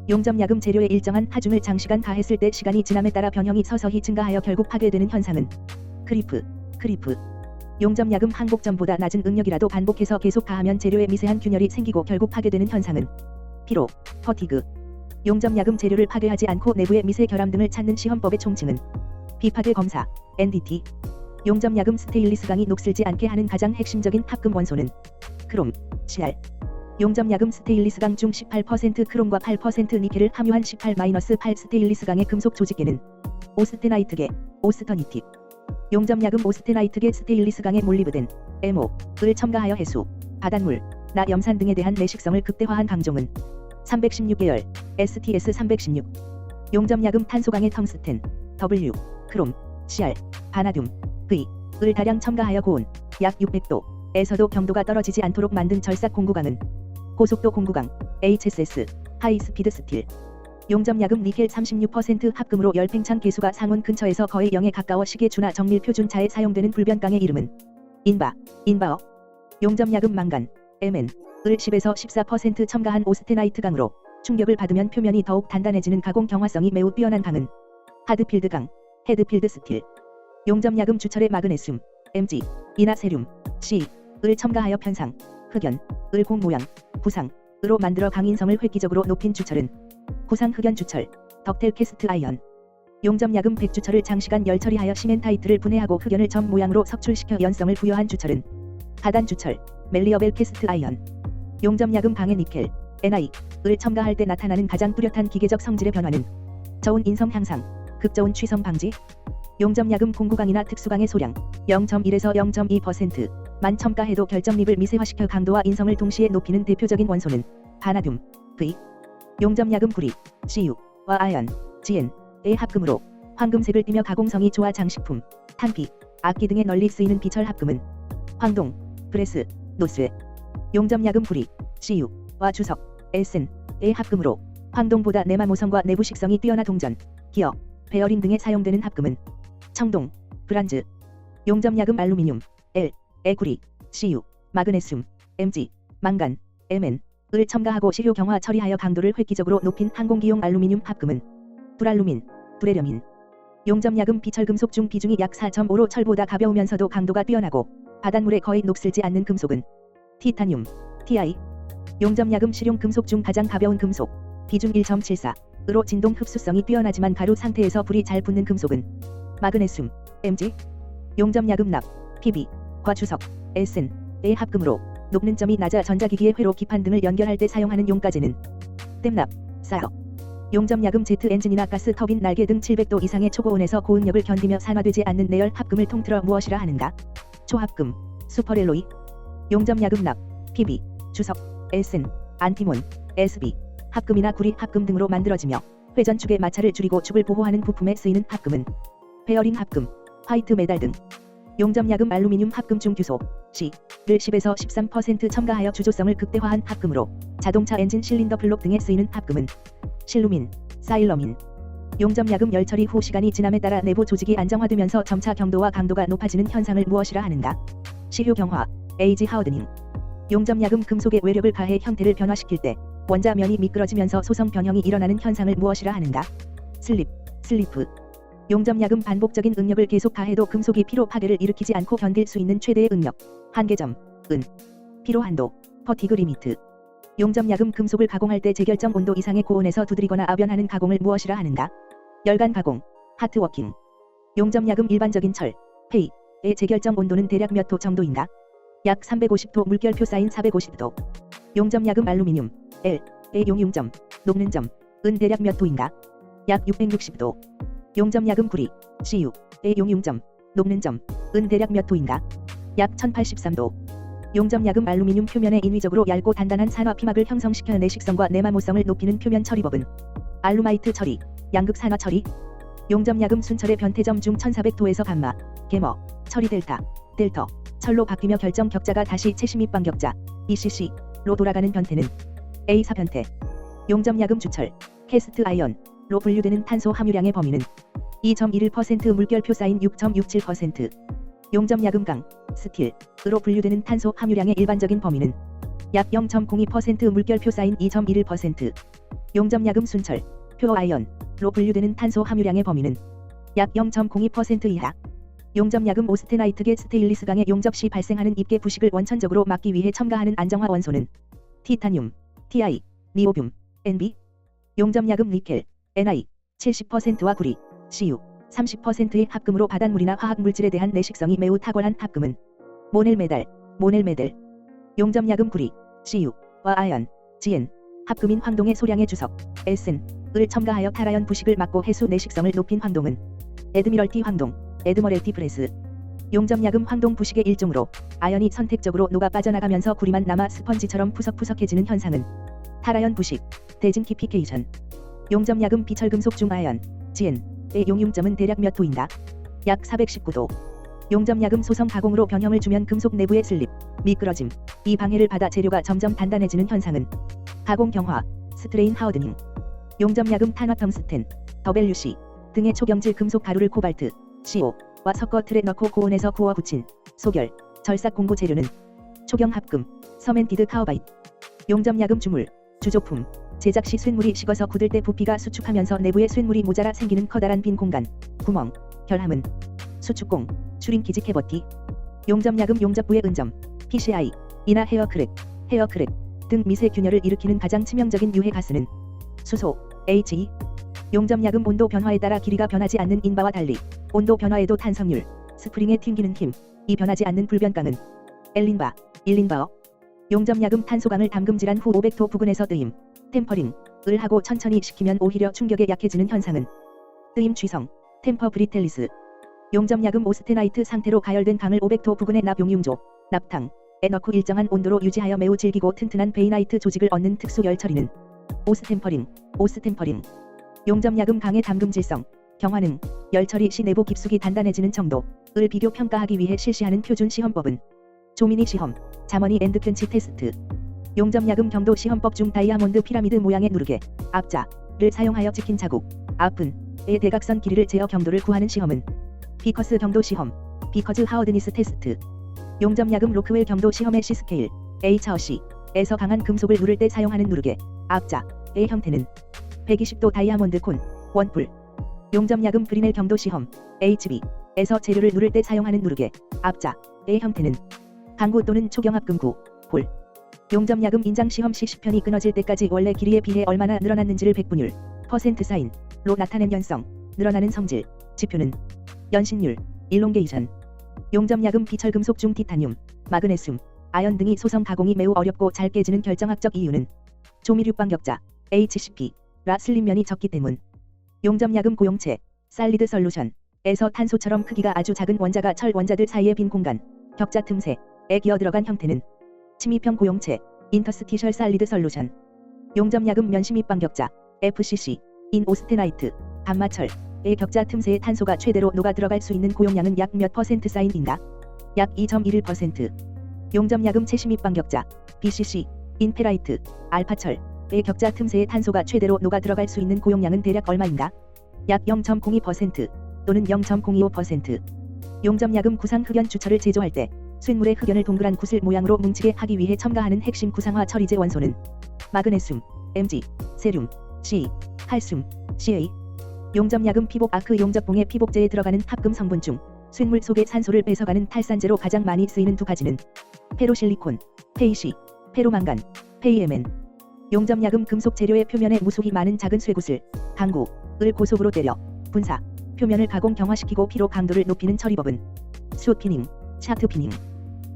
용접약음 재료의 일정한 하중을 장시간 가했을 때 시간이 지남에 따라 변형이 서서히 증가하여 결국 파괴되는 현상은 크리프. 용접약음 항복점보다 낮은 응력이라도 반복해서 계속 가하면 재료에 미세한 균열이 생기고 결국 파괴되는 현상은 피로, 퍼티그. 용접약음 재료를 파괴하지 않고 내부의 미세 결함 등을 찾는 시험법의 총칭은 비파괴 검사, NDT. 용접약음 스테인리스 강이 녹슬지 않게 하는 가장 핵심적인 합금 원소는 크롬, Cr. 용접약음 스테인리스 강 중 18% 크롬과 8% 니켈을 함유한 18-8 스테인리스 강의 금속 조직계는 오스테나이트계, 오스터니틱. 용접약음 오스테나이트계 스테인리스 강에 몰리브덴, MO,을 첨가하여 해수, 바닷물, 나 염산 등에 대한 내식성을 극대화한 강종은 316계열, STS-316. 용접약음 탄소강의 텅스텐, W, 크롬, Cr, 바나듐, V,을 다량 첨가하여 고온, 약 600도에서도 경도가 떨어지지 않도록 만든 절삭 공구강은 고속도 공구강, HSS, 하이스피드 스틸. 용접약음 니켈 36% 합금으로 열팽창 계수가 상온 근처에서 거의 0에 가까워 시계주나 정밀 표준차에 사용되는 불변강의 이름은 인바어. 용접약음 망간, Mn, 을 10에서 14% 첨가한 오스테나이트 강으로 충격을 받으면 표면이 더욱 단단해지는 가공 경화성이 매우 뛰어난 강은 하드필드 강, 헤드필드 스틸. 용접약음 주철의 마그네슘, Mg, 이나 세륨, C, 을 첨가하여 편상, 흑연, 을 공 모양, 부상으로 만들어 강인성을 획기적으로 높인 주철은 구상 흑연 주철, 덕텔 캐스트 아이언. 용접약음 백주철을 장시간 열처리하여 시멘타이트를 분해하고 흑연을 점 모양으로 석출시켜 연성을 부여한 주철은 다단 주철, 멜리어벨 캐스트 아이언. 용접약음 방해 니켈, Ni, 을 첨가할 때 나타나는 가장 뚜렷한 기계적 성질의 변화는 저온 인성 향상, 극저온 취성 방지. 용접약음 공구강이나 특수강의 소량 0.1에서 0.2%만 첨가해도 결정립을 미세화시켜 강도와 인성을 동시에 높이는 대표적인 원소는 바나듐, V. 용접약음 구리, Cu와 아연, Gn의 합금으로 황금색을 띠며 가공성이 좋아 장식품, 탄피, 악기 등에 널리 쓰이는 비철 합금은 황동, 브레스, 노스. 용접약음 구리, Cu와 주석, Sn의 합금으로 황동보다 내마모성과 내부 식성이 뛰어나 동전, 기어, 베어링 등에 사용되는 합금은 청동, 브란즈. 용접약음 알루미늄, L, 구리, Cu, 마그네슘, Mg, 망간, Mn, 을 첨가하고 시료 경화 처리하여 강도를 획기적으로 높인 항공기용 알루미늄 합금은 불알루민, 브레려민. 용접약음 비철금속 중 비중이 약 4.5로 철보다 가벼우면서도 강도가 뛰어나고 바닷물에 거의 녹슬지 않는 금속은 티타늄, Ti. 용접약음 실용 금속 중 가장 가벼운 금속, 비중 1.74으로 진동 흡수성이 뛰어나지만 가루 상태에서 불이 잘 붙는 금속은 마그네슘, Mg. 용접약음 납, Pb,과 주석, Sn의 합금으로 녹는 점이 낮아 전자기기의 회로 기판 등을 연결할 때 사용하는 용가제는 땜납, 사여. 용접약음 제트 엔진이나 가스 터빈 날개 등 700도 이상의 초고온에서 고응력을 견디며 산화되지 않는 내열 합금을 통틀어 무엇이라 하는가? 초합금, 슈퍼렐로이. 용접약음 납, Pb, 주석, Sn, 안티몬, Sb, 합금이나 구리 합금 등으로 만들어지며 회전축의 마찰을 줄이고 축을 보호하는 부품에 쓰이는 합금은 베어링 합금, 화이트 메달 등. 용접약음 알루미늄 합금 중 규소, C를 10에서 13% 첨가하여 주조성을 극대화한 합금으로 자동차 엔진 실린더 블록 등에 쓰이는 합금은 실루민, 사일러민. 용접약음 열처리 후 시간이 지남에 따라 내부 조직이 안정화되면서 점차 경도와 강도가 높아지는 현상을 무엇이라 하는가? 시료 경화, 에이지 하우드닝. 용접약음 금속에 외력을 가해 형태를 변화시킬 때 원자면이 미끄러지면서 소성 변형이 일어나는 현상을 무엇이라 하는가? 슬리프. 용접약음 반복적인 응력을 계속 가해도 금속이 피로 파괴를 일으키지 않고 견딜 수 있는 최대의 응력, 한계점, 피로 한도, 퍼티그 리미트. 용접약음 금속을 가공할 때 제결점 온도 이상의 고온에서 두드리거나 아변하는 가공을 무엇이라 하는가? 열간 가공, 하트워킹. 용접약음 일반적인 철, 페이의 제결점 온도는 대략 몇 도 정도인가? 약 350도. 물결표 사인 450도. 용접약음 알루미늄, L의 용융점, 녹는 점, 대략 몇 도인가? 약 660도. 용접약음 구리, Cu의 용융점, 녹는 점, 대략 몇 도인가? 약 1083도. 용접약음 알루미늄 표면에 인위적으로 얇고 단단한 산화 피막을 형성시켜 내식성과 내마모성을 높이는 표면 처리법은 알루마이트 처리, 양극 산화 처리. 용접약음 순철의 변태점 중 1400도에서 감마, 게머, 처리 델터, 철로 바뀌며 결정 격자가 다시 채심입방 격자, ECC로 돌아가는 변태는 A4 변태. 용접약음 주철, 캐스트 아이언로 분류되는 탄소 함유량의 범위는 2.11% 물결표 사인 6.67%. 용접약음 강, 스틸으로 분류되는 탄소 함유량의 일반적인 범위는 약 0.02% 물결표 사인 2.11%. 용접약음 순철, 표 아이언로 분류되는 탄소 함유량의 범위는 약 0.02% 이하. 용접약음 오스테나이트계 스테인리스 강의 용접 시 발생하는 입계 부식을 원천적으로 막기 위해 첨가하는 안정화 원소는 티타늄, Ti, 니오뷴, Nb. 용접약음 니켈, Ni, 70%와 구리, Cu, 30%의 합금으로 바닷물이나 화학물질에 대한 내식성이 매우 탁월한 합금은 모넬메달, 용접약금 구리, Cu와 아연, Gn, 합금인 황동의 소량의 주석, Sn, 을 첨가하여 탈아연 부식을 막고 해수 내식성을 높인 황동은 에드미럴티 황동, 에드머렐티 브레스. 용접약금 황동 부식의 일종으로 아연이 선택적으로 녹아 빠져나가면서 구리만 남아 스펀지처럼 푸석푸석해지는 현상은 탈아연 부식, 데진키피케이션. 용접약금 비철금속 중아연, Gn의 용융점은 대략 몇 도인가? 약 419도. 용접약금 소성 가공으로 변형을 주면 금속 내부의 슬립, 미끄러짐, 이 방해를 받아 재료가 점점 단단해지는 현상은 가공 경화, 스트레인 하워드닝. 용접약금 탄화텅스텐, WC 등의 초경질 금속 가루를 코발트, CO와 섞어 틀에 넣고 고온에서 구워 붙인 소결, 절삭 공구 재료는 초경합금, 서멘티드 카오바이트. 용접약금 주물, 주조품. 제작 시 쇳물이 식어서 굳을 때 부피가 수축하면서 내부에 쇳물이 모자라 생기는 커다란 빈 공간, 구멍, 결함은 수축공, 슈링키지 캐버티. 용접약금 용접부의 은점, PCI, 이나 헤어크랙 등 미세 균열을 일으키는 가장 치명적인 유해 가스는 수소, HE. 용접약금 온도 변화에 따라 길이가 변하지 않는 인바와 달리 온도 변화에도 탄성률, 스프링의 튕기는 힘, 이 변하지 않는 불변강은 엘린바, 일린바어. 용접약금 탄소강을 담금질한 후 500도 부근에서 뜨임, 템퍼링을 하고 천천히 식히면 오히려 충격에 약해지는 현상은 뜨임 취성, 템퍼 브리텔리스. 용접약금 오스테나이트 상태로 가열된 강을 500도 부근의 납용융조, 납탕에 넣고 일정한 온도로 유지하여 매우 질기고 튼튼한 베이나이트 조직을 얻는 특수 열 처리는 오스템퍼링. 용접약금 강의 담금질성, 경화능, 열 처리 시 내부 깊숙이 단단해지는 정도를 비교 평가하기 위해 실시하는 표준 시험법은 조미니 시험, 자머니 앤드 켄치 테스트. 용접약금 경도 시험법 중 다이아몬드 피라미드 모양의 누르개, 앞자를 사용하여 찍힌 자국, 앞은의 대각선 길이를 재어 경도를 구하는 시험은 비커스 경도 시험, 비커즈 하워드니스 테스트. 용접약금 로크웰 경도 시험의 C스케일, H어시에서 강한 금속을 누를 때 사용하는 누르개, 앞자의 형태는 120도 다이아몬드 콘, 원뿔. 용접약금 브리넬 경도 시험, HB에서 재료를 누를 때 사용하는 누르개, 앞자의 형태는 강구 또는 초경합금구, 볼. 용접약금 인장 시험 시 시편이 끊어질 때까지 원래 길이에 비해 얼마나 늘어났는지를 백분율, 퍼센트 사인로 나타낸 연성, 늘어나는 성질, 지표는 연신율, 일롱게이션. 용접약금 비철금속 중 티타늄, 마그네슘, 아연 등이 소성 가공이 매우 어렵고 잘 깨지는 결정학적 이유는 조미륙방 격자, HCp라 슬림면이 적기 때문. 용접약금 고용체, 살리드 솔루션에서 탄소처럼 크기가 아주 작은 원자가 철 원자들 사이의 빈 공간, 격자 틈새에 기어 들어간 형태는 침입형 고용체, 인터스티셜 살리드 솔루션. 용접약금 면심입방 격자, FCC, 인 오스테나이트, 감마철의 격자 틈새에 탄소가 최대로 녹아 들어갈 수 있는 고용량은 약 몇 퍼센트 사인인가? 약 2.11%. 용접약금 채심입방 격자, BCC, 인 페라이트, 알파철의 격자 틈새에 탄소가 최대로 녹아 들어갈 수 있는 고용량은 대략 얼마인가? 약 0.02% 또는 0.025%. 용접약금 구상 흑연 주철을 제조할 때 쇳물의 흑연을 동그란 구슬 모양으로 뭉치게 하기 위해 첨가하는 핵심 구상화 처리제 원소는 마그네슘, Mg, 세륨, C, 칼슘, Ca. 용접약금 피복 아크 용접봉의 피복제에 들어가는 합금 성분 중 쇳물 속의 산소를 뺏어가는 탈산제로 가장 많이 쓰이는 두 가지는 페로실리콘, 페이시, 페로망간, 페이에멘. 용접약금 금속 재료의 표면에 무수히 많은 작은 쇠구슬, 강구를 고속으로 때려 분사, 표면을 가공 경화시키고 피로 강도를 높이는 처리법은 숏피닝, 샤트피닝.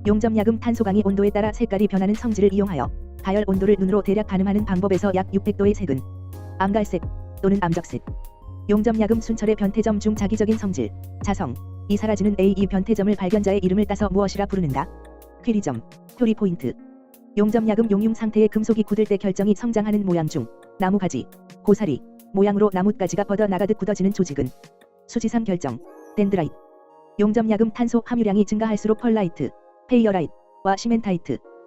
용접약금 탄소강이 온도에 따라 색깔이 변하는 성질을 이용하여 가열 온도를 눈으로 대략 가늠하는 방법에서 약 600도의 색은 암갈색 또는 암적색. 용접약금 순철의 변태점 중 자기적인 성질, 자성, 이 사라지는 A2 변태점을 발견자의 이름을 따서 무엇이라 부르는가? 퀴리점, 표리 포인트. 용접약금 용융 상태의 금속이 굳을 때 결정이 성장하는 모양 중 나무가지, 고사리 모양으로 나뭇가지가 뻗어나가듯 굳어지는 조직은 수지상 결정, 덴드라이트. 용접약금 탄소 함유량이 증가할수록 펄라이트, 페이어라이트와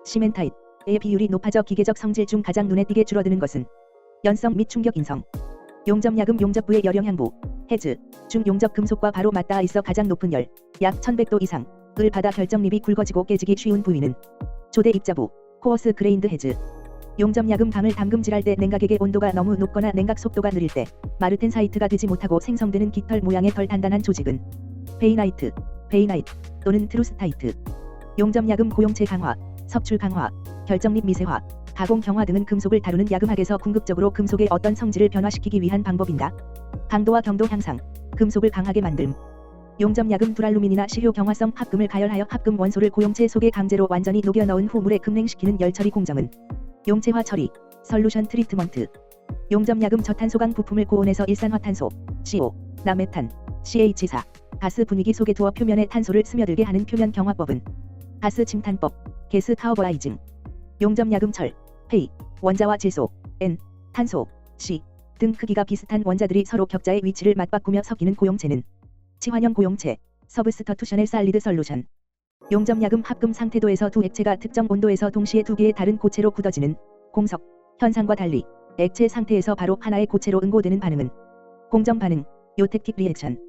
시멘타이트의 비율이 높아져 기계적 성질 중 가장 눈에 띄게 줄어드는 것은 연성 및 충격 인성. 용접약금 용접부의 열영향부, 해즈 중 용접 금속과 바로 맞닿아 있어 가장 높은 열, 약 1100도 이상을 받아 결정립이 굵어지고 깨지기 쉬운 부위는 조대 입자부, 코어스 그레인드 해즈. 용접약금 강을 담금질할 때 냉각액의 온도가 너무 높거나 냉각 속도가 느릴 때 마르텐사이트가 되지 못하고 생성되는 깃털 모양의 덜 단단한 조직은 베이나이트 또는 트루스타이트. 용접약금 고용체 강화, 석출 강화, 결정립 미세화, 가공 경화 등은 금속을 다루는 야금학에서 궁극적으로 금속의 어떤 성질을 변화시키기 위한 방법인가? 강도와 경도 향상, 금속을 강하게 만듦. 용접약은 두랄루민이나 시효 경화성 합금을 가열하여 합금 원소를 고용체 속에 강제로 완전히 녹여 넣은 후 물에 급냉시키는 열처리 공정은 용체화 처리, 솔루션 트리트먼트. 용접약은 저탄소강 부품을 고온에서 일산화탄소, CO, 나메탄, CH4, 가스 분위기 속에 두어 표면에 탄소를 스며들게 하는 표면 경화법은 가스 침탄법, 게스 카우버라이징. 용접약은 철, 페이, 원자와 질소, N, 탄소, C 등 크기가 비슷한 원자들이 서로 격자의 위치를 맞바꾸며 섞이는 고용체는 치환형 고용체, 서브스터투셔넬 살리드 솔루션. 용접약은 합금 상태도에서 두 액체가 특정 온도에서 동시에 두 개의 다른 고체로 굳어지는 공석 현상과 달리 액체 상태에서 바로 하나의 고체로 응고되는 반응은 공정 반응, 요텍틱 리액션.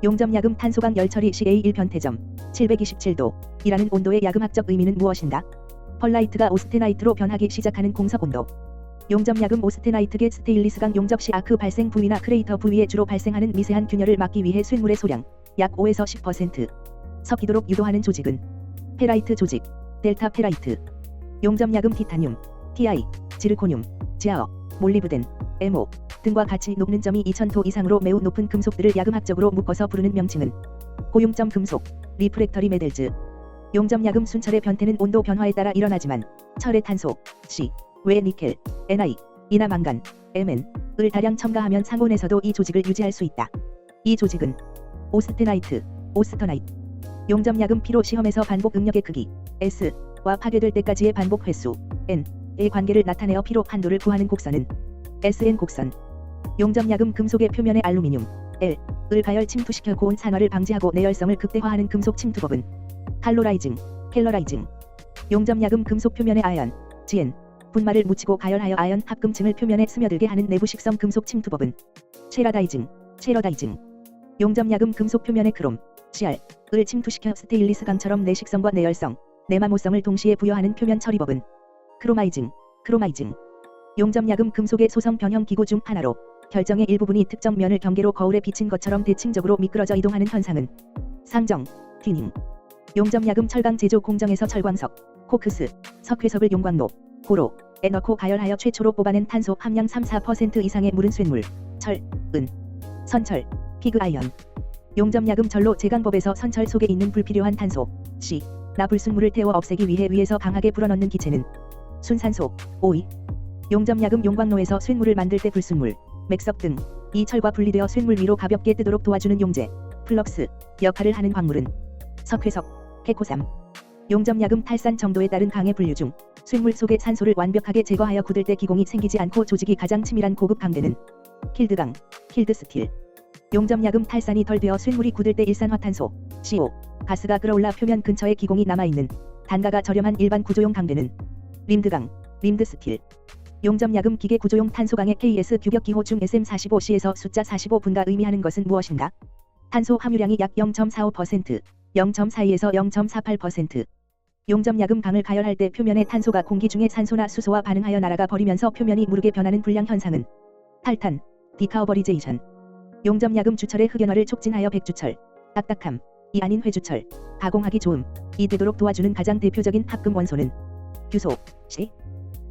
용접약은 탄소강 열처리 시 A1변태점 727도 이라는 온도의 야금학적 의미는 무엇인가? 펄라이트가 오스테나이트로 변하기 시작하는 공석 온도. 용접약은 오스테나이트계 스테인리스강 용접 시 아크 발생 부위나 크레이터 부위에 주로 발생하는 미세한 균열을 막기 위해 쇳물의 소량 약 5에서 10% 섞이도록 유도하는 조직은 페라이트 조직, 델타 페라이트. 용접약은 티타늄, Ti, 지르코늄, 지아어, 몰리브덴, MO 등과 같이 녹는 점이 2000도 이상으로 매우 높은 금속들을 야금학적으로 묶어서 부르는 명칭은 고융점 금속, 리프렉터리 메델즈. 용접약은 순철의 변태는 온도 변화에 따라 일어나지만 철의 탄소, C, 외 니켈, Ni, 이나 망간, Mn을 다량 첨가하면 상온에서도 이 조직을 유지할 수 있다. 이 조직은 오스테나이트, 오스터나이트. 용접약은 피로 시험에서 반복 응력의 크기 S와 파괴될 때까지의 반복 횟수 N의 관계를 나타내어 피로 한도를 구하는 곡선은 SN 곡선. 용접약은 금속의 표면에 알루미늄 L을 가열 침투시켜 고온 산화를 방지하고 내열성을 극대화하는 금속 침투법은 칼로라이징, 켈러라이징. 용접약은 금속 표면에 아연, Gn 분말을 묻히고 가열하여 아연 합금층을 표면에 스며들게 하는 내부 식성 금속 침투법은 체라다이징, 체러다이징. 용접약은 금속 표면에 크롬, Cr을 침투시켜 스테인리스 강처럼 내식성과 내열성, 내마모성을 동시에 부여하는 표면 처리법은 크로마이징, 크로마이징. 용접약은 금속의 소성 변형 기구 중 하나로 결정의 일부분이 특정 면을 경계로 거울에 비친 것처럼 대칭적으로 미끄러져 이동하는 현상은 상정, 튜닝. 용접약은 철강 제조 공정에서 철광석, 코크스, 석회석을 용광로, 고로에 넣고 가열하여 최초로 뽑아낸 탄소 함량 3-4% 이상의 무른 쇳물, 철, 은, 선철, 피그아이언. 용접약은 전로 제강법에서 선철 속에 있는 불필요한 탄소, C, 나 불순물을 태워 없애기 위해 위에서 강하게 불어넣는 기체는 순산소, OE. 용접약은 용광로에서 쇳물을 만들 때 불순물, 맥석 등 이 철과 분리되어 쇳물 위로 가볍게 뜨도록 도와주는 용제, 플럭스 역할을 하는 광물은 석회석, 케코삼. 용접약은 탈산 정도에 따른 강의 분류 중 쇳물 속의 산소를 완벽하게 제거하여 굳을 때 기공이 생기지 않고 조직이 가장 치밀한 고급 강대는 킬드강, 킬드스틸. 용접약은 탈산이 덜 되어 쇳물이 굳을 때 일산화탄소, CO, 가스가 끌어올라 표면 근처에 기공이 남아있는 단가가 저렴한 일반 구조용 강대는 림드강, 림드스틸. 용접약은 기계 구조용 탄소강의 KS 규격 기호 중 SM45C에서 숫자 45분가 의미하는 것은 무엇인가? 탄소 함유량이 약 0.45%, 0.42에서 0.48%. 용접약은 강을 가열할 때 표면의 탄소가 공기 중에 산소나 수소와 반응하여 날아가 버리면서 표면이 무르게 변하는 불량 현상은 탈탄, 디카우버리제이션. 용접약은 주철의 흑연화를 촉진하여 백주철, 딱딱함, 이 아닌 회주철, 가공하기 좋음, 이 되도록 도와주는 가장 대표적인 합금 원소는 규소, C.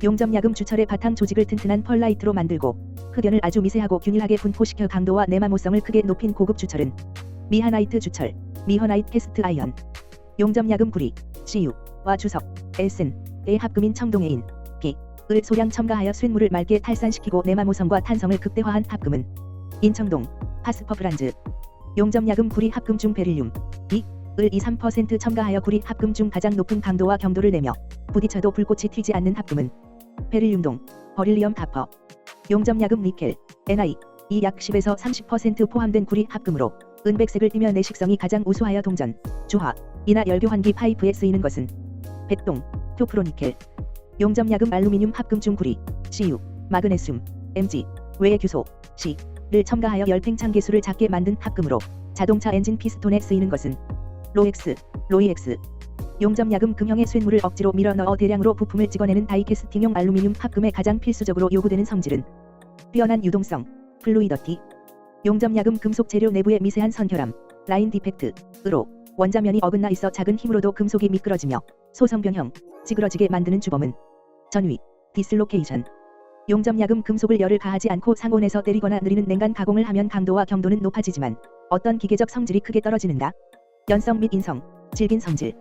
용접약은 주철의 바탕 조직을 튼튼한 펄라이트로 만들고 흑연을 아주 미세하고 균일하게 분포시켜 강도와 내마모성을 크게 높인 고급 주철은 미하나이트 주철, 미허나이트 캐스트 아이언. 용접약은 구리, CU와 주석, SN의 합금인 청동해인, B을 소량 첨가하여 쇳물을 맑게 탈산시키고 내마모성과 탄성을 극대화한 합금은 인청동, 파스퍼브란즈. 용접약은 구리 합금 중 베릴륨, B을 2-3% 첨가하여 구리 합금 중 가장 높은 강도와 경도를 내며 부딪혀도 불꽃이 튀지 않는 합금은 베릴륨동, 버릴리엄 카퍼. 용접약은 니켈, Ni, 이 약 10에서 30% 포함된 구리 합금으로 은백색을 띠며 내식성이 가장 우수하여 동전, 주화, 이나 열교환기 파이프에 쓰이는 것은 백동, 토프로니켈. 용접약은 알루미늄 합금 중 구리, Cu, 마그네슘, Mg, 외의 규소, C를 첨가하여 열팽창 개수를 작게 만든 합금으로 자동차 엔진 피스톤에 쓰이는 것은 로엑스, 로이엑스. 용접약은 금형의 쇳물을 억지로 밀어 넣어 대량으로 부품을 찍어내는 다이캐스팅용 알루미늄 합금에 가장 필수적으로 요구되는 성질은 뛰어난 유동성, 플루이더티. 용접약은 금속 재료 내부의 미세한 선결함, 라인 디펙트으로 원자면이 어긋나 있어 작은 힘으로도 금속이 미끄러지며 소성 변형, 찌그러지게 만드는 주범은 전위, 디슬로케이션. 용접약은 금속을 열을 가하지 않고 상온에서 때리거나 느리는 냉간 가공을 하면 강도와 경도는 높아지지만 어떤 기계적 성질이 크게 떨어지는가? 연성 및 인성, 질긴 성질.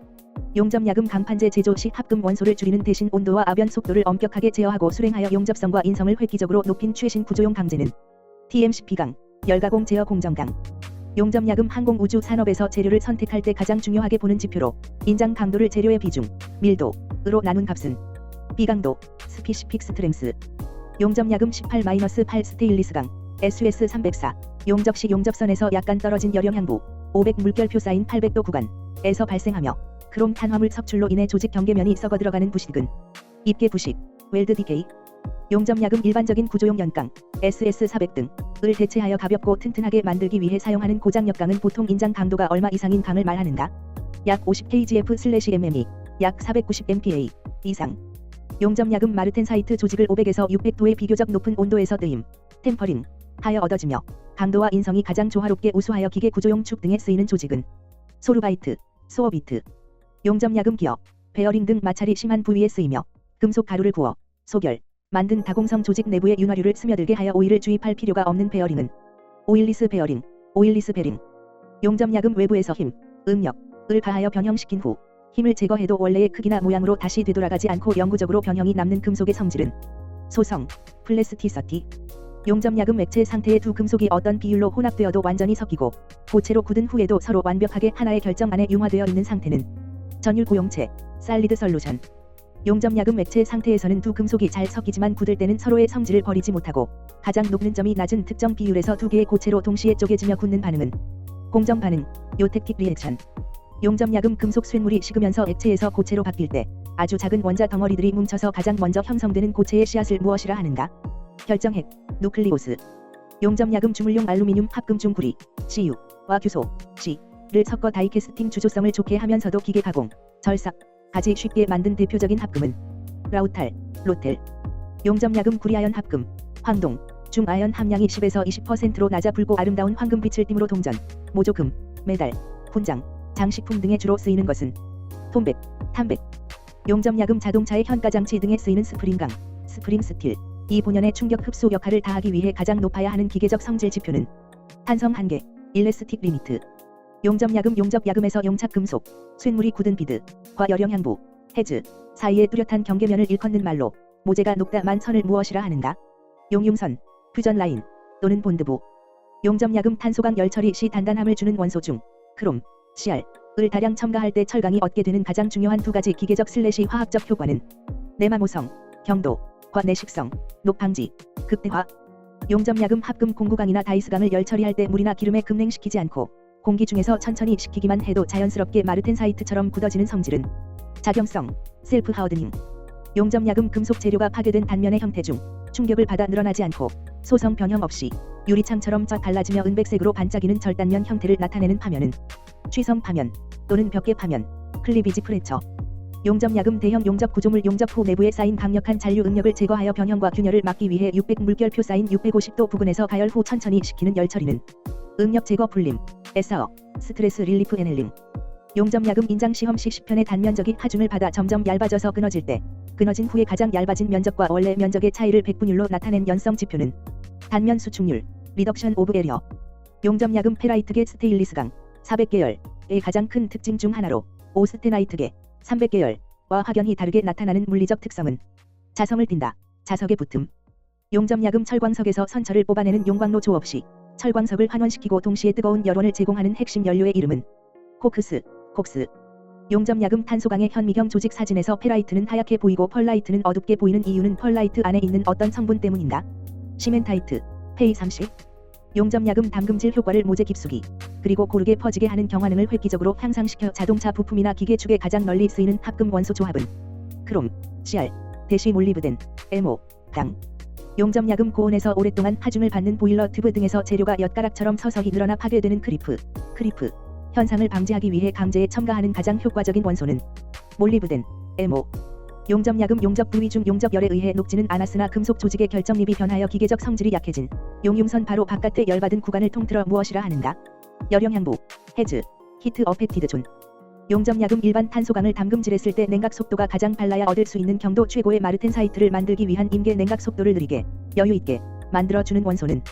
용접약은 강판제 제조 시 합금 원소를 줄이는 대신 온도와 아변 속도를 엄격하게 제어하고 수행하여 용접성과 인성을 획기적으로 높인 최신 구조용 강제는 TMCP강, 열가공 제어 공정강. 용접약은 항공우주 산업에서 재료를 선택할 때 가장 중요하게 보는 지표로 인장 강도를 재료의 비중, 밀도으로 나눈 값은 B강도, 스피시픽 스트렝스. 용접약음 18-8 스테인리스강, SUS 304. 용접시 용접선에서 약간 떨어진 열영향부, 500 물결표 쌓인 800도 구간에서 발생하며 크롬 탄화물 섭출로 인해 조직 경계면이 썩어 들어가는 부식은 입계 부식, 웰드 디케이. 용접약은 일반적인 구조용 연강, SS 400 등을 대체하여 가볍고 튼튼하게 만들기 위해 사용하는 고장역강은 보통 인장 강도가 얼마 이상인 강을 말하는가? 약 50kgf/mm, 약 490 MPa 이상. 용접약은 마르텐사이트 조직을 500에서 600도의 비교적 높은 온도에서 뜨임, 템퍼링 하여 얻어지며 강도와 인성이 가장 조화롭게 우수하여 기계 구조용 축 등에 쓰이는 조직은 소르바이트, 소어비트. 용접약은 기어, 베어링 등 마찰이 심한 부위에 쓰이며 금속 가루를 부어 소결, 만든 다공성 조직 내부에 윤활유를 스며들게 하여 오일을 주입할 필요가 없는 베어링은 오일리스 베어링, 오일리스 베링. 용접약은 외부에서 힘, 응력을 가하여 변형시킨 후 힘을 제거해도 원래의 크기나 모양으로 다시 되돌아가지 않고 영구적으로 변형이 남는 금속의 성질은 소성, 플래스티서티. 용접약은 액체 상태의 두 금속이 어떤 비율로 혼합되어도 완전히 섞이고 고체로 굳은 후에도 서로 완벽하게 하나의 결정 안에 융화되어 있는 상태는 전율 고용체, 살리드 솔루션. 용접약은 액체 상태에서는 두 금속이 잘 섞이지만 굳을 때는 서로의 성질을 버리지 못하고 가장 녹는 점이 낮은 특정 비율에서 두 개의 고체로 동시에 쪼개지며 굳는 반응은 공정 반응, 요텍틱 리액션. 용접약은 금속 쇳물이 식으면서 액체에서 고체로 바뀔 때 아주 작은 원자 덩어리들이 뭉쳐서 가장 먼저 형성되는 고체의 씨앗을 무엇이라 하는가? 결정핵, 누클리오스. 용접약은 주물용 알루미늄 합금 중 구리, CU와 규소, C를 섞어 다이캐스팅 주조성을 좋게 하면서도 기계 가공, 절삭, 가지 쉽게 만든 대표적인 합금은 라우탈, 로텔. 용접약은 구리아연 합금, 황동, 중아연 함량이 10에서 20%로 낮아 붉고 아름다운 황금빛을 띠므로 동전, 모조금, 메달, 훈장, 장식품 등에 주로 쓰이는 것은 톰백, 탐백. 용접약은 자동차의 현가장치 등에 쓰이는 스프링강, 스프링 스틸. 이 본연의 충격 흡수 역할을 다하기 위해 가장 높아야 하는 기계적 성질 지표는 탄성 한계, 일레스틱 리미트. 용접약은 용접야금에서 용착 금속, 쇳물이 굳은 비드과 열영향부, 헤즈 사이의 뚜렷한 경계면을 일컫는 말로 모재가 높다만 선을 무엇이라 하는가? 용융선, 퓨전 라인 또는 본드부. 용접약은 탄소강 열처리 시 단단함을 주는 원소 중 크롬, CR을 다량 첨가할 때 철강이 얻게 되는 가장 중요한 두 가지 기계적 슬래시 화학적 효과는 내마모성, 경도과 내식성, 녹방지, 극대화. 용접약은 합금 공구강이나 다이스강을 열처리할 때 물이나 기름에 급냉시키지 않고 공기 중에서 천천히 식히기만 해도 자연스럽게 마르텐사이트처럼 굳어지는 성질은 작용성, 셀프 하우드닝. 용접약은 금속 재료가 파괴된 단면의 형태 중 충격을 받아 늘어나지 않고 소성 변형 없이 유리창처럼 쫙 갈라지며 은백색으로 반짝이는 절단면 형태를 나타내는 파면은 취성 파면 또는 벽계 파면, 클리비지 프레처. 용접약은 대형 용접 구조물 용접 후 내부에 쌓인 강력한 잔류 응력을 제거하여 변형과 균열을 막기 위해 600 물결표 쌓인 650도 부근에서 가열 후 천천히 식히는 열처리는 응력 제거 풀림, 에사어, 스트레스 릴리프 에넬링. 용접약은 인장 시험 시 10편의 단면적이 하중을 받아 점점 얇아져서 끊어질 때 끊어진 후에 가장 얇아진 면적과 원래 면적의 차이를 백분율로 나타낸 연성 지표는 단면 수축률, 리덕션 오브 에리어. 용접약은 페라이트계 스테인리스강, 400계열의 가장 큰 특징 중 하나로 오스테나이트계, 300계열과 확연히 다르게 나타나는 물리적 특성은 자성을 띈다, 자석의 붙음. 용접약은 철광석에서 선철을 뽑아내는 용광로 조업 시 철광석을 환원시키고 동시에 뜨거운 열원을 제공하는 핵심 연료의 이름은 코크스, 콕스. 용접약은 탄소강의 현미경 조직 사진에서 페라이트는 하얗게 보이고 펄라이트는 어둡게 보이는 이유는 펄라이트 안에 있는 어떤 성분 때문인가? 시멘타이트, 페이 30. 용접약은 담금질 효과를 모재 깊숙이 그리고 고르게 퍼지게 하는 경화능을 획기적으로 향상시켜 자동차 부품이나 기계 축에 가장 널리 쓰이는 합금 원소 조합은 크롬, CR, 대시 몰리브덴, MO, 당. 용접약은 고온에서 오랫동안 하중을 받는 보일러 튜브 등에서 재료가 엿가락처럼 서서히 늘어나 파괴되는 크리프 현상을 방지하기 위해 강제에 첨가하는 가장 효과적인 원소는 몰리브덴, MO. 용접약은 용접 부위 중 용접열에 의해 녹지는 않았으나 금속 조직의 결정립이 변하여 기계적 성질이 약해진 용융선 바로 바깥에 열받은 구간을 통틀어 무엇이라 하는가? 열영향부, 헤즈, 히트 어펙티드 존. 용접약음 일반 탄소강을 담금질했을 때 냉각 속도가 가장 빨라야 얻을 수 있는 경도 최고의 마르텐사이트를 만들기 위한 임계 냉각 속도를 느리게 여유있게 만들어주는 원소는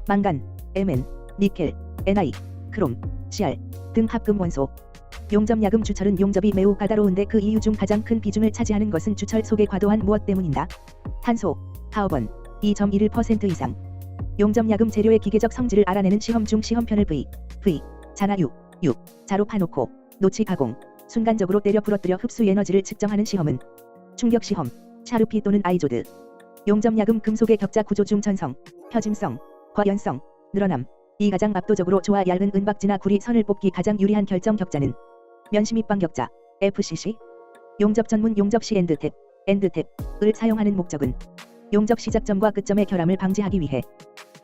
망간, Mn, 니켈, Ni, 크롬, Cr 등 합금 원소. 용접약음 주철은 용접이 매우 까다로운데 그 이유 중 가장 큰 비중을 차지하는 것은 주철 속의 과도한 무엇 때문인다. 탄소, 카본 2.1% 이상. 용접약음 재료의 기계적 성질을 알아내는 시험 중 시험편을 V, 자나 U, 자로 파놓고 노치 가공, 순간적으로 때려 부러뜨려 흡수 에너지를 측정하는 시험은 충격 시험, 샤르피 또는 아이조드. 용접약음 금속의 격자 구조 중 전성, 펴짐성, 과연성, 늘어남 이 가장 압도적으로 좋아 얇은 은박지나 구리 선을 뽑기 가장 유리한 결정 격자는 면심입방 격자, FCC. 용접 전문 용접시 엔드탭을 사용하는 목적은 용접 시작점과 끝점의 결함을 방지하기 위해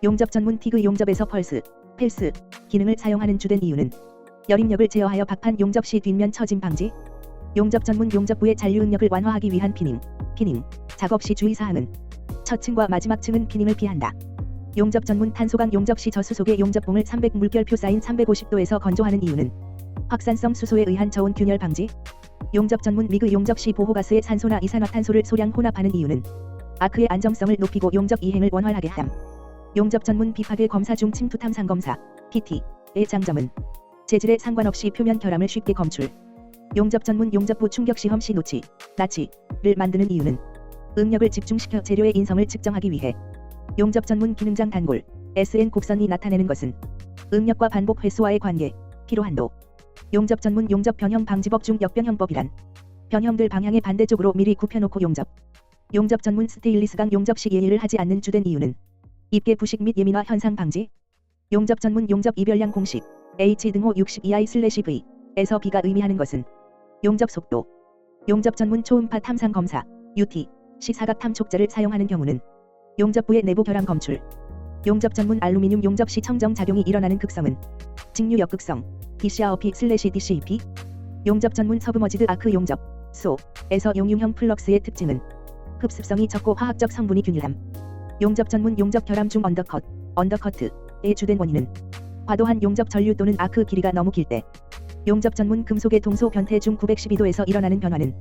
용접 전문 티그 용접에서 펄스, 펠스 기능을 사용하는 주된 이유는 여림력을 제어하여 박판 용접 시 뒷면 처짐 방지. 용접 전문 용접부의 잔류 응력을 완화하기 위한 피닝 작업 시 주의사항은 첫 층과 마지막 층은 피닝을 피한다. 용접 전문 탄소강 용접 시 저수 속의 용접봉을 300 물결표 쌓인 350도에서 건조하는 이유는 확산성 수소에 의한 저온 균열 방지. 용접 전문 미그 용접 시 보호가스의 산소나 이산화탄소를 소량 혼합하는 이유는 아크의 안정성을 높이고 용접 이행을 원활하게 함. 용접 전문 비파괴 검사 중 침투 탐상 검사 PT의 장점은 재질에 상관없이 표면 결함을 쉽게 검출. 용접 전문 용접부 충격 시험 시 나치를 만드는 이유는 응력을 집중시켜 재료의 인성을 측정하기 위해. 용접 전문 기능장 단골 SN 곡선이 나타내는 것은 응력과 반복 횟수와의 관계, 피로 한도. 용접 전문 용접 변형 방지법 중 역변형법이란 변형들 방향의 반대쪽으로 미리 굽혀놓고 용접 전문 스테인리스강 용접 시 예의를 하지 않는 주된 이유는 입계 부식 및 예민화 현상 방지. 용접 전문 용접 이별량 공식 H 등호 62I/V 에서 B가 의미하는 것은 용접 속도. 용접 전문 초음파 탐상 검사 UT 시 사각 탐촉자를 사용하는 경우는 용접부의 내부 결함 검출. 용접 전문 알루미늄 용접 시 청정 작용이 일어나는 극성은 직류 역극성 DCRP/DCEP. 용접 전문 서브머지드 아크 용접 소에서 용융형 플럭스의 특징은 흡습성이 적고 화학적 성분이 균일함. 용접 전문 용접 결함 중 언더커트의 주된 원인은 과도한 용접 전류 또는 아크 길이가 너무 길 때. 용접 전문 금속의 동소 변태 중 912도에서 일어나는 변화는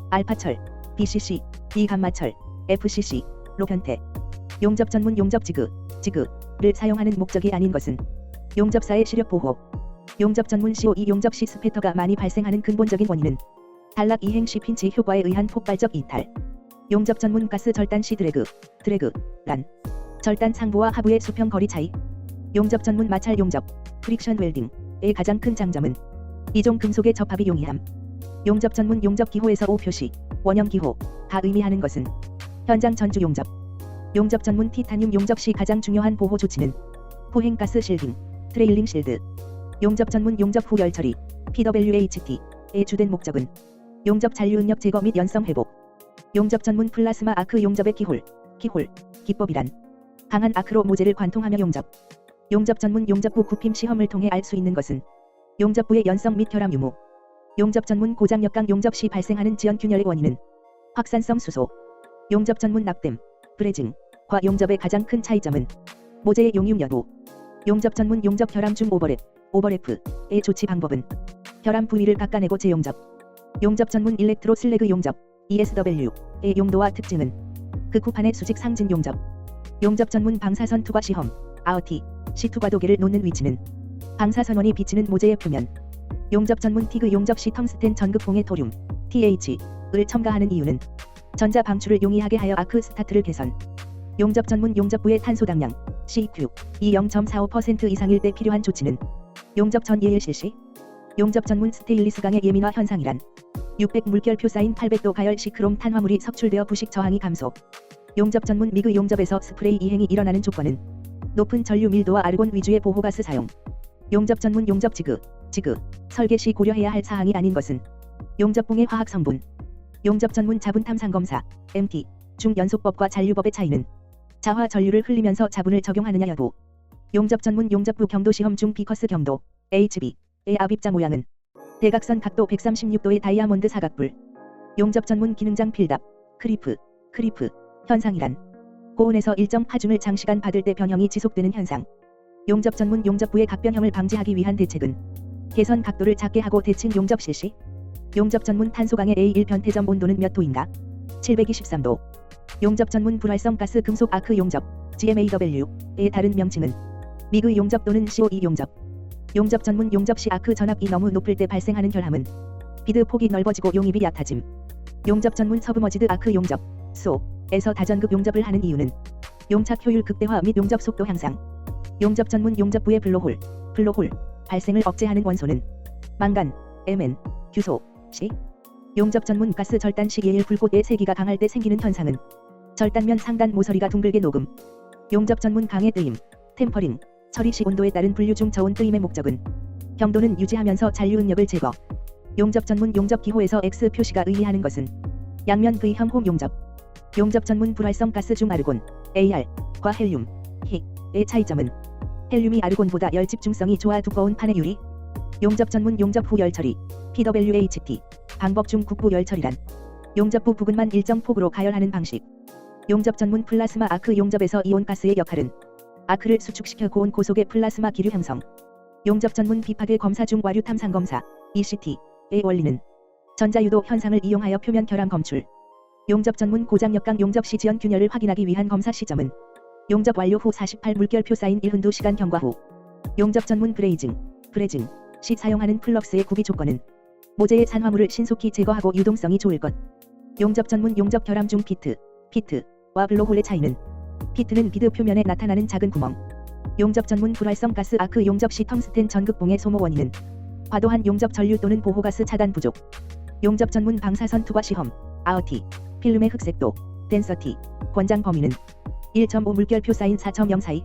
알파철, BCC, B감마철, FCC로 변태. 용접 전문 용접 지그를 사용하는 목적이 아닌 것은 용접사의 시력 보호. 용접 전문 CO2 용접 시 스패터가 많이 발생하는 근본적인 원인은 단락 이행 시 핀치 효과에 의한 폭발적 이탈. 용접 전문 가스 절단 시 드래그란 절단 상부와 하부의 수평 거리 차이. 용접 전문 마찰 용접 프릭션 웰딩의 가장 큰 장점은 이종 금속의 접합이 용이함. 용접 전문 용접 기호에서 O 표시 원형 기호가 의미하는 것은 현장 전주 용접. 용접 전문 티타늄 용접 시 가장 중요한 보호 조치는 포행 가스 실딩, 트레일링 실드. 용접 전문 용접 후 열 처리 PWHT의 주된 목적은 용접 잔류 응력 제거 및 연성 회복. 용접 전문 플라스마 아크 용접의 기법이란 강한 아크로 모재를 관통하며 용접 전문 용접부 굽힘 시험을 통해 알 수 있는 것은 용접부의 연성 및 결함 유무. 용접 전문 고장 역강 용접 시 발생하는 지연 균열의 원인은 확산성 수소. 용접 전문 납땜 브레징과 용접의 가장 큰 차이점은 모재의 용융 여부. 용접 전문 용접 결함 중 오버랩의 조치 방법은 결함 부위를 깎아내고 재용접. 용접 전문 일렉트로 슬래그 용접 ESW의 용도와 특징은 극후판의 수직 상진 용접. 용접 전문 방사선 투과 시험 아어티 시 투과도계를 놓는 위치는 방사선원이 비치는 모재의 표면. 용접 전문 티그 용접 시 텅스텐 전극봉의 토륨 TH를 첨가하는 이유는 전자 방출을 용이하게 하여 아크 스타트를 개선. 용접 전문 용접부의 탄소 당량 CQ 이 0.45% 이상일 때 필요한 조치는 용접 전 예일 실시. 용접 전문 스테인리스강의 예민화 현상이란 600 물결표 쌓인 800도 가열 시 크롬 탄화물이 석출되어 부식 저항이 감소. 용접 전문 미그 용접에서 스프레이 이행이 일어나는 조건은 높은 전류 밀도와 아르곤 위주의 보호가스 사용. 용접 전문 용접 지그 설계 시 고려해야 할 사항이 아닌 것은 용접봉의 화학 성분. 용접 전문 자분 탐상 검사 MT 중 연속법과 잔류법의 차이는 자화 전류를 흘리면서 자분을 적용하느냐 여부. 용접 전문 용접부 경도 시험 중 비커스 경도 HB의 압입자 모양은 대각선 각도 136도의 다이아몬드 사각불. 용접 전문 기능장 필답 크리프 현상이란 고온에서 일정 하중을 장시간 받을 때 변형이 지속되는 현상. 용접 전문 용접부의 각변형을 방지하기 위한 대책은 개선 각도를 작게 하고 대칭 용접 실시. 용접 전문 탄소강의 A1 변태점 온도는 몇 도인가? 723도. 용접 전문 불활성 가스 금속 아크 용접 GMAW의 다른 명칭은 미그 용접 또는 CO2 용접. 용접 전문 용접 시 아크 전압이 너무 높을 때 발생하는 결함은 비드 폭이 넓어지고 용입이 얕아짐. 용접 전문 서브머지드 아크 용접 SO에서 다전극 용접을 하는 이유는 용착 효율 극대화 및 용접 속도 향상. 용접 전문 용접부의 블로홀 발생을 억제하는 원소는 망간, Mn, 규소, C. 용접 전문 가스 절단 시기에 불꽃의 세기가 강할 때 생기는 현상은 절단면 상단 모서리가 둥글게 녹음. 용접 전문 강의 뜨임, 템퍼링, 처리 시 온도에 따른 분류 중 저온 뜨임의 목적은 경도는 유지하면서 잔류 응력을 제거. 용접 전문 용접 기호에서 X 표시가 의미하는 것은 양면 V형 홈 용접. 용접 전문 불활성 가스 중 아르곤, AR과 헬륨, HE의 차이점은 헬륨이 아르곤보다 열 집중성이 좋아 두꺼운 판의 유리. 용접 전문 용접 후 열처리, PWHT, 방법 중 국부 열처리란 용접부 부근만 일정 폭으로 가열하는 방식. 용접 전문 플라스마 아크 용접에서 이온 가스의 역할은 아크를 수축시켜 고온 고속의 플라스마 기류 형성. 용접 전문 비파괴 검사 중 와류 탐상 검사, ECT의 원리는 전자유도 현상을 이용하여 표면 결함 검출. 용접 전문 고장역강 용접 시 지연 균열을 확인하기 위한 검사 시점은 용접 완료 후 48 물결표 쌓인 1분도 시간 경과 후. 용접 전문 브레이징 시 사용하는 플럭스의 구비 조건은 모재의 산화물을 신속히 제거하고 유동성이 좋을 것. 용접 전문 용접 결함 중 피트와 블로홀의 차이는 피트는 비드 표면에 나타나는 작은 구멍. 용접 전문 불활성 가스 아크 용접 시 텅스텐 전극봉의 소모 원인은 과도한 용접 전류 또는 보호가스 차단 부족. 용접 전문 방사선 투과 시험, 아어티, 필름의 흑색도, 덴서티, 권장 범위는 1.5 물결표 쌓인 4.042.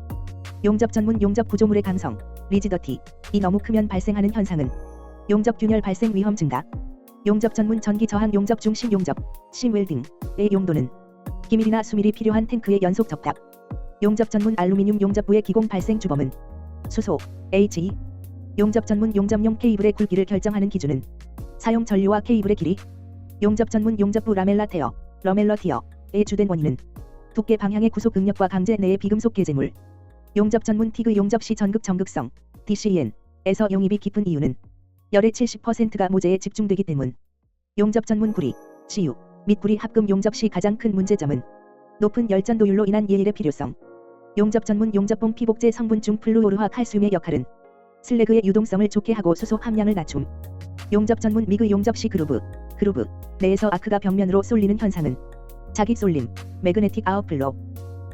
용접 전문 용접 구조물의 강성, 리지더티, 이 너무 크면 발생하는 현상은 용접 균열 발생 위험 증가. 용접 전문 전기 저항 용접 중 심용접, 심웰딩의 용도는 기밀이나 수밀이 필요한 탱크의 연속 접답. 용접 전문 알루미늄 용접부의 기공 발생 주범은 수소, HE. 용접 전문 용접용 케이블의 굵기를 결정하는 기준은 사용 전류와 케이블의 길이. 용접 전문 용접부 라멜러 티어의 주된 원인은 두께 방향의 구속 응력과 강제 내의 비금속 계제물. 용접 전문 티그 용접 시 전극 정극성, DCN에서 용입이 깊은 이유는 열의 70%가 모재에 집중되기 때문. 용접 전문 구리, CU 및 구리 합금 용접 시 가장 큰 문제점은 높은 열전도율로 인한 예일의 필요성. 용접 전문 용접봉 피복제 성분 중 플루오르화 칼슘의 역할은 슬래그의 유동성을 좋게 하고 수소 함량을 낮춤. 용접 전문 미그 용접 시 그루브 내에서 아크가 벽면으로 쏠리는 현상은 자기 쏠림, 매그네틱 아웃플로.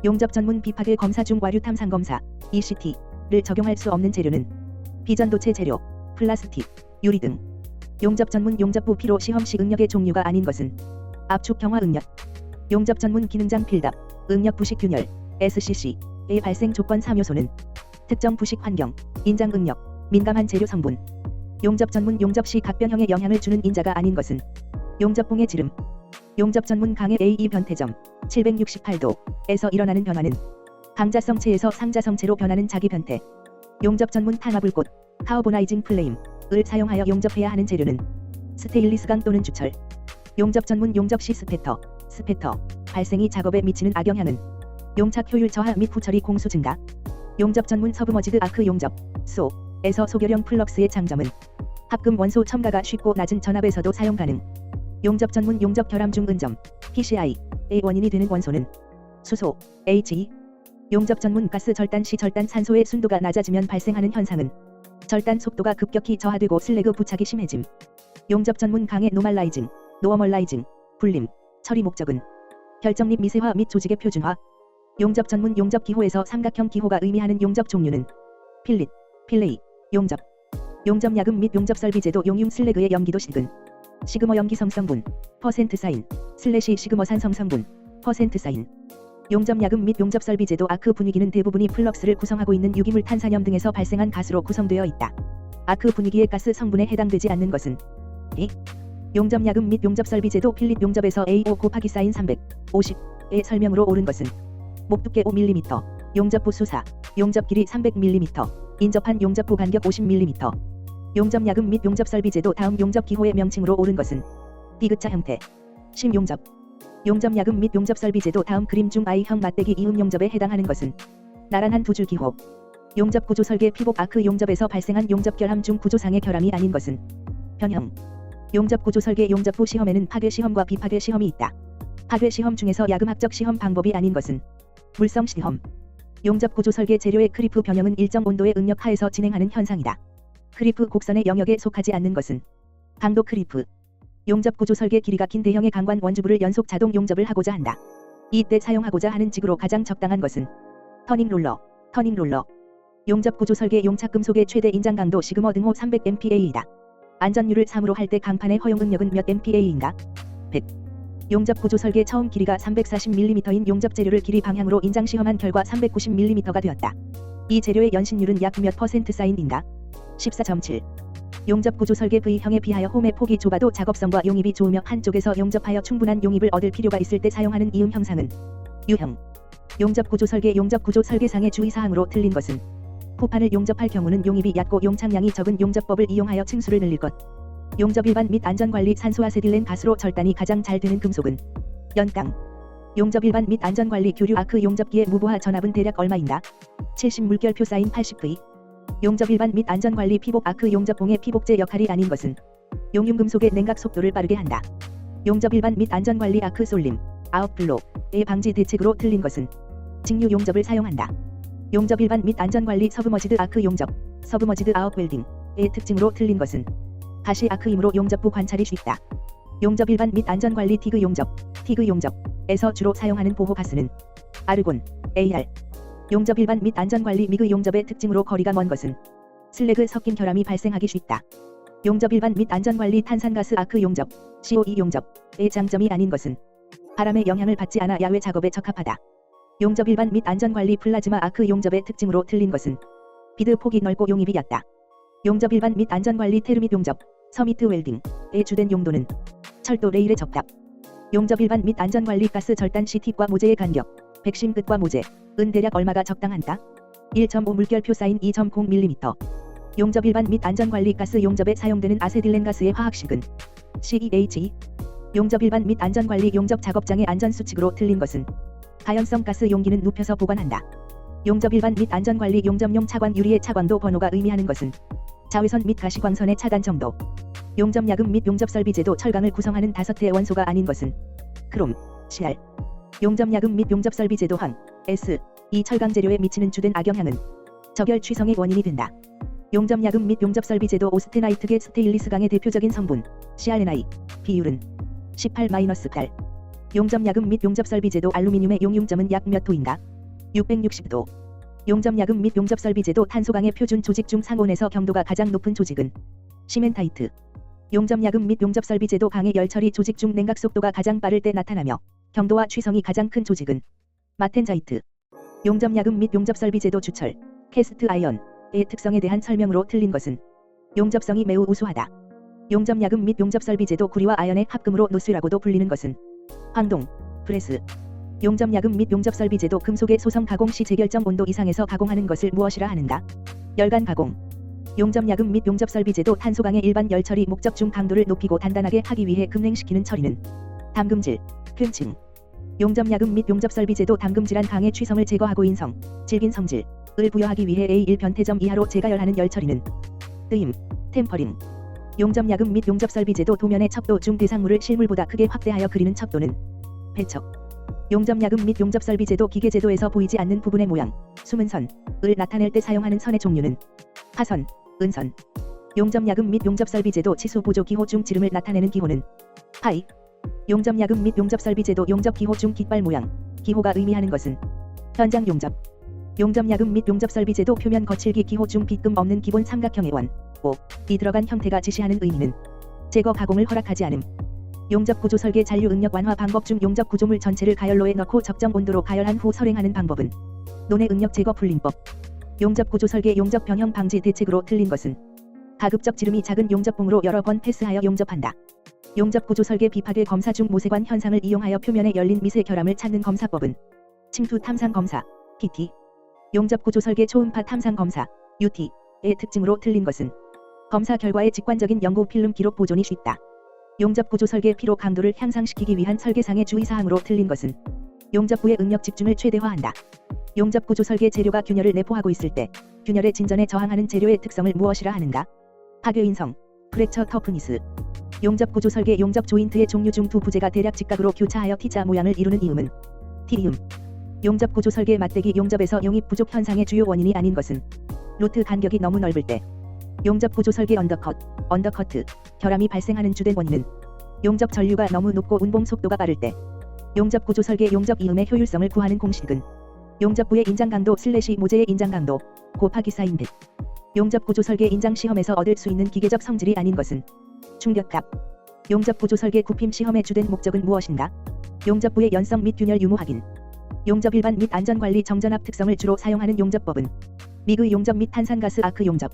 용접 전문 비파괴 검사 중 와류 탐상 검사, ECT를 적용할 수 없는 재료는 비전도체 재료, 플라스틱, 유리 등. 용접 전문 용접부 피로 시험 시 응력의 종류가 아닌 것은 압축 경화 응력. 용접 전문 기능장 필답, 응력 부식 균열, SCC의 발생 조건 3요소는 특정 부식 환경, 인장 응력, 민감한 재료 성분. 용접 전문 용접 시 각변형에 영향을 주는 인자가 아닌 것은 용접봉의 지름. 용접 전문 강의 A2 변태점 768도에서 일어나는 변화는 강자성체에서 상자성체로 변하는 자기 변태. 용접 전문 탄화불꽃 카오보나이징 플레임을 사용하여 용접해야 하는 재료는 스테인리스강 또는 주철. 용접 전문 용접 시 스패터 발생이 작업에 미치는 악영향은 용착 효율 저하 및 후처리 공수 증가. 용접 전문 서브머지드 아크 용접 SO에서 소결형 플럭스의 장점은 합금 원소 첨가가 쉽고 낮은 전압에서도 사용 가능. 용접 전문 용접 결함 중 은점 PCI의 원인이 되는 원소는 수소, HE. 용접 전문 가스 절단 시 절단 산소의 순도가 낮아지면 발생하는 현상은 절단 속도가 급격히 저하되고 슬래그 부착이 심해짐. 용접 전문 강의 노멀라이징, 불림, 처리 목적은 결정립 미세화 및 조직의 표준화. 용접 전문 용접 기호에서 삼각형 기호가 의미하는 용접 종류는 필릿, 필레이, 용접 야금 및 용접 설비제도 용융 슬래그의 염기도 식은 시그머 염기성 성분 퍼센트 사인 슬래시 시그머산 성성분 퍼센트 사인. 용접 야금 및 용접 설비제도 아크 분위기는 대부분이 플럭스를 구성하고 있는 유기물 탄산염 등에서 발생한 가스로 구성되어 있다. 아크 분위기의 가스 성분에 해당되지 않는 것은 A. 용접 야금 및 용접 설비제도 필릿 용접에서 A5 곱하기 사인 350의 설명으로 옳은 것은 목두께 5mm, 용접부 수사, 용접 길이 300mm, 인접한 용접부 간격 50mm. 용접 야금 및 용접 설비제도 다음 용접 기호의 명칭으로 옳은 것은 디귿자 형태, 심용접. 용접 야금 및 용접 설비제도 다음 그림 중 I형 맞대기 이음 용접에 해당하는 것은 나란한 두 줄 기호. 용접 구조 설계 피복 아크 용접에서 발생한 용접 결함 중 구조상의 결함이 아닌 것은 변형. 용접 구조 설계 용접 후 시험에는 파괴 시험과 비파괴 시험이 있다. 파괴 시험 중에서 야금학적 시험 방법이 아닌 것은 물성 시험. 용접 구조 설계 재료의 크리프 변형은 일정 온도의 응력 하에서 진행하는 현상이다. 크리프 곡선의 영역에 속하지 않는 것은 강도 크리프. 용접 구조 설계 길이가 긴 대형의 강관 원주부를 연속 자동 용접을 하고자 한다. 이때 사용하고자 하는 지구로 가장 적당한 것은 터닝 롤러. 터닝 롤러. 용접 구조 설계 용착 금속의 최대 인장 강도 시그머 등호 300MPa이다. 안전율을 3으로 할 때 강판의 허용 응력은 몇 MPa인가? 100. 용접 구조 설계 처음 길이가 340mm인 용접 재료를 길이 방향으로 인장 시험한 결과 390mm가 되었다. 이 재료의 연신율은 약 몇 퍼센트 사인인가? 14.7. 용접 구조 설계 V형에 비하여 홈의 폭이 좁아도 작업성과 용입이 좋으며 한쪽에서 용접하여 충분한 용입을 얻을 필요가 있을 때 사용하는 이음 형상은 U형. 용접 구조 설계상의 주의사항으로 틀린 것은 후판을 용접할 경우는 용입이 얕고 용착량이 적은 용접법을 이용하여 층수를 늘릴 것. 용접 일반 및 안전관리 산소아세틸렌 가스로 절단이 가장 잘 되는 금속은 연땅. 용접 일반 및 안전관리 교류 아크 용접기의 무보화 전압은 대략 얼마인가? 70 물결표 사인 80V. 용접 일반 및 안전관리 피복 아크 용접봉의 피복제 역할이 아닌 것은 용융금속의 냉각 속도를 빠르게 한다. 용접 일반 및 안전관리 아크 솔림, 아웃블로의 방지 대책으로 틀린 것은 직류 용접을 사용한다. 용접 일반 및 안전관리 서브머지드 아크 용접, 서브머지드 아웃 웰딩의 특징으로 틀린 것은 가시 아크이므로 용접부 관찰이 쉽다. 용접 일반 및 안전관리 티그 용접에서 주로 사용하는 보호가스는 아르곤, AR. 용접 일반 및 안전관리 미그 용접의 특징으로 거리가 먼 것은 슬래그 섞인 결함이 발생하기 쉽다. 용접 일반 및 안전관리 탄산가스 아크 용접, CO2 용접의 장점이 아닌 것은 바람의 영향을 받지 않아 야외 작업에 적합하다. 용접 일반 및 안전관리 플라즈마 아크 용접의 특징으로 틀린 것은 비드 폭이 넓고 용입이 얕다. 용접 일반 및 안전관리 테르밋 용접, 서미트 웰딩의 주된 용도는 철도 레일의 접답. 용접 일반 및 안전관리 가스 절단 시 팁과 모재의 간격, 백심 끝과 모재, 은 대략 얼마가 적당한가? 1.5 물결표 사인 2.0mm. 용접 일반 및 안전관리 가스 용접에 사용되는 아세틸렌 가스의 화학식은 CEHE. 용접 일반 및 안전관리 용접 작업장의 안전수칙으로 틀린 것은 가연성 가스 용기는 눕혀서 보관한다. 용접 일반 및 안전관리 용접용 차관 유리의 차광도 번호가 의미하는 것은 자외선 및 가시광선의 차단 정도. 용접 야금 및 용접 설비제도 철강을 구성하는 5대 원소가 아닌 것은 크롬, CR. 용접 야금 및 용접 설비제도 황, S. 이 철강 재료에 미치는 주된 악영향은 적열 취성의 원인이 된다. 용접 야금 및 용접 설비제도 오스테나이트계 스테인리스강의 대표적인 성분 CrNI 비율은 18-8. 용접 야금 및 용접 설비제도 알루미늄의 용융점은 약 몇 도인가? 660도. 용접 야금 및 용접 설비제도 탄소강의 표준 조직 중 상온에서 경도가 가장 높은 조직은 시멘타이트. 용접 야금 및 용접 설비제도 강의 열처리 조직 중 냉각 속도가 가장 빠를 때 나타나며 경도와 취성이 가장 큰 조직은 마텐자이트. 용접 야금 및 용접 설비제도 주철, 캐스트 아이언의 특성에 대한 설명으로 틀린 것은 용접성이 매우 우수하다. 용접 야금 및 용접 설비제도 구리와 아연의 합금으로 노스라고도 불리는 것은 황동, 브레스. 용접 야금 및 용접 설비제도 금속의 소성 가공 시 제결정 온도 이상에서 가공하는 것을 무엇이라 하는가? 열간 가공. 용접 야금 및 용접 설비제도 탄소강의 일반 열처리 목적 중 강도를 높이고 단단하게 하기 위해 급냉시키는 처리는 담금질, 흻층. 용접 야금 및 용접 설비제도 담금질한 강의 취성을 제거하고 인성, 질긴 성질을 부여하기 위해 A1 변태점 이하로 재가열하는 열처리는 뜨임, 템퍼링. 용접 야금 및 용접 설비제도 도면의 척도 중 대상물을 실물보다 크게 확대하여 그리는 척도는 배척. 용접 야금 및 용접 설비제도 기계제도에서 보이지 않는 부분의 모양, 숨은 선을 나타낼 때 사용하는 선의 종류는 하선, 은선. 용접 야금 및 용접 설비제도 치수 보조 기호 중 지름을 나타내는 기호는 파이. 용접 야금 및 용접 설비제도 용접 기호 중 깃발 모양, 기호가 의미하는 것은 현장 용접. 용접 야금 및 용접 설비제도 표면 거칠기 기호 중 빗금 없는 기본 삼각형의 원, 이 들어간 형태가 지시하는 의미는 제거 가공을 허락하지 않음. 용접 구조 설계 잔류 응력 완화 방법 중 용접 구조물 전체를 가열로에 넣고 적정 온도로 가열한 후 설행하는 방법은 논의 응력 제거 풀림법. 용접 구조 설계 용접 변형 방지 대책으로 틀린 것은 가급적 지름이 작은 용접봉으로 여러 번 패스하여 용접한다. 용접 구조 설계 비파괴 검사 중 모세관 현상을 이용하여 표면에 열린 미세 결함을 찾는 검사법은 침투 탐상 검사, PT. 용접 구조 설계 초음파 탐상 검사, UT의 특징으로 틀린 것은 검사 결과의 직관적인 연구 필름 기록 보존이 쉽다. 용접 구조 설계 피로 강도를 향상시키기 위한 설계상의 주의사항으로 틀린 것은 용접부의 응력 집중을 최대화한다. 용접 구조 설계 재료가 균열을 내포하고 있을 때 균열의 진전에 저항하는 재료의 특성을 무엇이라 하는가? 파괴인성, 프랙처 터프니스. 용접 구조 설계 용접 조인트의 종류 중 두 부재가 대략 직각으로 교차하여 T자 모양을 이루는 이음은 T이음. 용접 구조 설계 맞대기 용접에서 용입 부족 현상의 주요 원인이 아닌 것은 루트 간격이 너무 넓을 때. 용접 구조 설계 언더커트, 결함이 발생하는 주된 원인은 용접 전류가 너무 높고 운봉 속도가 빠를 때. 용접 구조 설계 용접 이음의 효율성을 구하는 공식은 용접부의 인장 강도 / 모재의 인장 강도 곱하기 사인 100. 용접 구조 설계 인장 시험에서 얻을 수 있는 기계적 성질이 아닌 것은 충격값. 용접 구조 설계 굽힘 시험의 주된 목적은 무엇인가? 용접부의 연성 및 균열 유무 확인. 용접 일반 및 안전관리 정전압 특성을 주로 사용하는 용접법은 미그 용접 및 탄산가스 아크 용접.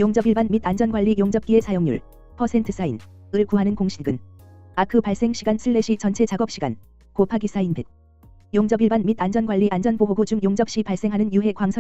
용접 일반 및 안전관리 용접기의 사용률 퍼센트 사인을 구하는 공식은 아크 발생 시간 / 전체 작업 시간 곱하기 사인 100. 용접 일반 및 안전관리 안전보호구 중 용접 시 발생하는 유해 광선